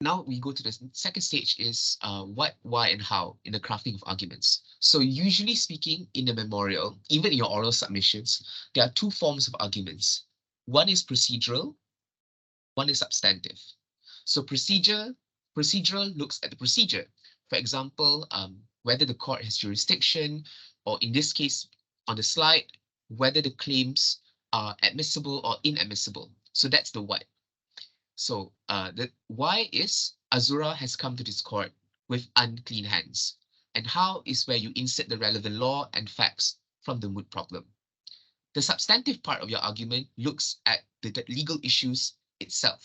Now we go to the second stage is what, why, and how in the crafting of arguments. So usually speaking, in the memorial, even in your oral submissions, there are 2 forms of arguments. One is procedural, one is substantive. So procedural looks at the procedure. For example, whether the court has jurisdiction, or in this case, on the slide, whether the claims are admissible or inadmissible. So that's the what. So the why is Azura has come to this court with unclean hands. And how is where you insert the relevant law and facts from the moot problem. The substantive part of your argument looks at the legal issues itself.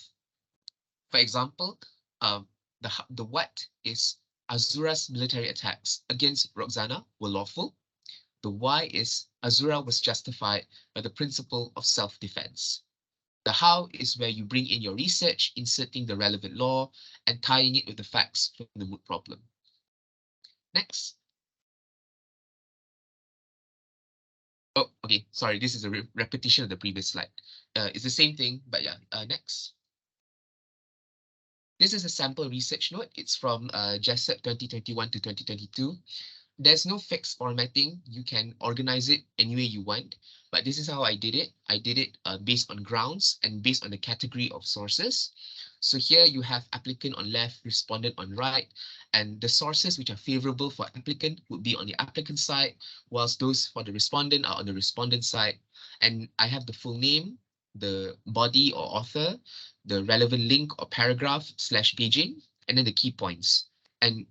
For example, the what is Azura's military attacks against Roxana were lawful. The why is Azura was justified by the principle of self-defense. The how is where you bring in your research, inserting the relevant law and tying it with the facts from the moot problem. Next. Oh, okay, sorry, this is a repetition of the previous slide. It's the same thing, but yeah, next. This is a sample research note. It's from JESEP 2021 to 2022. There's no fixed formatting. You can organize it any way you want, but this is how I did it. I did it based on grounds and based on the category of sources. So here you have applicant on left, respondent on right, and the sources which are favorable for applicant would be on the applicant side, whilst those for the respondent are on the respondent side. And I have the full name, the body or author, the relevant link or paragraph / paging, and then the key points. And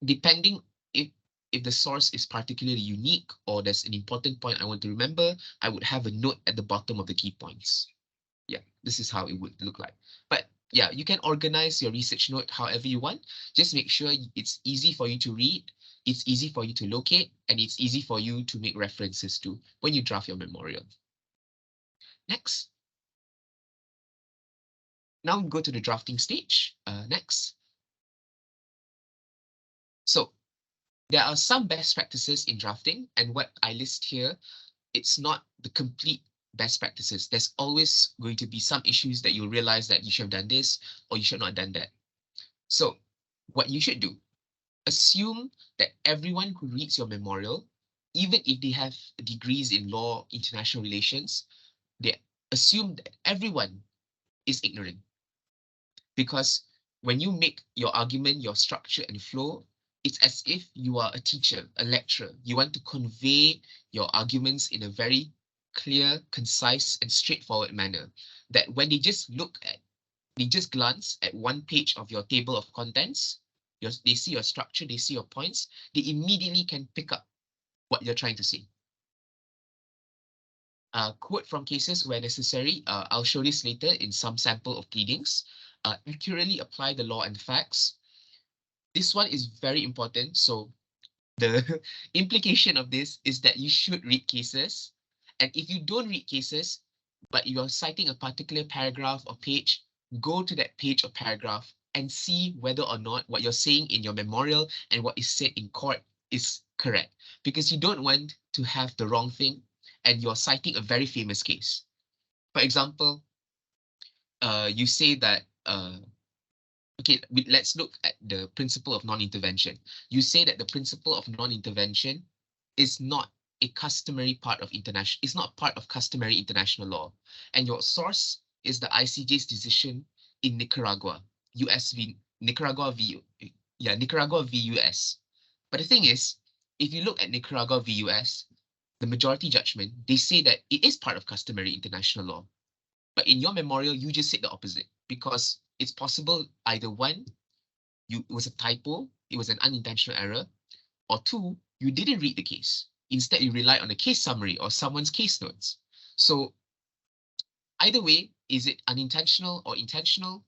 depending if the source is particularly unique or there's an important point I want to remember, I would have a note at the bottom of the key points. Yeah, this is how it would look like. But yeah, you can organize your research note however you want. Just make sure it's easy for you to read, it's easy for you to locate, and it's easy for you to make references to when you draft your memorial. Next. Now we go to the drafting stage. Next. So there are some best practices in drafting, and what I list here, it's not the complete best practices. There's always going to be some issues that you'll realize that you should have done this or you should not have done that. So what you should do, assume that everyone who reads your memorial, even if they have degrees in law, international relations, they assume that everyone is ignorant. Because when you make your argument, your structure and flow, it's as if you are a teacher, a lecturer. You want to convey your arguments in a very clear, concise, and straightforward manner. That when they just glance at one page of your table of contents, they see your structure, they see your points, they immediately can pick up what you're trying to say. Quote from cases where necessary. I'll show this later in some sample of pleadings. Accurately apply the law and facts. This one is very important. So the implication of this is that you should read cases. And if you don't read cases, but you're citing a particular paragraph or page, go to that page or paragraph and see whether or not what you're saying in your memorial and what is said in court is correct. Because you don't want to have the wrong thing and you're citing a very famous case. For example, you say that okay, let's look at the principle of non-intervention. You say that the principle of non-intervention is not a customary part of international, it's not part of customary international law. And your source is the ICJ's decision in Nicaragua, Nicaragua v US. But the thing is, if you look at Nicaragua v US, the majority judgment, they say that it is part of customary international law. But in your memorial, you just said the opposite, because it's possible either one, it was a typo, it was an unintentional error, or two, you didn't read the case. Instead, you relied on a case summary or someone's case notes. So either way, is it unintentional or intentional?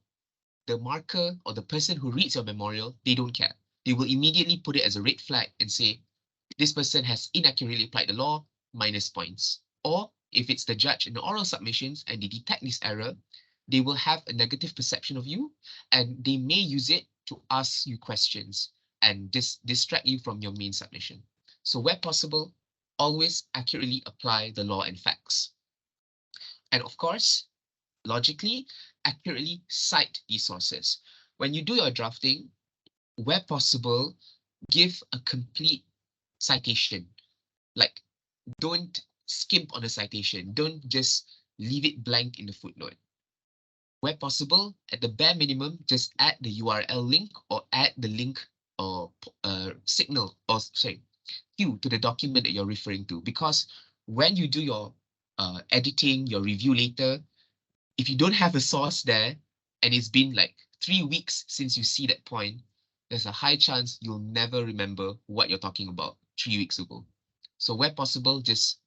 The marker or the person who reads your memorial, they don't care. They will immediately put it as a red flag and say, this person has inaccurately applied the law, minus points. Or if it's the judge in the oral submissions and they detect this error, they will have a negative perception of you and they may use it to ask you questions and distract you from your main submission. So where possible, always accurately apply the law and facts. And of course, logically, accurately cite these sources. When you do your drafting, where possible, give a complete citation. Like, don't skimp on a citation. Don't just leave it blank in the footnote. Where possible, at the bare minimum, just add the URL link or add the link or signal or cue to the document that you're referring to. Because when you do your editing, your review later, if you don't have a source there and it's been like 3 weeks since you see that point, there's a high chance you'll never remember what you're talking about 3 weeks ago. So where possible, just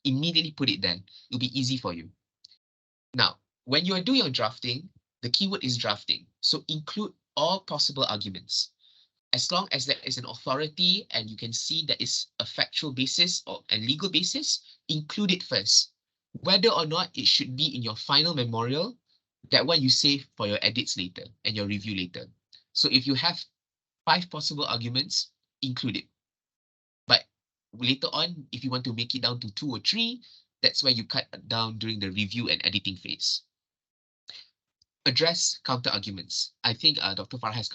immediately put it there. It'll be easy for you. Now, when you are doing your drafting, the keyword is drafting. So include all possible arguments. As long as there is an authority and you can see that is a factual basis or a legal basis, include it first. Whether or not it should be in your final memorial, that one you save for your edits later and your review later. So if you have 5 possible arguments, include it. But later on, if you want to make it down to 2 or 3, that's where you cut down during the review and editing phase. Address counter arguments. I think Dr. Farah has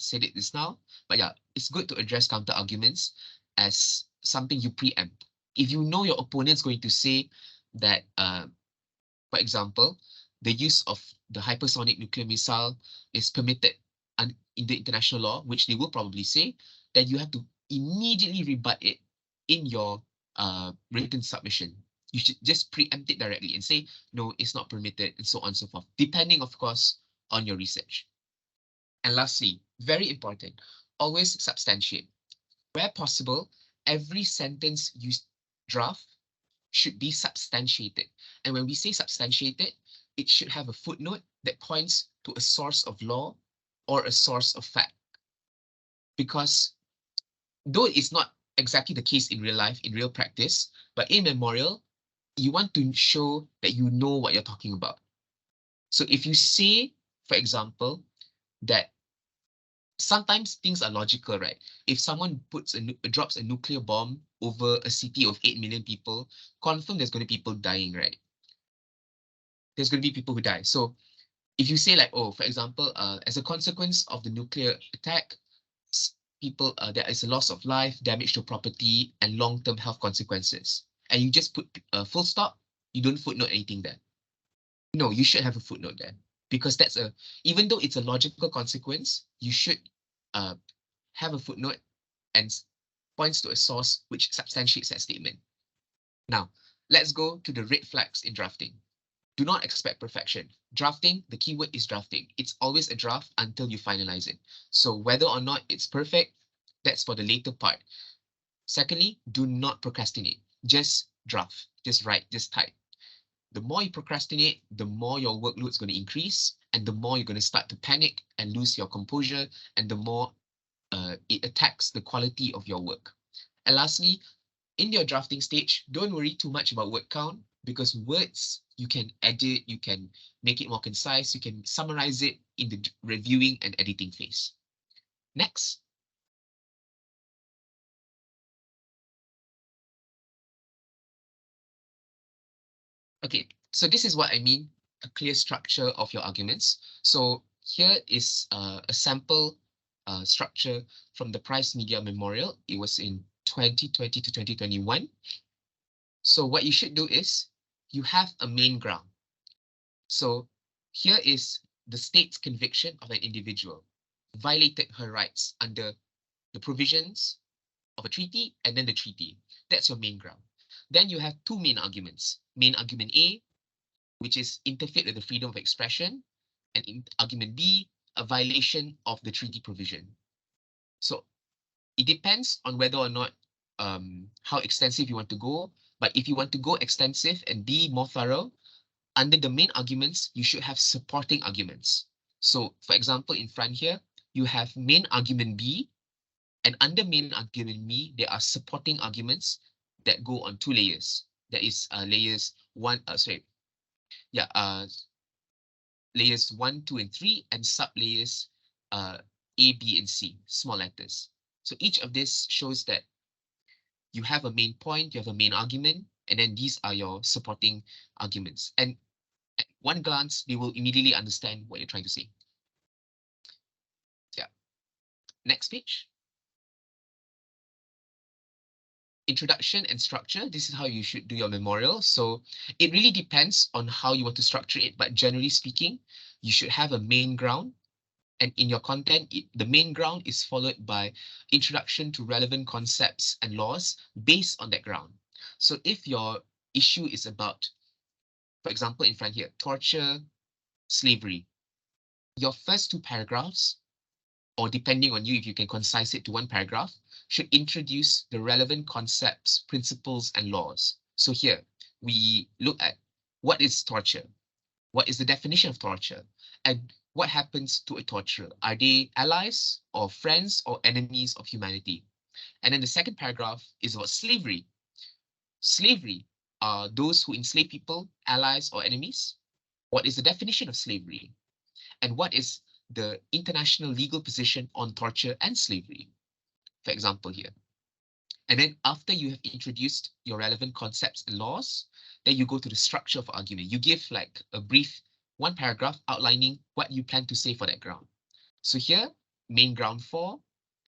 said it just now, but yeah, it's good to address counter arguments as something you preempt. If you know your opponent's going to say that, for example, the use of the hypersonic nuclear missile is permitted in the international law, which they will probably say, then you have to immediately rebut it in your written submission. You should just preempt it directly and say, no, it's not permitted, and so on and so forth, depending, of course, on your research. And lastly, very important, always substantiate. Where possible, every sentence you draft should be substantiated. And when we say substantiated, it should have a footnote that points to a source of law or a source of fact. Because though it's not exactly the case in real life, in real practice, but in memorial, you want to show that you know what you're talking about. So if you say, for example, that sometimes things are logical, right? If someone drops a nuclear bomb over a city of 8 million people, confirm there's going to be people dying, right? There's going to be people who die. So if you say like, oh, for example, as a consequence of the nuclear attack, there is a loss of life, damage to property, and long-term health consequences. And you just put a full stop, you don't footnote anything there. No, you should have a footnote there, because even though it's a logical consequence, you should have a footnote and points to a source which substantiates that statement. Now, let's go to the red flags in drafting. Do not expect perfection. Drafting, the keyword is drafting. It's always a draft until you finalize it. So whether or not it's perfect, that's for the later part. Secondly, do not procrastinate. Just draft, just write, just type. The more you procrastinate, the more your workload is going to increase, and the more you're going to start to panic and lose your composure, and the more it attacks the quality of your work. And lastly, in your drafting stage, don't worry too much about word count, because words you can edit, you can make it more concise, you can summarize it in the reviewing and editing phase. Next. Okay, so this is what I mean, a clear structure of your arguments. So here is a sample structure from the Prize Media Memorial. It was in 2020 to 2021. So what you should do is you have a main ground. So here is the state's conviction of an individual violated her rights under the provisions of a treaty and then the treaty. That's your main ground. Then you have two main arguments. Main argument A, which is interfered with the freedom of expression, and argument B, a violation of the treaty provision. So it depends on whether or not how extensive you want to go. But if you want to go extensive and be more thorough, under the main arguments, you should have supporting arguments. So for example, in front here, you have main argument B, and under main argument B, there are supporting arguments that go on 2 layers. That is layers 1, layers 1, 2, and 3, and sub layers A, B, and C, small letters. So each of this shows that you have a main point, you have a main argument, and then these are your supporting arguments. And at one glance, they will immediately understand what you're trying to say. Yeah. Next page. Introduction and structure. This is how you should do your memorial. So it really depends on how you want to structure it, but generally speaking, you should have a main ground. And in your content, the main ground is followed by introduction to relevant concepts and laws based on that ground. So if your issue is about, for example, in front here, torture, slavery, your first two paragraphs, or depending on you, if you can concise it to one paragraph, should introduce the relevant concepts, principles, and laws. So here, we look at what is torture, what is the definition of torture, and what happens to a torturer. Are they allies or friends or enemies of humanity? And then the second paragraph is about slavery. Slavery are those who enslave people, allies or enemies? What is the definition of slavery? And what is the international legal position on torture and slavery, for example, here. And then after you have introduced your relevant concepts and laws, then you go to the structure of argument. You give like a brief one paragraph outlining what you plan to say for that ground. So here, main ground 4,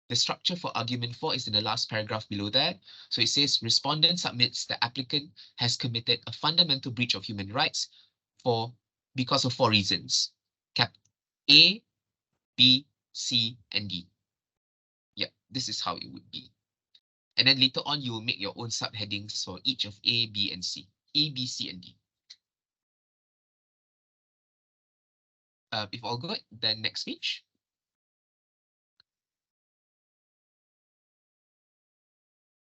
the structure for argument 4 is in the last paragraph below that. So it says, respondent submits the applicant has committed a fundamental breach of human rights because of 4 reasons. A, B, C, and D. Yeah, this is how it would be. And then later on, you will make your own subheadings for each of A, B, and C. A, B, C, and D. If all good, then next page.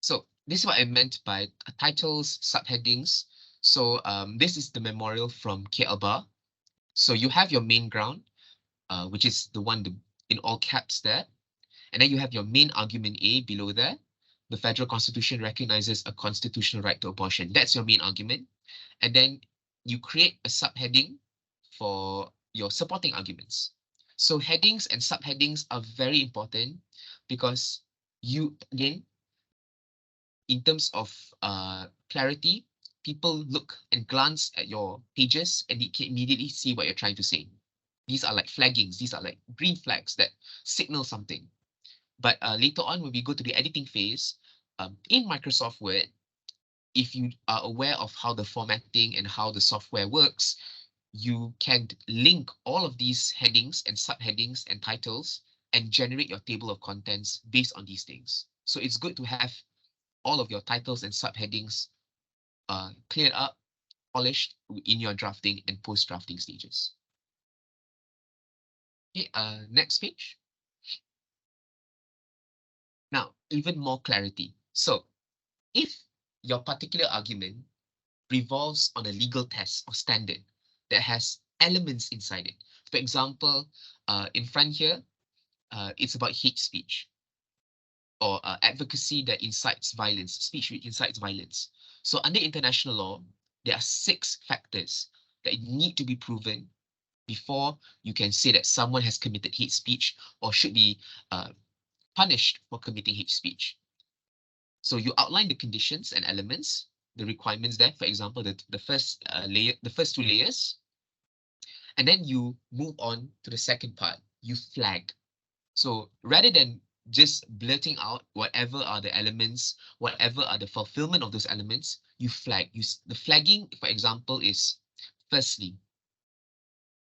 So this is what I meant by titles, subheadings. So this is the memorial from KL Bar. So you have your main ground, which is the one in all caps there. And then you have your main argument A below there. The federal constitution recognizes a constitutional right to abortion. That's your main argument. And then you create a subheading for your supporting arguments. So headings and subheadings are very important because you, again, in terms of clarity, people look and glance at your pages and they can immediately see what you're trying to say. These are like flaggings. These are like green flags that signal something. But later on, when we go to the editing phase, in Microsoft Word, if you are aware of how the formatting and how the software works, you can link all of these headings and subheadings and titles and generate your table of contents based on these things. So it's good to have all of your titles and subheadings cleared up, polished in your drafting and post-drafting stages. Okay, next page. Now, even more clarity. So if your particular argument revolves on a legal test or standard that has elements inside it. For example, in front here, it's about hate speech or advocacy that incites violence, speech which incites violence. So under international law, there are 6 factors that need to be proven before you can say that someone has committed hate speech or should be punished for committing hate speech. So you outline the conditions and elements, the requirements there, for example, the first layer, the first 2 layers, and then you move on to the second part, you flag. So rather than just blurting out whatever are the elements, whatever are the fulfillment of those elements, you flag. The flagging, for example, is firstly,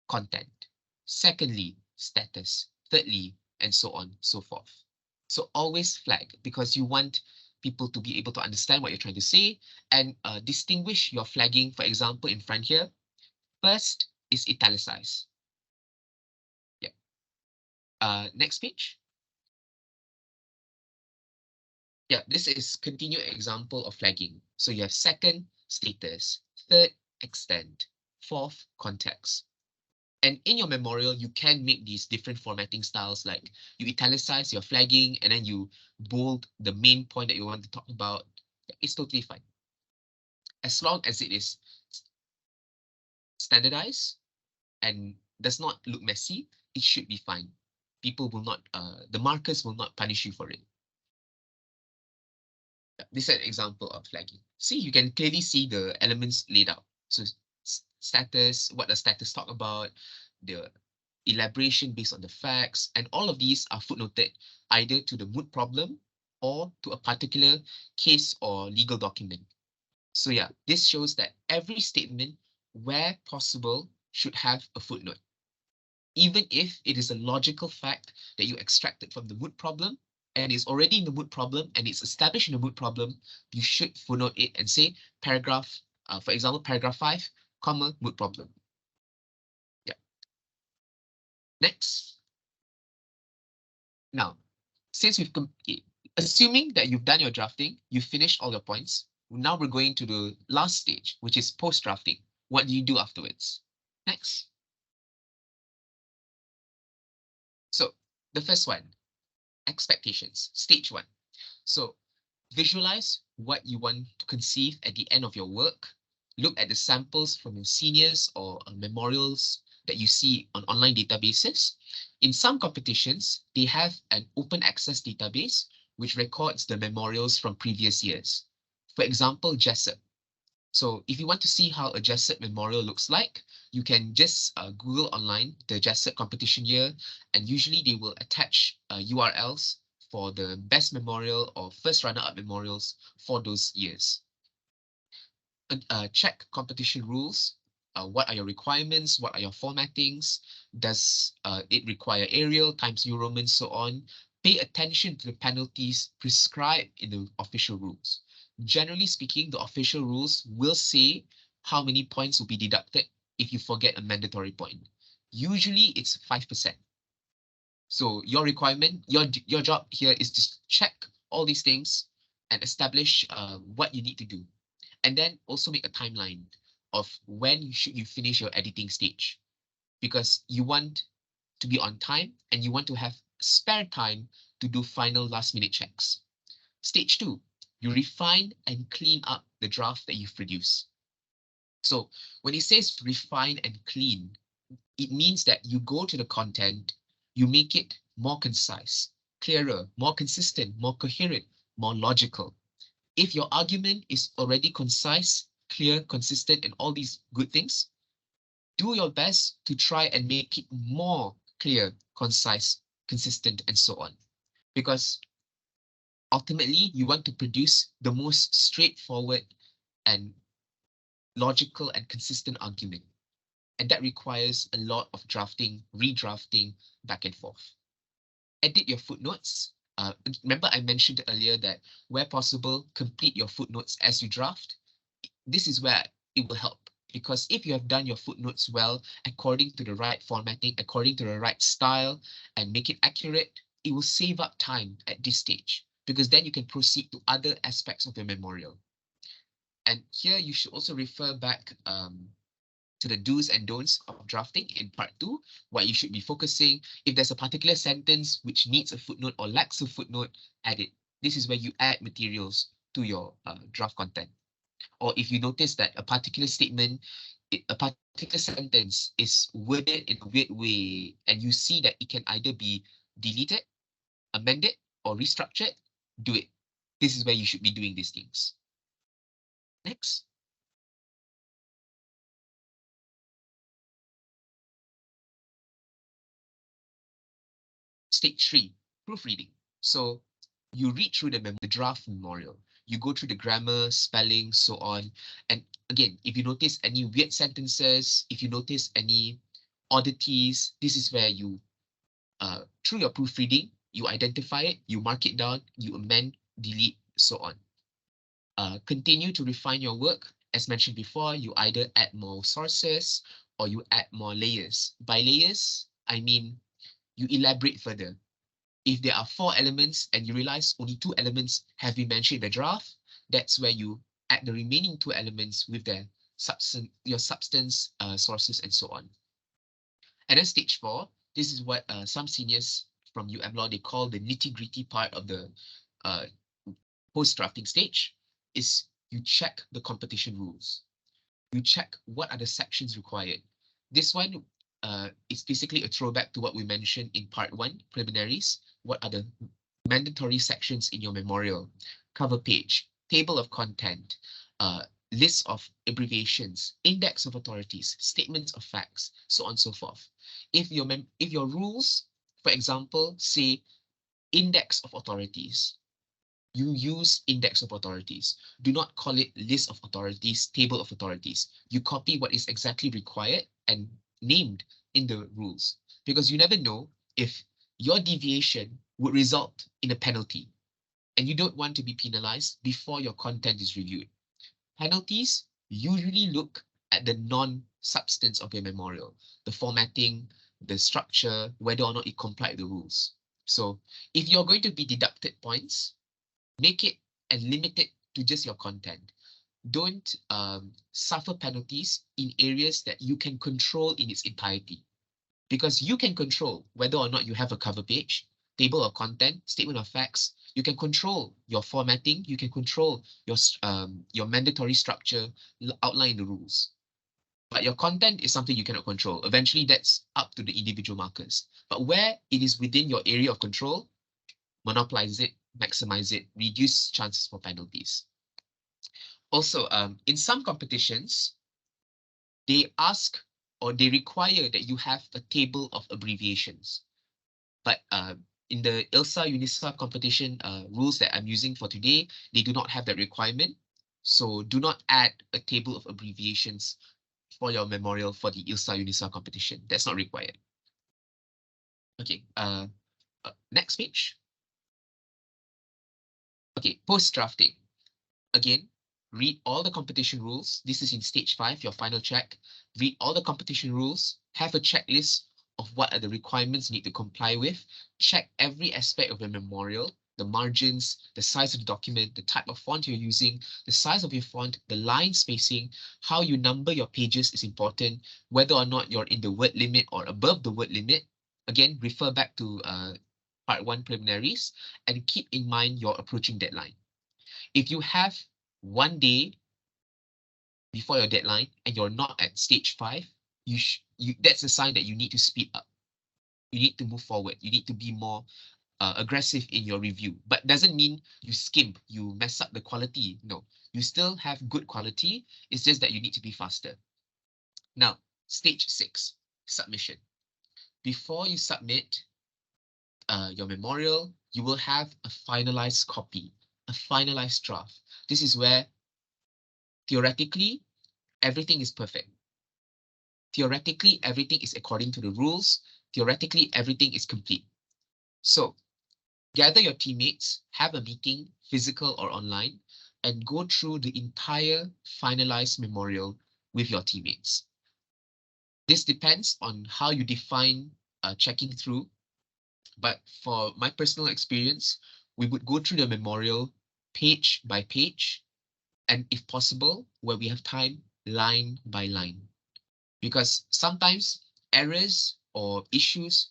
content, secondly, status, thirdly, and so on, so forth. So always flag because you want people to be able to understand what you're trying to say and distinguish your flagging. For example, in front here, first is italicized. Yeah. Next page. Yeah, this is continued example of flagging. So you have second, status, third, extent, fourth, context. And in your memorial, you can make these different formatting styles, like you italicize your flagging and then you bold the main point that you want to talk about. It's totally fine. As long as it is standardized and does not look messy, it should be fine. People will not, the markers will not punish you for it. This is an example of flagging. See, you can clearly see the elements laid out. So status, what does status talk about, the elaboration based on the facts, and all of these are footnoted either to the moot problem or to a particular case or legal document. So yeah, this shows that every statement, where possible, should have a footnote. Even if it is a logical fact that you extracted from the moot problem, and it's already in the moot problem and it's established in the moot problem, you should footnote it and say paragraph, for example, paragraph 5, comma, moot problem. Yeah. Next. Now, since assuming that you've done your drafting, you've finished all your points, now we're going to the last stage, which is post-drafting. What do you do afterwards? Next. So the first one, expectations, stage 1. So visualize what you want to conceive at the end of your work. Look at the samples from your seniors or memorials that you see on online databases. In some competitions, they have an open access database which records the memorials from previous years. For example, Jessup. So if you want to see how a Jessup memorial looks like, you can just Google online the Jessup competition year, and usually they will attach URLs for the best memorial or first runner-up memorials for those years. Check competition rules. What are your requirements? What are your formattings? Does it require Arial, Times New Roman, so on? Pay attention to the penalties prescribed in the official rules. Generally speaking, the official rules will say how many points will be deducted if you forget a mandatory point. Usually it's 5%. So your requirement, your job here is to check all these things and establish what you need to do. And then also make a timeline of when should you finish your editing stage, because you want to be on time and you want to have spare time to do final last minute checks. Stage 2, you refine and clean up the draft that you've produced. So when it says refine and clean, it means that you go to the content, you make it more concise, clearer, more consistent, more coherent, more logical. If your argument is already concise, clear, consistent, and all these good things, do your best to try and make it more clear, concise, consistent, and so on. Because ultimately, you want to produce the most straightforward and logical and consistent argument. And that requires a lot of drafting, redrafting, back and forth. Edit your footnotes. Remember I mentioned earlier that where possible, complete your footnotes as you draft. This is where it will help, because if you have done your footnotes well, according to the right formatting, according to the right style, and make it accurate, it will save up time at this stage, because then you can proceed to other aspects of your memorial. And here you should also refer back to the do's and don'ts of drafting in part 2, what you should be focusing. If there's a particular sentence which needs a footnote or lacks a footnote, add it. This is where you add materials to your draft content. Or if you notice that a particular statement, a particular sentence is worded in a weird way, and you see that it can either be deleted, amended, or restructured, do it. This is where you should be doing these things. Next. Stage 3, proofreading. So you read through the draft memorial. You go through the grammar, spelling, so on. And again, if you notice any weird sentences, if you notice any oddities, this is where you, through your proofreading, you identify it, you mark it down, you amend, delete, so on. Continue to refine your work. As mentioned before, you either add more sources or you add more layers. By layers, I mean you elaborate further. If there are 4 elements and you realize only 2 elements have been mentioned in the draft, that's where you add the remaining 2 elements with their substance, sources, and so on. And then stage 4, this is what some seniors from UM Law, they call the nitty-gritty part of the post-drafting stage, is you check the competition rules. You check what are the sections required. This one is basically a throwback to what we mentioned in part 1, preliminaries. What are the mandatory sections in your memorial? Cover page, table of content, list of abbreviations, index of authorities, statements of facts, so on and so forth. If your rules, for example, say index of authorities, you use index of authorities. Do not call it list of authorities, table of authorities. You copy what is exactly required and named in the rules, because you never know if your deviation would result in a penalty. And you don't want to be penalized before your content is reviewed. Penalties usually look at the non-substance of your memorial, the formatting, the structure, whether or not it complied with the rules. So if you're going to be deducted points, make it and limit it to just your content. Don't suffer penalties in areas that you can control in its entirety. Because you can control whether or not you have a cover page, table of content, statement of facts. You can control your formatting. You can control your mandatory structure, outline the rules. But your content is something you cannot control. Eventually, that's up to the individual markers. But where it is within your area of control, monopolize it, maximize it, reduce chances for penalties. Also, in some competitions, they ask or they require that you have a table of abbreviations. But in the ILSA UNISA competition rules that I'm using for today, they do not have that requirement. So do not add a table of abbreviations for your memorial for the ILSA UNISA competition. That's not required. Okay, next page. Okay, post-drafting. Again, read all the competition rules. This is in stage 5, your final check. Read all the competition rules, have a checklist of what are the requirements you need to comply with. Check every aspect of your memorial, the margins, the size of the document, the type of font you're using, the size of your font, the line spacing, how you number your pages is important, whether or not you're in the word limit or above the word limit. Again, refer back to part 1 preliminaries and keep in mind your approaching deadline. If you have 1 day before your deadline and you're not at stage 5, that's a sign that you need to speed up. You need to move forward. You need to be more aggressive in your review. But doesn't mean you skimp, you mess up the quality. No, you still have good quality. It's just that you need to be faster. Now, stage 6, submission. Before you submit your memorial, you will have a finalized copy, a finalized draft. This is where theoretically, everything is perfect. Theoretically, everything is according to the rules. Theoretically, everything is complete. So gather your teammates, have a meeting, physical or online, and go through the entire finalized memorial with your teammates. This depends on how you define checking through. But for my personal experience, we would go through the memorial page by page, and if possible, where we have time, line by line. Because sometimes errors or issues,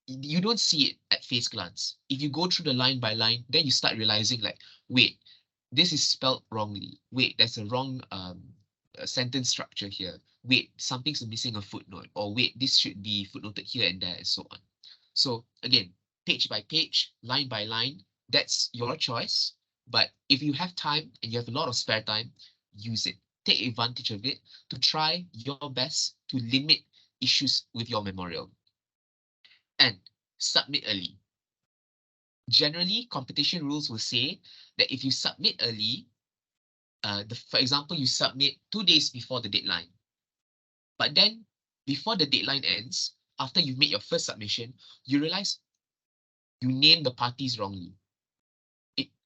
you don't see it at face glance. If you go through the line by line, then you start realizing like, wait, this is spelled wrongly. Wait, there's a wrong sentence structure here. Wait, something's missing a footnote. Or wait, this should be footnoted here and there and so on. So again, page by page, line by line, that's your choice. But if you have time and you have a lot of spare time, use it. Take advantage of it to try your best to limit issues with your memorial. And submit early. Generally, competition rules will say that if you submit early, for example, you submit 2 days before the deadline. But then before the deadline ends, after you've made your first submission, you realize you named the parties wrongly.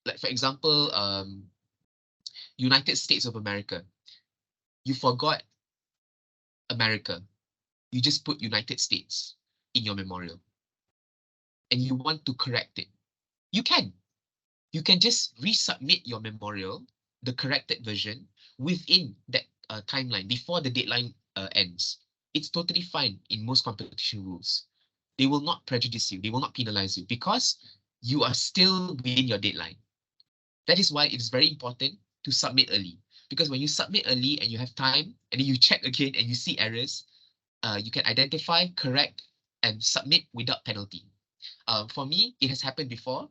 Like for example, United States of America. You forgot America. You just put United States in your memorial. And you want to correct it. You can. You can just resubmit your memorial, the corrected version, within that timeline before the deadline ends. It's totally fine in most competition rules. They will not prejudice you. They will not penalize you because you are still within your deadline. That is why it's very important to submit early. Because when you submit early and you have time, and then you check again and you see errors, you can identify, correct, and submit without penalty. For me, it has happened before.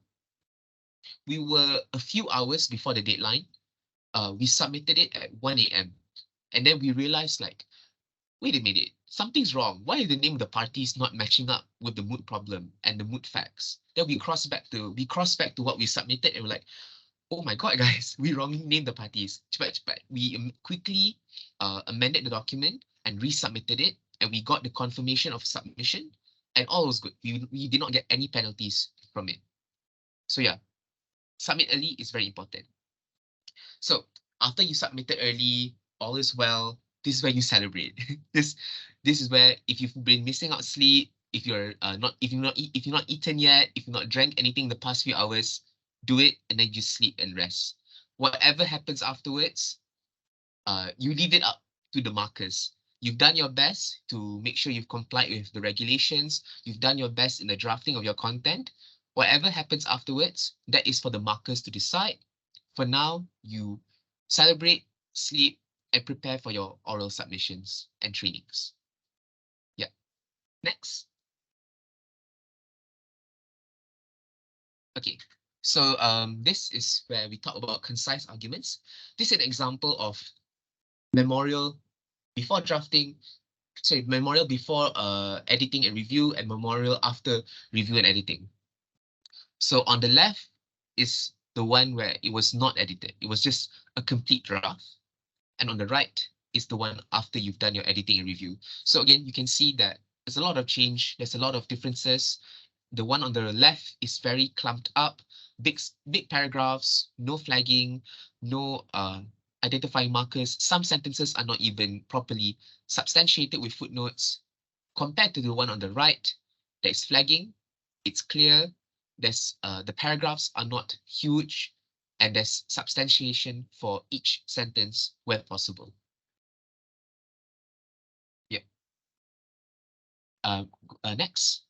We were a few hours before the deadline. We submitted it at 1 a.m. And then we realized like, wait a minute, something's wrong. Why is the name of the parties not matching up with the Moot problem and the Moot facts? Then we crossed back to what we submitted and we're like, oh my God, guys, we wrongly named the parties. But we quickly amended the document and resubmitted it, and we got the confirmation of submission, and all was good. We did not get any penalties from it. So yeah, submit early is very important. So after you submitted early, all is well. This is where you celebrate. this is where, if you've been missing out sleep, if you're if you're not eaten yet, if you've not drank anything the past few hours, do it and then you sleep and rest. Whatever happens afterwards, you leave it up to the markers. You've done your best to make sure you've complied with the regulations. You've done your best in the drafting of your content. Whatever happens afterwards, that is for the markers to decide. For now, you celebrate, sleep, and prepare for your oral submissions and trainings. Yeah. Next. Okay. So this is where we talk about concise arguments. This is an example of memorial before drafting, sorry, memorial before editing and review, and memorial after review and editing. So on the left is the one where it was not edited. It was just a complete draft. And on the right is the one after you've done your editing and review. So again, you can see that there's a lot of change. There's a lot of differences. The one on the left is very clumped up, big paragraphs, no flagging, no identifying markers. Some sentences are not even properly substantiated with footnotes. Compared to the one on the right, there's flagging, it's clear, there's the paragraphs are not huge, and there's substantiation for each sentence where possible. Yep. Next.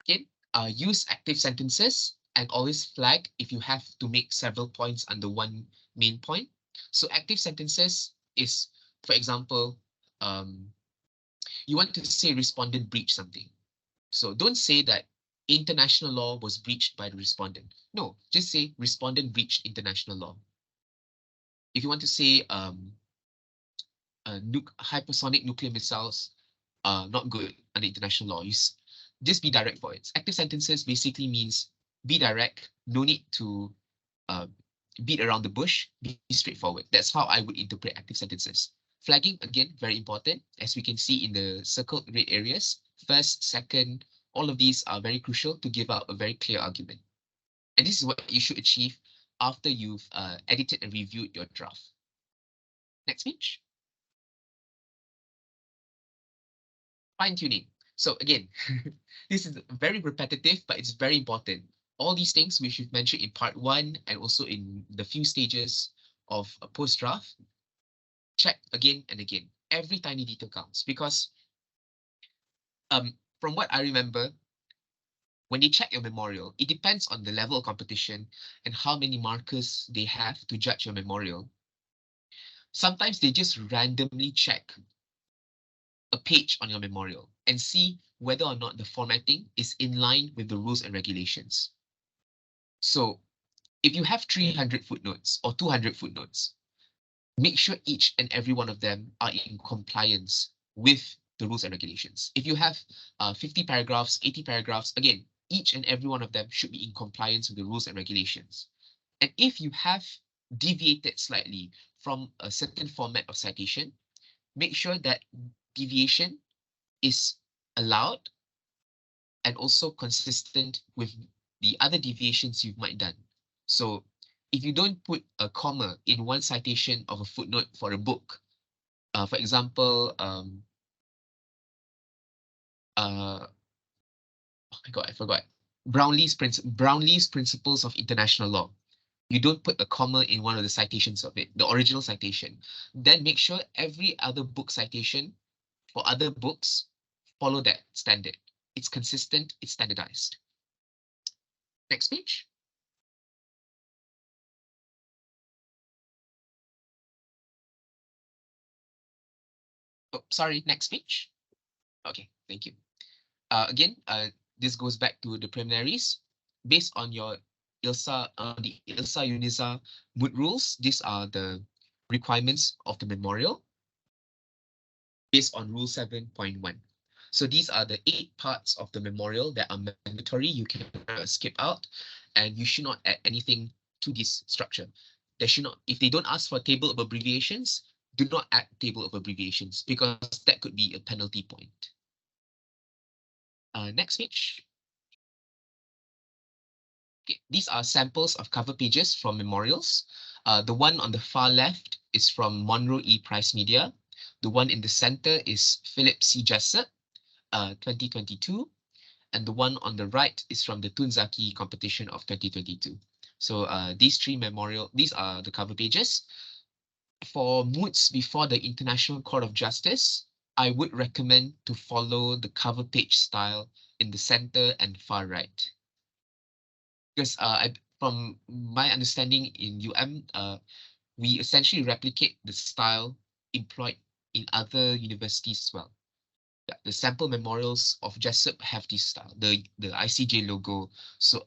Again, use active sentences and always flag if you have to make several points under one main point. So active sentences is, for example, you want to say respondent breached something. So don't say that international law was breached by the respondent. No, just say respondent breached international law. If you want to say hypersonic nuclear missiles are not good under international law, just be direct for it. Active sentences basically means be direct, no need to beat around the bush, be straightforward. That's how I would interpret active sentences. Flagging, again, very important, as we can see in the circled red areas. First, second, all of these are very crucial to give out a very clear argument. And this is what you should achieve after you've edited and reviewed your draft. Next page. Fine-tuning. So again, this is very repetitive, but it's very important. All these things which we've mentioned in part 1 and also in the few stages of a post-draft, check again and again. Every tiny detail counts, because from what I remember, when they check your memorial, it depends on the level of competition and how many markers they have to judge your memorial. Sometimes they just randomly check a page on your memorial and see whether or not the formatting is in line with the rules and regulations. So if you have 300 footnotes or 200 footnotes, make sure each and every one of them are in compliance with the rules and regulations. If you have 50 paragraphs, 80 paragraphs, again, each and every one of them should be in compliance with the rules and regulations. And if you have deviated slightly from a certain format of citation, make sure that deviation is allowed and also consistent with the other deviations you might done. So if you don't put a comma in one citation of a footnote for a book, for example, oh my God, I forgot. Brownlee's Principles of International Law. You don't put a comma in one of the citations of it, the original citation. Then make sure every other book citation for other books follow that standard. It's consistent, it's standardized. Next page. Oh, sorry, next page. Okay, thank you. Again, this goes back to the preliminaries. Based on your ILSA, the ILSA UNISA Moot rules, these are the requirements of the memorial based on Rule 7.1. So these are the 8 parts of the memorial that are mandatory. You cannot skip out, and you should not add anything to this structure. They should not, if they don't ask for a table of abbreviations, do not add table of abbreviations because that could be a penalty point. Next page. Okay, these are samples of cover pages from memorials. The one on the far left is from Monroe E. Price Media. The one in the center is Philip C. Jessup, 2022. And the one on the right is from the Tunzaki competition of 2022. So these are the cover pages. For moots before the International Court of Justice, I would recommend to follow the cover page style in the center and far right. Because from my understanding in we essentially replicate the style employed in other universities as well. Yeah, the sample memorials of Jessup have this style, the ICJ logo,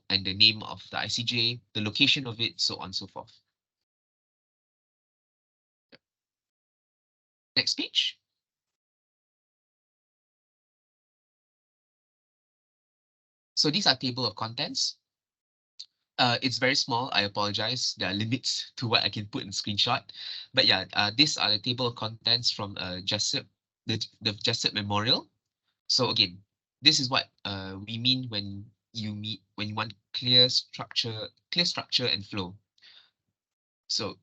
and the name of the ICJ, the location of it, so on and so forth. Next page. So these are table of contents. It's very small. I apologize. There are limits to what I can put in screenshot. But yeah, these are the table of contents from Jessup, the Jessup Memorial. So again, this is what we mean when you want clear structure and flow. So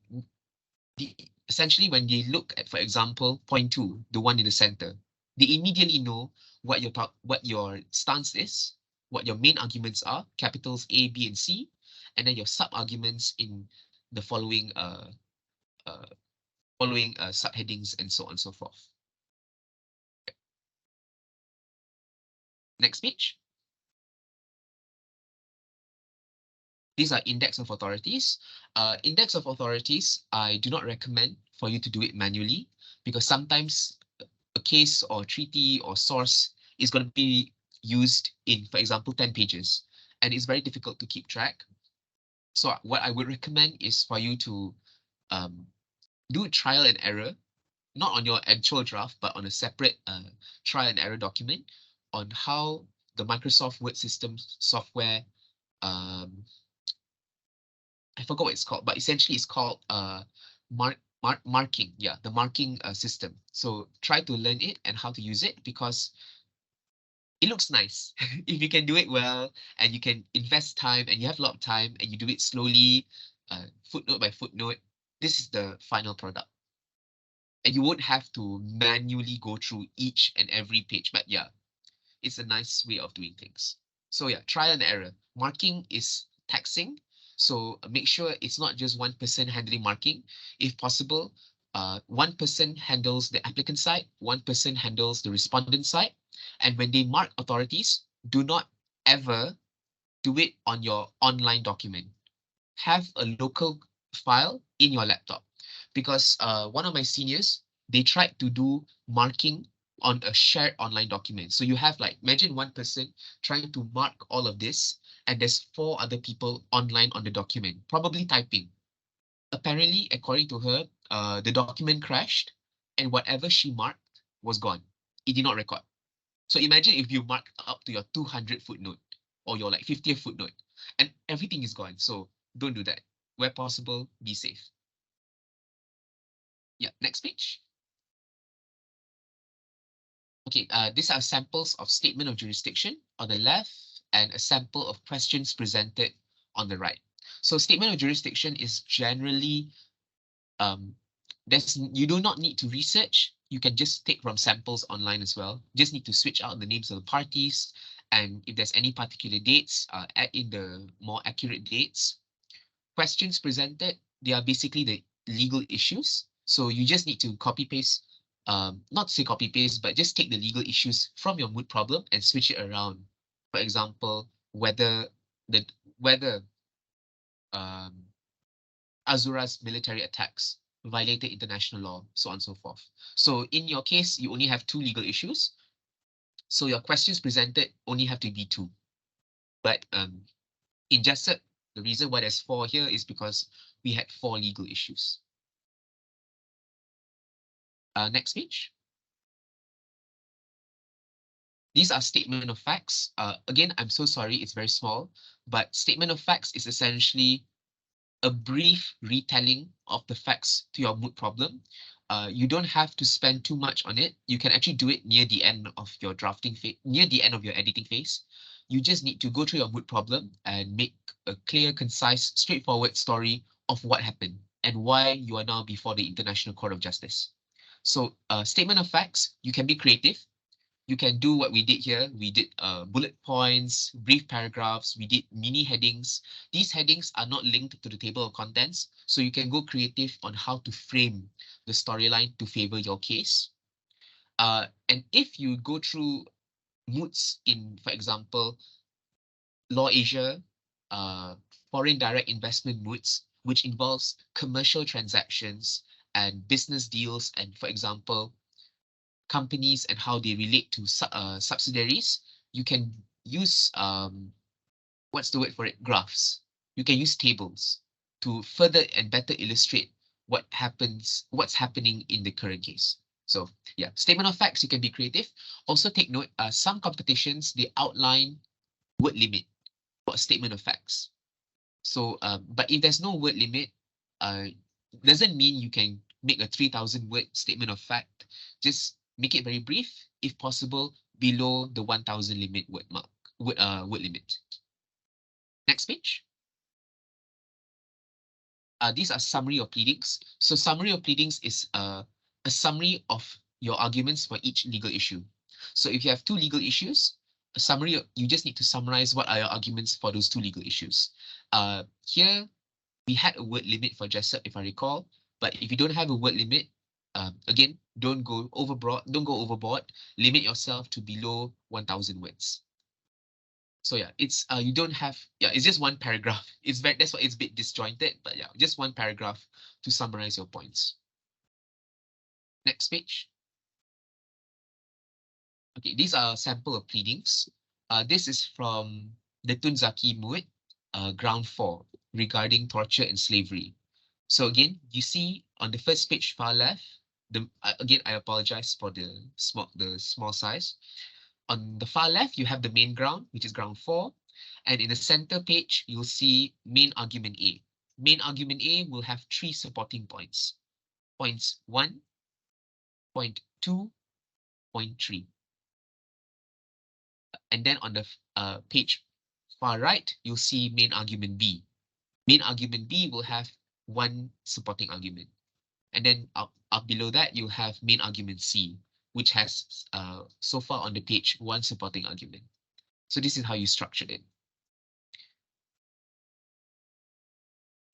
essentially, when they look at, for example, point 2, the one in the center, they immediately know what your stance is, what your main arguments are, capitals A, B, and C, and then your sub-arguments in the following subheadings and so on and so forth. Okay. Next page. These are index of authorities. Index of authorities, I do not recommend for you to do it manually because sometimes a case or treaty or source is going to be used in, for example, 10 pages, and it's very difficult to keep track. So what I would recommend is for you to do trial and error, not on your actual draft, but on a separate trial and error document on how the Microsoft Word system software, I forgot what it's called, but essentially it's called marking. Yeah, the marking system. So try to learn it and how to use it because it looks nice. If you can do it well and you can invest time and you have a lot of time and you do it slowly, footnote by footnote, this is the final product. And you won't have to manually go through each and every page. But yeah, it's a nice way of doing things. So yeah, trial and error. Marking is taxing. So make sure it's not just one person handling marking. If possible, one person handles the applicant side, one person handles the respondent side. And when they mark authorities, do not ever do it on your online document. Have a local file in your laptop. Because one of my seniors, they tried to do marking on a shared online document. So you have imagine one person trying to mark all of this, and there's 4 other people online on the document, probably typing. Apparently, according to her, the document crashed, and whatever she marked was gone. It did not record. So imagine if you mark up to your 200 footnote or your 50th footnote, and everything is gone. So don't do that. Where possible, be safe. Yeah, next page. Okay, these are samples of statement of jurisdiction on the left and a sample of questions presented on the right. So statement of jurisdiction is generally, you do not need to research. You can just take from samples online as well. Just need to switch out the names of the parties. And if there's any particular dates, add in the more accurate dates. Questions presented, they are basically the legal issues. So you just need to copy paste, not to say copy paste, but just take the legal issues from your moot problem and switch it around. For example, whether Azura's military attacks violated international law, so on and so forth. So in your case, you only have 2 legal issues. So your questions presented only have to be 2. But in Jessup, the reason why there's 4 here is because we had 4 legal issues. Next page. These are statement of facts. Again, I'm so sorry, it's very small, but statement of facts is essentially a brief retelling of the facts to your moot problem. you don't have to spend too much on it. You can actually do it near the end of your drafting phase, near the end of your editing phase. You just need to go through your mood problem and make a clear, concise, straightforward story of what happened and why you are now before the International Court of Justice. So statement of facts, you can be creative. You can do what we did here. We did bullet points, brief paragraphs, we did mini headings. These headings are not linked to the table of contents, so you can go creative on how to frame the storyline to favor your case. And if you go through moods in, for example, Law Asia, foreign direct investment moods, which involves commercial transactions and business deals, and for example, companies and how they relate to subsidiaries, you can use what's the word for it? Graphs. You can use tables to further and better illustrate what's happening in the current case. So yeah, statement of facts, you can be creative. Also take note, some competitions, they outline word limit for a statement of facts. So, but if there's no word limit, doesn't mean you can make a 3,000 word statement of fact. Just make it very brief, if possible, below the 1,000 limit word limit. Next page. These are summary of pleadings. So summary of pleadings is a summary of your arguments for each legal issue. So if you have two legal issues, a summary, you just need to summarize what are your arguments for those two legal issues. Here, we had a word limit for Jessup, if I recall, but if you don't have a word limit, again, don't go overboard, limit yourself to below 1,000 words. So yeah, it's you don't have, it's just one paragraph. That's why it's a bit disjointed, but yeah, just one paragraph to summarize your points. Next page. Okay, these are a sample of pleadings. This is from the Tunzaki Moot, ground 4, regarding torture and slavery. So again, you see on the first page far left, again, I apologize for the small size. On the far left, you have the main ground, which is ground 4. And in the center page, you'll see main argument A. Main argument A will have 3 supporting points. Points 1, point 2, point 3. And then on the page far right, you'll see main argument B. Main argument B will have 1 supporting argument. And then up below that, you have main argument C, which has so far on the page 1 supporting argument. So this is how you structured it.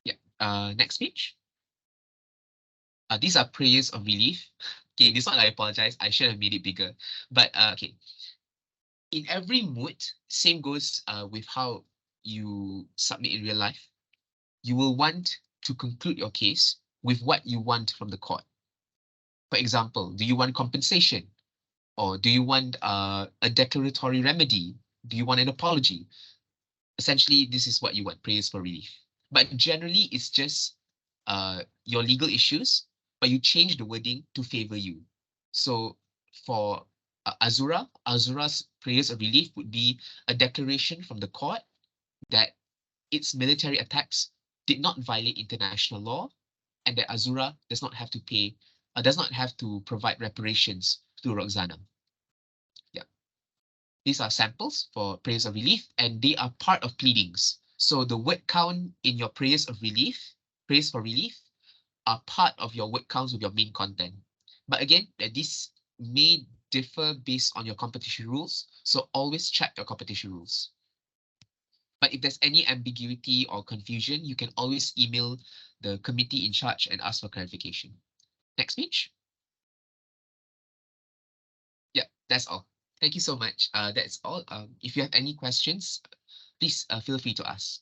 Yeah. Next page. These are prayers of relief. Okay, this one I apologize. I should have made it bigger. But okay. In every mood, same goes with how you submit in real life. You will want to conclude your case with what you want from the court. For example, do you want compensation? Or do you want a declaratory remedy? Do you want an apology? Essentially, this is what you want, prayers for relief. But generally, it's just your legal issues, but you change the wording to favor you. So for Azura's prayers of relief would be a declaration from the court that its military attacks did not violate international law, and that Azura does not have to provide reparations to Roxana. Yeah. These are samples for prayers of relief, and they are part of pleadings. So the word count in your prayers for relief, are part of your word counts with your main content. But again, this may differ based on your competition rules, so always check your competition rules. But if there's any ambiguity or confusion, you can always email the committee in charge and ask for clarification. Next page. Yeah, that's all. Thank you so much. That's all. If you have any questions, please feel free to ask.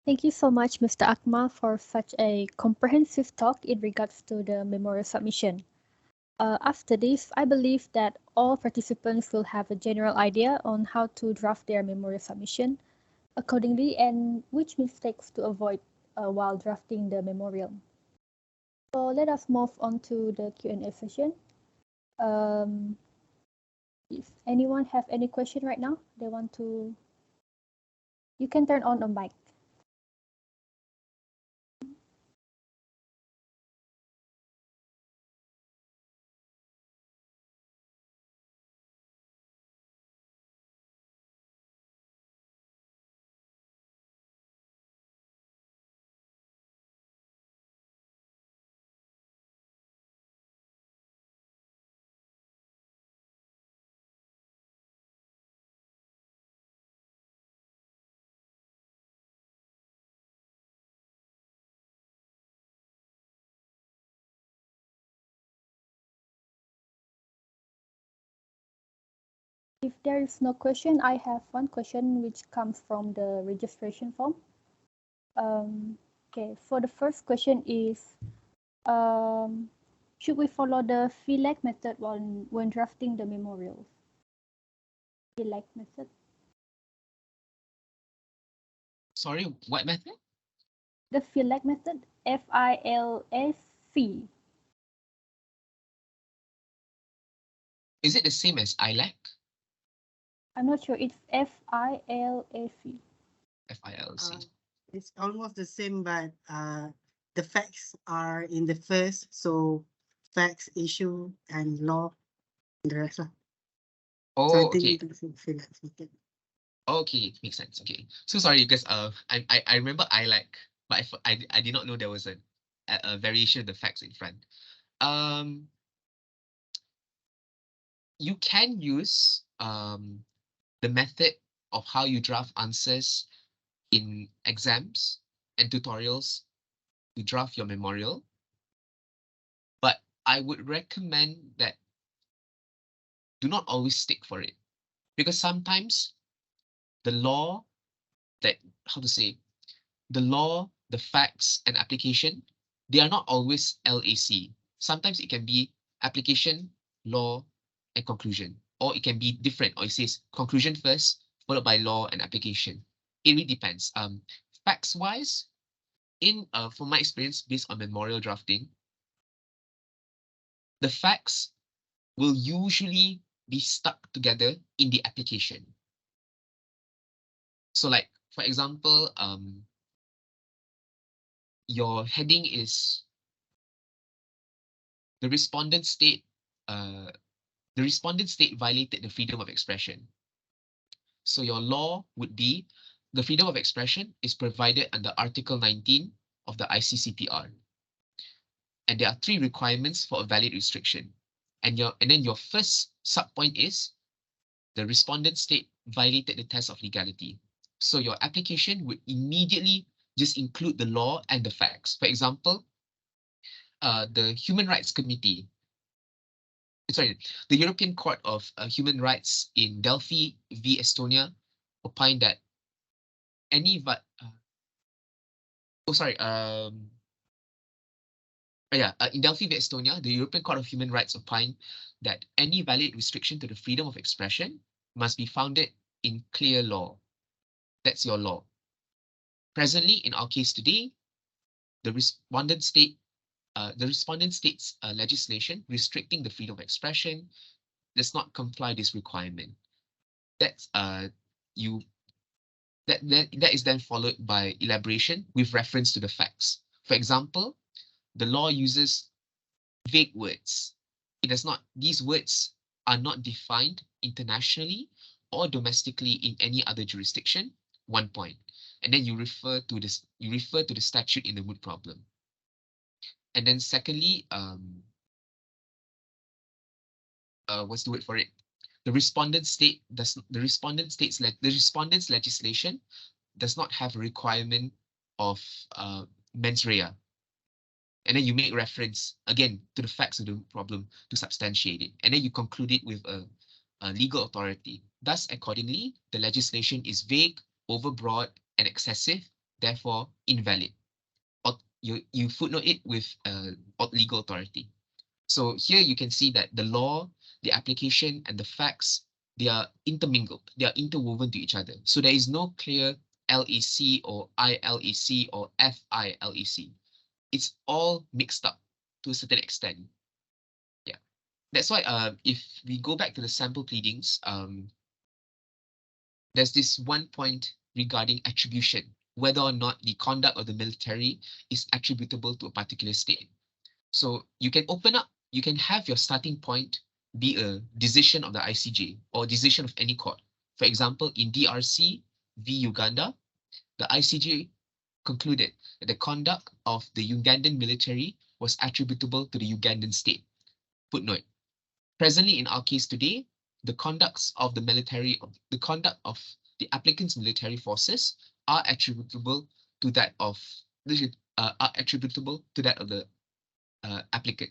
Thank you so much, Mr. Akmal, for such a comprehensive talk in regards to the memorial submission. After this, I believe that all participants will have a general idea on how to draft their memorial submission accordingly and which mistakes to avoid while drafting the memorial. So let us move on to the Q&A session. If anyone have any question right now, you can turn on a mic. If there is no question, I have one question which comes from the registration form. Okay, for the first question is, should we follow the FILAC method when drafting the memorials? FILAC method. Sorry, what method? The FILAC method, FILAC. Is it the same as ILAC? I'm not sure. It's FILAC. FILC. It's almost the same, but the facts are in the first. So facts, issue, and law, and the rest. So I Oh, think okay. it's FILAC method. Okay, makes sense. Okay. So sorry, because I remember ILAC, but I did not know there was a variation of the facts in front. You can use the method of how you draft answers in exams and tutorials to draft your memorial. But I would recommend that do not always stick for it, because sometimes the law the law, the facts and application, they are not always LAC. Sometimes it can be application, law, and conclusion, or it can be different, or it says conclusion first, followed by law and application. It really depends. Facts wise, from my experience based on memorial drafting, the facts will usually be stuck together in the application. So like, for example, your heading is the respondent state violated the freedom of expression. So your law would be the freedom of expression is provided under Article 19 of the ICCPR. And there are 3 requirements for a valid restriction. And then your first subpoint is the respondent state violated the test of legality. So your application would immediately just include the law and the facts. For example, the Human Rights Committee, the European Court of Human Rights in Delphi v. Estonia opined that any in Delphi v. Estonia, the European Court of Human Rights opined that any valid restriction to the freedom of expression must be founded in clear law. That's your law. Presently, in our case today, the respondent state's legislation restricting the freedom of expression does not comply this requirement. That is then followed by elaboration with reference to the facts. For example, the law uses vague words. These words are not defined internationally or domestically in any other jurisdiction. 1 point. And then you refer to the statute in the Moot problem. And then secondly, what's the word for it? The respondent's legislation does not have a requirement of mens rea. And then you make reference again to the facts of the problem to substantiate it. And then you conclude it with a legal authority. Thus, accordingly, the legislation is vague, overbroad, and excessive, therefore invalid. Or you footnote it with legal authority. So here you can see that the law, the application, and the facts, they are intermingled. They are interwoven to each other. So there is no clear LAC or ILAC or FILAC. It's all mixed up to a certain extent. Yeah, that's why if we go back to the sample pleadings, there's this 1 point regarding attribution, whether or not the conduct of the military is attributable to a particular state. So you can have your starting point be a decision of the ICJ or decision of any court. For example, in DRC v Uganda, the ICJ concluded that the conduct of the Ugandan military was attributable to the Ugandan state. Footnote. Presently, in our case today, the conduct of the applicant's military forces are attributable to that of the applicant.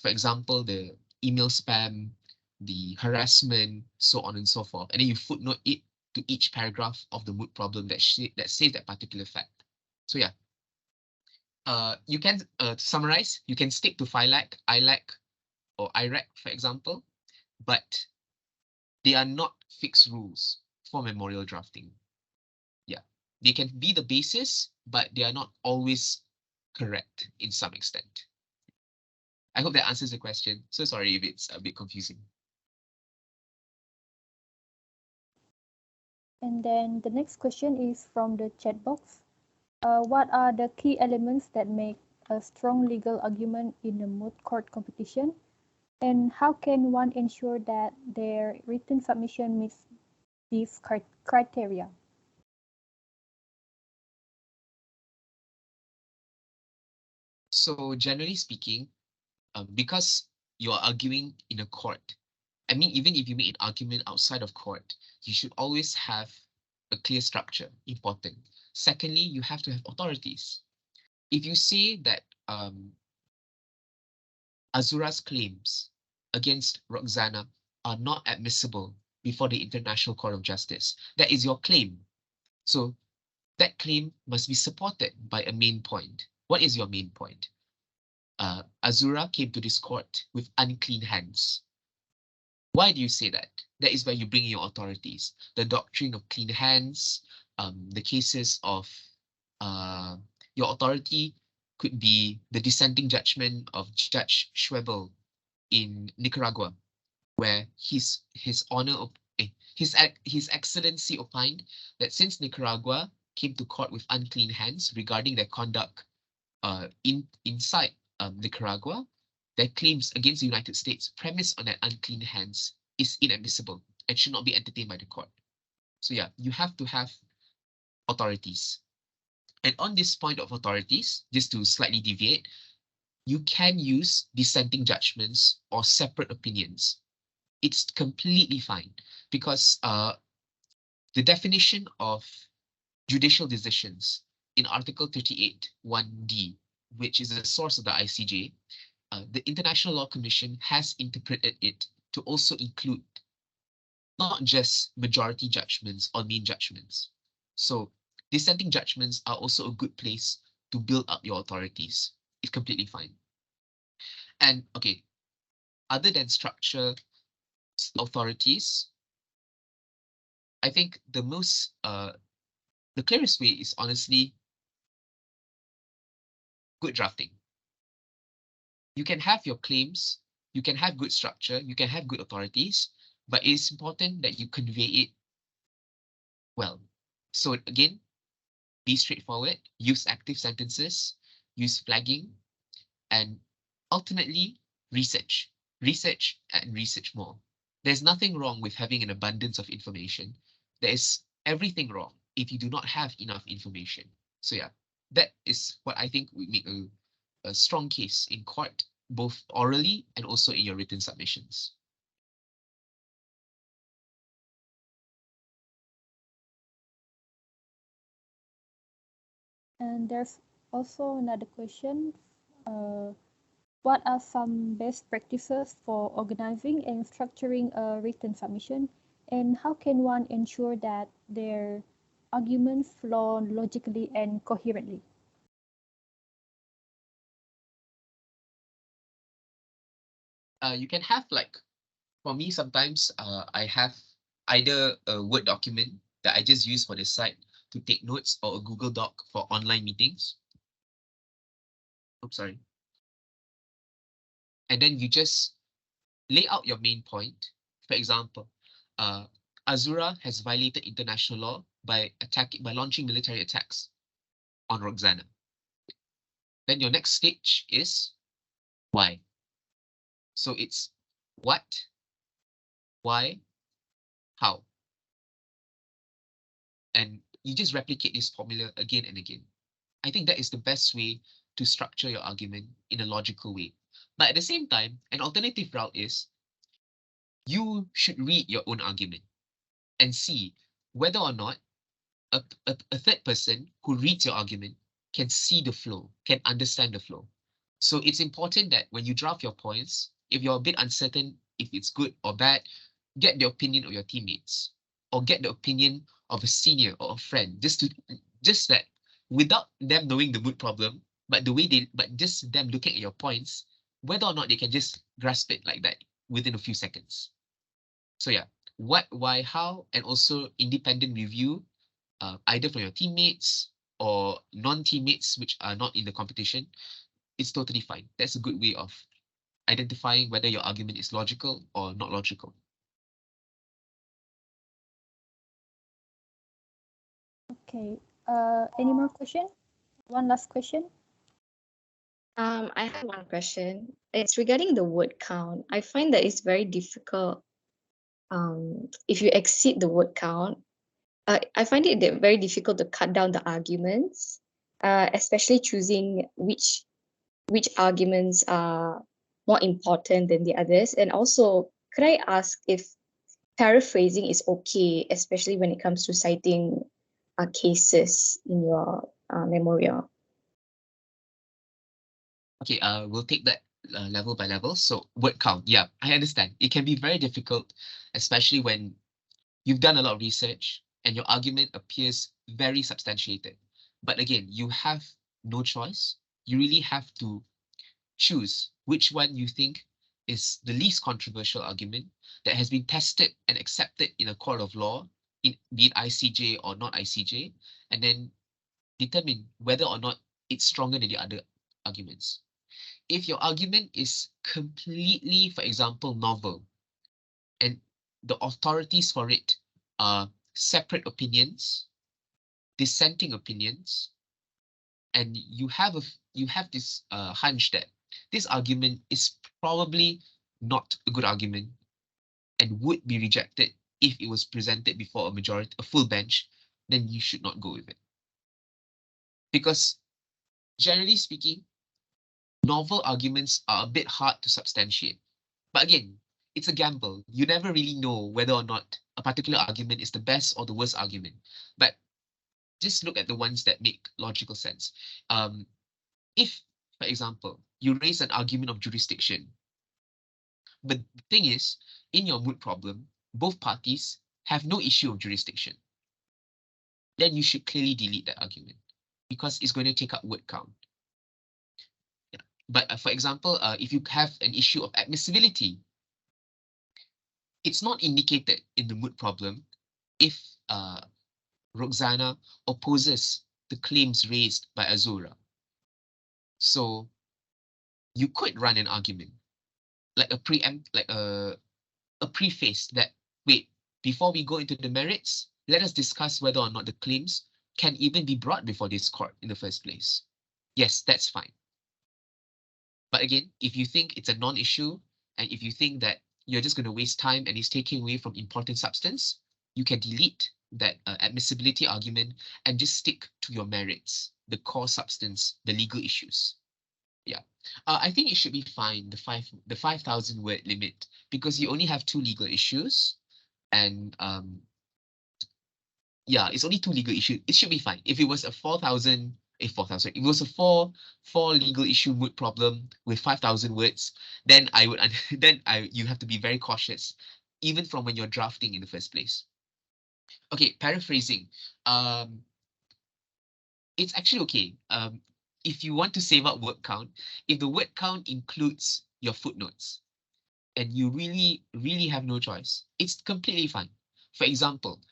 For example, the email spam, the harassment, so on and so forth. And then you footnote it to each paragraph of the moot problem that says that particular fact. So yeah, you can, to summarize, you can stick to FILAC, ILAC, or IRAC, for example, but they are not fixed rules for memorial drafting. Yeah, they can be the basis, but they are not always correct in some extent. I hope that answers the question. So sorry if it's a bit confusing. And then the next question is from the chat box. What are the key elements that make a strong legal argument in a moot court competition? And how can one ensure that their written submission meets these criteria? So generally speaking, because you're arguing in a court, I mean, even if you make an argument outside of court, you should always have a clear structure, important. Secondly, you have to have authorities. If you say that Azura's claims against Roxana are not admissible before the International Court of Justice, that is your claim. So that claim must be supported by a main point. What is your main point? Azura came to this court with unclean hands. Why do you say that? That is where you bring your authorities. The doctrine of clean hands, the cases of your authority could be the dissenting judgment of Judge Schwebel in Nicaragua, where his excellency opined that since Nicaragua came to court with unclean hands regarding their conduct inside Nicaragua, their claims against the United States premised on that unclean hands is inadmissible and should not be entertained by the court. So yeah, you have to have authorities. And on this point of authorities, just to slightly deviate, you can use dissenting judgments or separate opinions. It's completely fine because the definition of judicial decisions in Article 38, 1D, which is the source of the ICJ, the International Law Commission has interpreted it to also include not just majority judgments or main judgments. So dissenting judgments are also a good place to build up your authorities. It's completely fine. And okay, other than structure authorities, I think the clearest way is honestly good drafting. You can have your claims, you can have good structure, you can have good authorities, but it's important that you convey it well. So again, be straightforward, use active sentences, use flagging, and ultimately research and research more. There's nothing wrong with having an abundance of information. There is everything wrong if you do not have enough information. So yeah, that is what I think would make a strong case in court, both orally and also in your written submissions. And there's also another question. What are some best practices for organizing and structuring a written submission? And how can one ensure that their arguments flow logically and coherently? You can have for me, sometimes I have either a Word document that I just use for the site to take notes or a Google Doc for online meetings. Oops, sorry. And then you just lay out your main point. For example, Azura has violated international law by launching military attacks on Roxana. Then your next stage is why. So it's what, why, how. And you just replicate this formula again and again. I think that is the best way to structure your argument in a logical way. But at the same time, an alternative route is you should read your own argument and see whether or not a third person who reads your argument can see the flow, can understand the flow. So it's important that when you draft your points, if you're a bit uncertain if it's good or bad, get the opinion of your teammates or get the opinion of a senior or a friend, just that without them knowing the mood problem, but just them looking at your points, whether or not they can just grasp it like that within a few seconds. So yeah, what, why, how, and also independent review, either from your teammates or non-teammates which are not in the competition, is totally fine. That's a good way of identifying whether your argument is logical or not logical. Okay. Any more question? One last question. I have one question. It's regarding the word count. I find that it's very difficult. If you exceed the word count, I find it very difficult to cut down the arguments, especially choosing which arguments are more important than the others. And also, could I ask if paraphrasing is okay, especially when it comes to citing cases in your memorial? Okay, we'll take that level by level. So word count, yeah, I understand. It can be very difficult, especially when you've done a lot of research and your argument appears very substantiated. But again, you have no choice. You really have to choose which one you think is the least controversial argument that has been tested and accepted in a court of law, be it ICJ or not ICJ, and then determine whether or not it's stronger than the other arguments. If your argument is completely, for example, novel, and the authorities for it are separate opinions, dissenting opinions, and you have this hunch that this argument is probably not a good argument and would be rejected if it was presented before a full bench, then you should not go with it. Because generally speaking, novel arguments are a bit hard to substantiate. But again, it's a gamble. You never really know whether or not a particular argument is the best or the worst argument. But just look at the ones that make logical sense. If, for example, you raise an argument of jurisdiction, but the thing is, in your moot problem, both parties have no issue of jurisdiction, then you should clearly delete that argument because it's going to take up word count. Yeah. But for example, if you have an issue of admissibility, it's not indicated in the moot problem if Roxana opposes the claims raised by Azura. So you could run an argument, like a preface that, wait, before we go into the merits, let us discuss whether or not the claims can even be brought before this court in the first place. Yes, that's fine. But again, if you think it's a non-issue, and if you think that you're just going to waste time and it's taking away from important substance, you can delete that admissibility argument and just stick to your merits, the core substance, the legal issues. Yeah, I think it should be fine, the 5,000 word limit, because you only have 2 legal issues, and yeah, it's only 2 legal issues. It should be fine. If it was a 4,000, if it was a four legal issue moot problem with 5,000 words, then I would you have to be very cautious, even from when you're drafting in the first place. Okay, paraphrasing. It's actually okay. If you want to save up word count, if the word count includes your footnotes, and you really have no choice, it's completely fine. For example,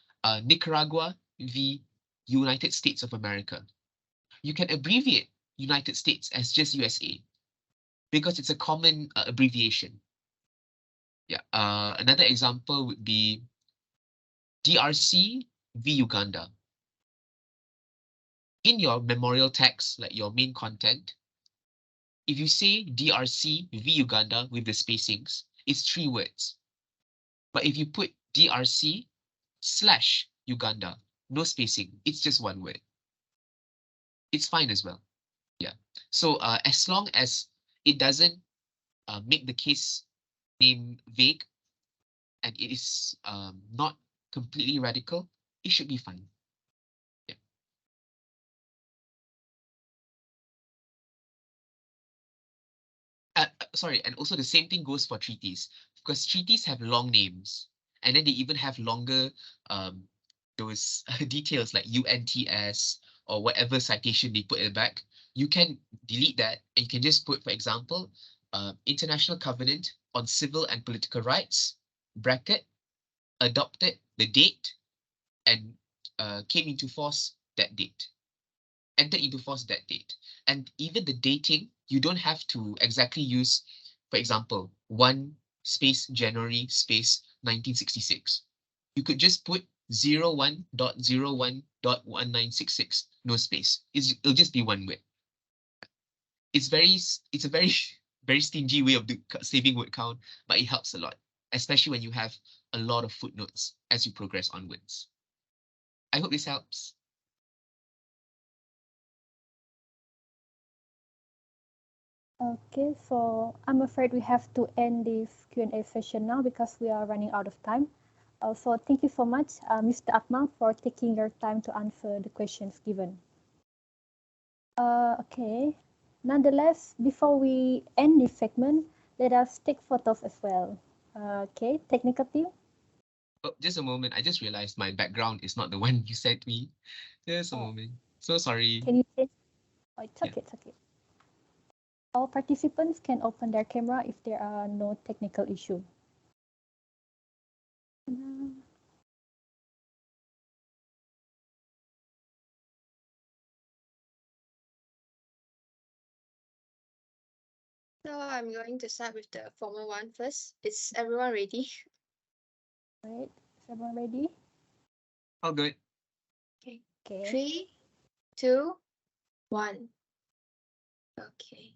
Nicaragua v. United States of America. You can abbreviate United States as just USA because it's a common abbreviation. Yeah. Another example would be DRC v. Uganda. In your memorial text, like your main content, if you say DRC v. Uganda with the spacings, it's 3 words. But if you put DRC/Uganda, no spacing, it's just 1 word. It's fine as well. Yeah. So as long as it doesn't make the case name vague and it is not completely radical, it should be fine. Yeah. Sorry, and also the same thing goes for treaties. because treaties have long names, and then they even have longer those details like UNTS or whatever citation they put in the back. You can delete that and you can just put, for example, International Covenant on Civil and Political Rights, bracket, adopted the date, and came into force that date, entered into force that date. And even the dating, you don't have to exactly use, for example, 1 space January space 1966. You could just put 01.01.1966, no space. It'll just be one word. It's a very very stingy way of saving word count, but it helps a lot, especially when you have a lot of footnotes as you progress onwards. I hope this helps. Okay, so I'm afraid we have to end this Q&A session now because we are running out of time. So thank you so much, Mr. Akmal, for taking your time to answer the questions given. Okay, nonetheless, before we end this segment, let us take photos as well. Okay, technical team. Oh, just a moment. I just realized my background is not the one you sent me. Just a moment. So sorry. Can you change? Oh, it's Yeah. okay, it's okay. All participants can open their camera if there are no technical issue. So I'm going to start with the formal one first. Is everyone ready? Right, is everyone ready? All good. Okay. Okay. 3, 2, 1. Okay.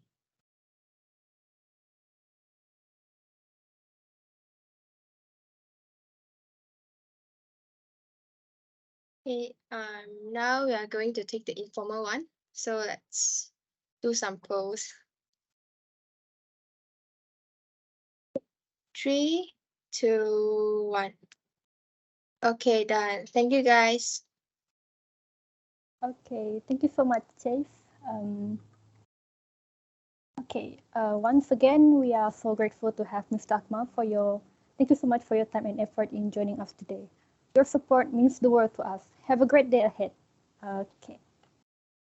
Okay, now we are going to take the informal one. So let's do some pose. 3, 2, 1. Okay, done. Thank you, guys. Okay, thank you so much, Chase. Okay, once again, we are so grateful to have Mr. Akmal thank you so much for your time and effort in joining us today. Your support means the world to us. Have a great day ahead. Okay.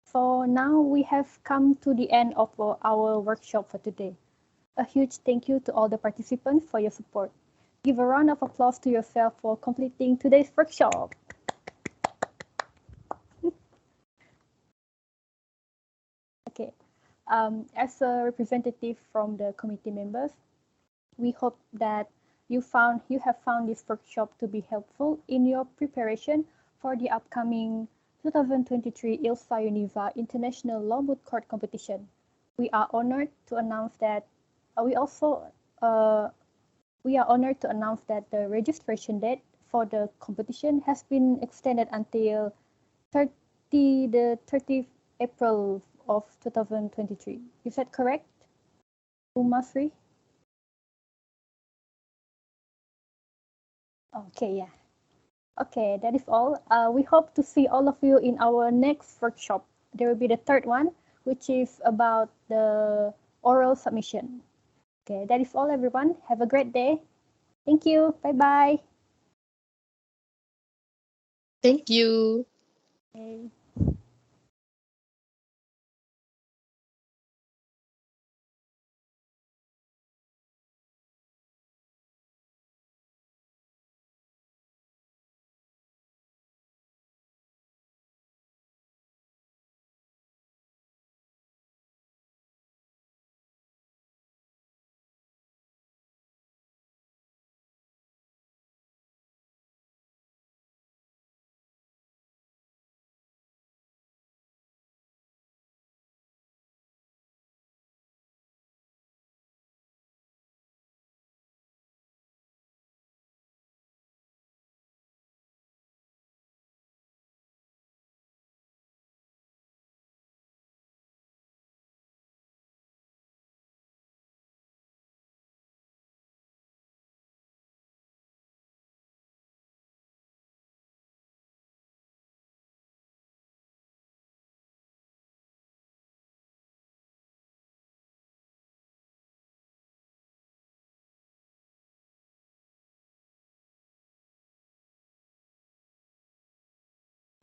So now we have come to the end of our workshop for today. A huge thank you to all the participants for your support. Give a round of applause to yourself for completing today's workshop. Okay. As a representative from the committee members, we hope that you have found this workshop to be helpful in your preparation for the upcoming 2023 ILSA Univa International Law Moot Court competition. We are honored to announce that the registration date for the competition has been extended until the 30th April of 2023. Is that correct, Umasri? Okay, yeah. Okay, that is all. We hope to see all of you in our next workshop. There will be the third one, which is about the oral submission. Okay, that is all, everyone. Have a great day. Thank you. Bye-bye. Thank you. Okay.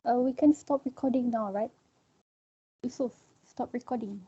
We can stop recording now, right? Yusuf, stop recording.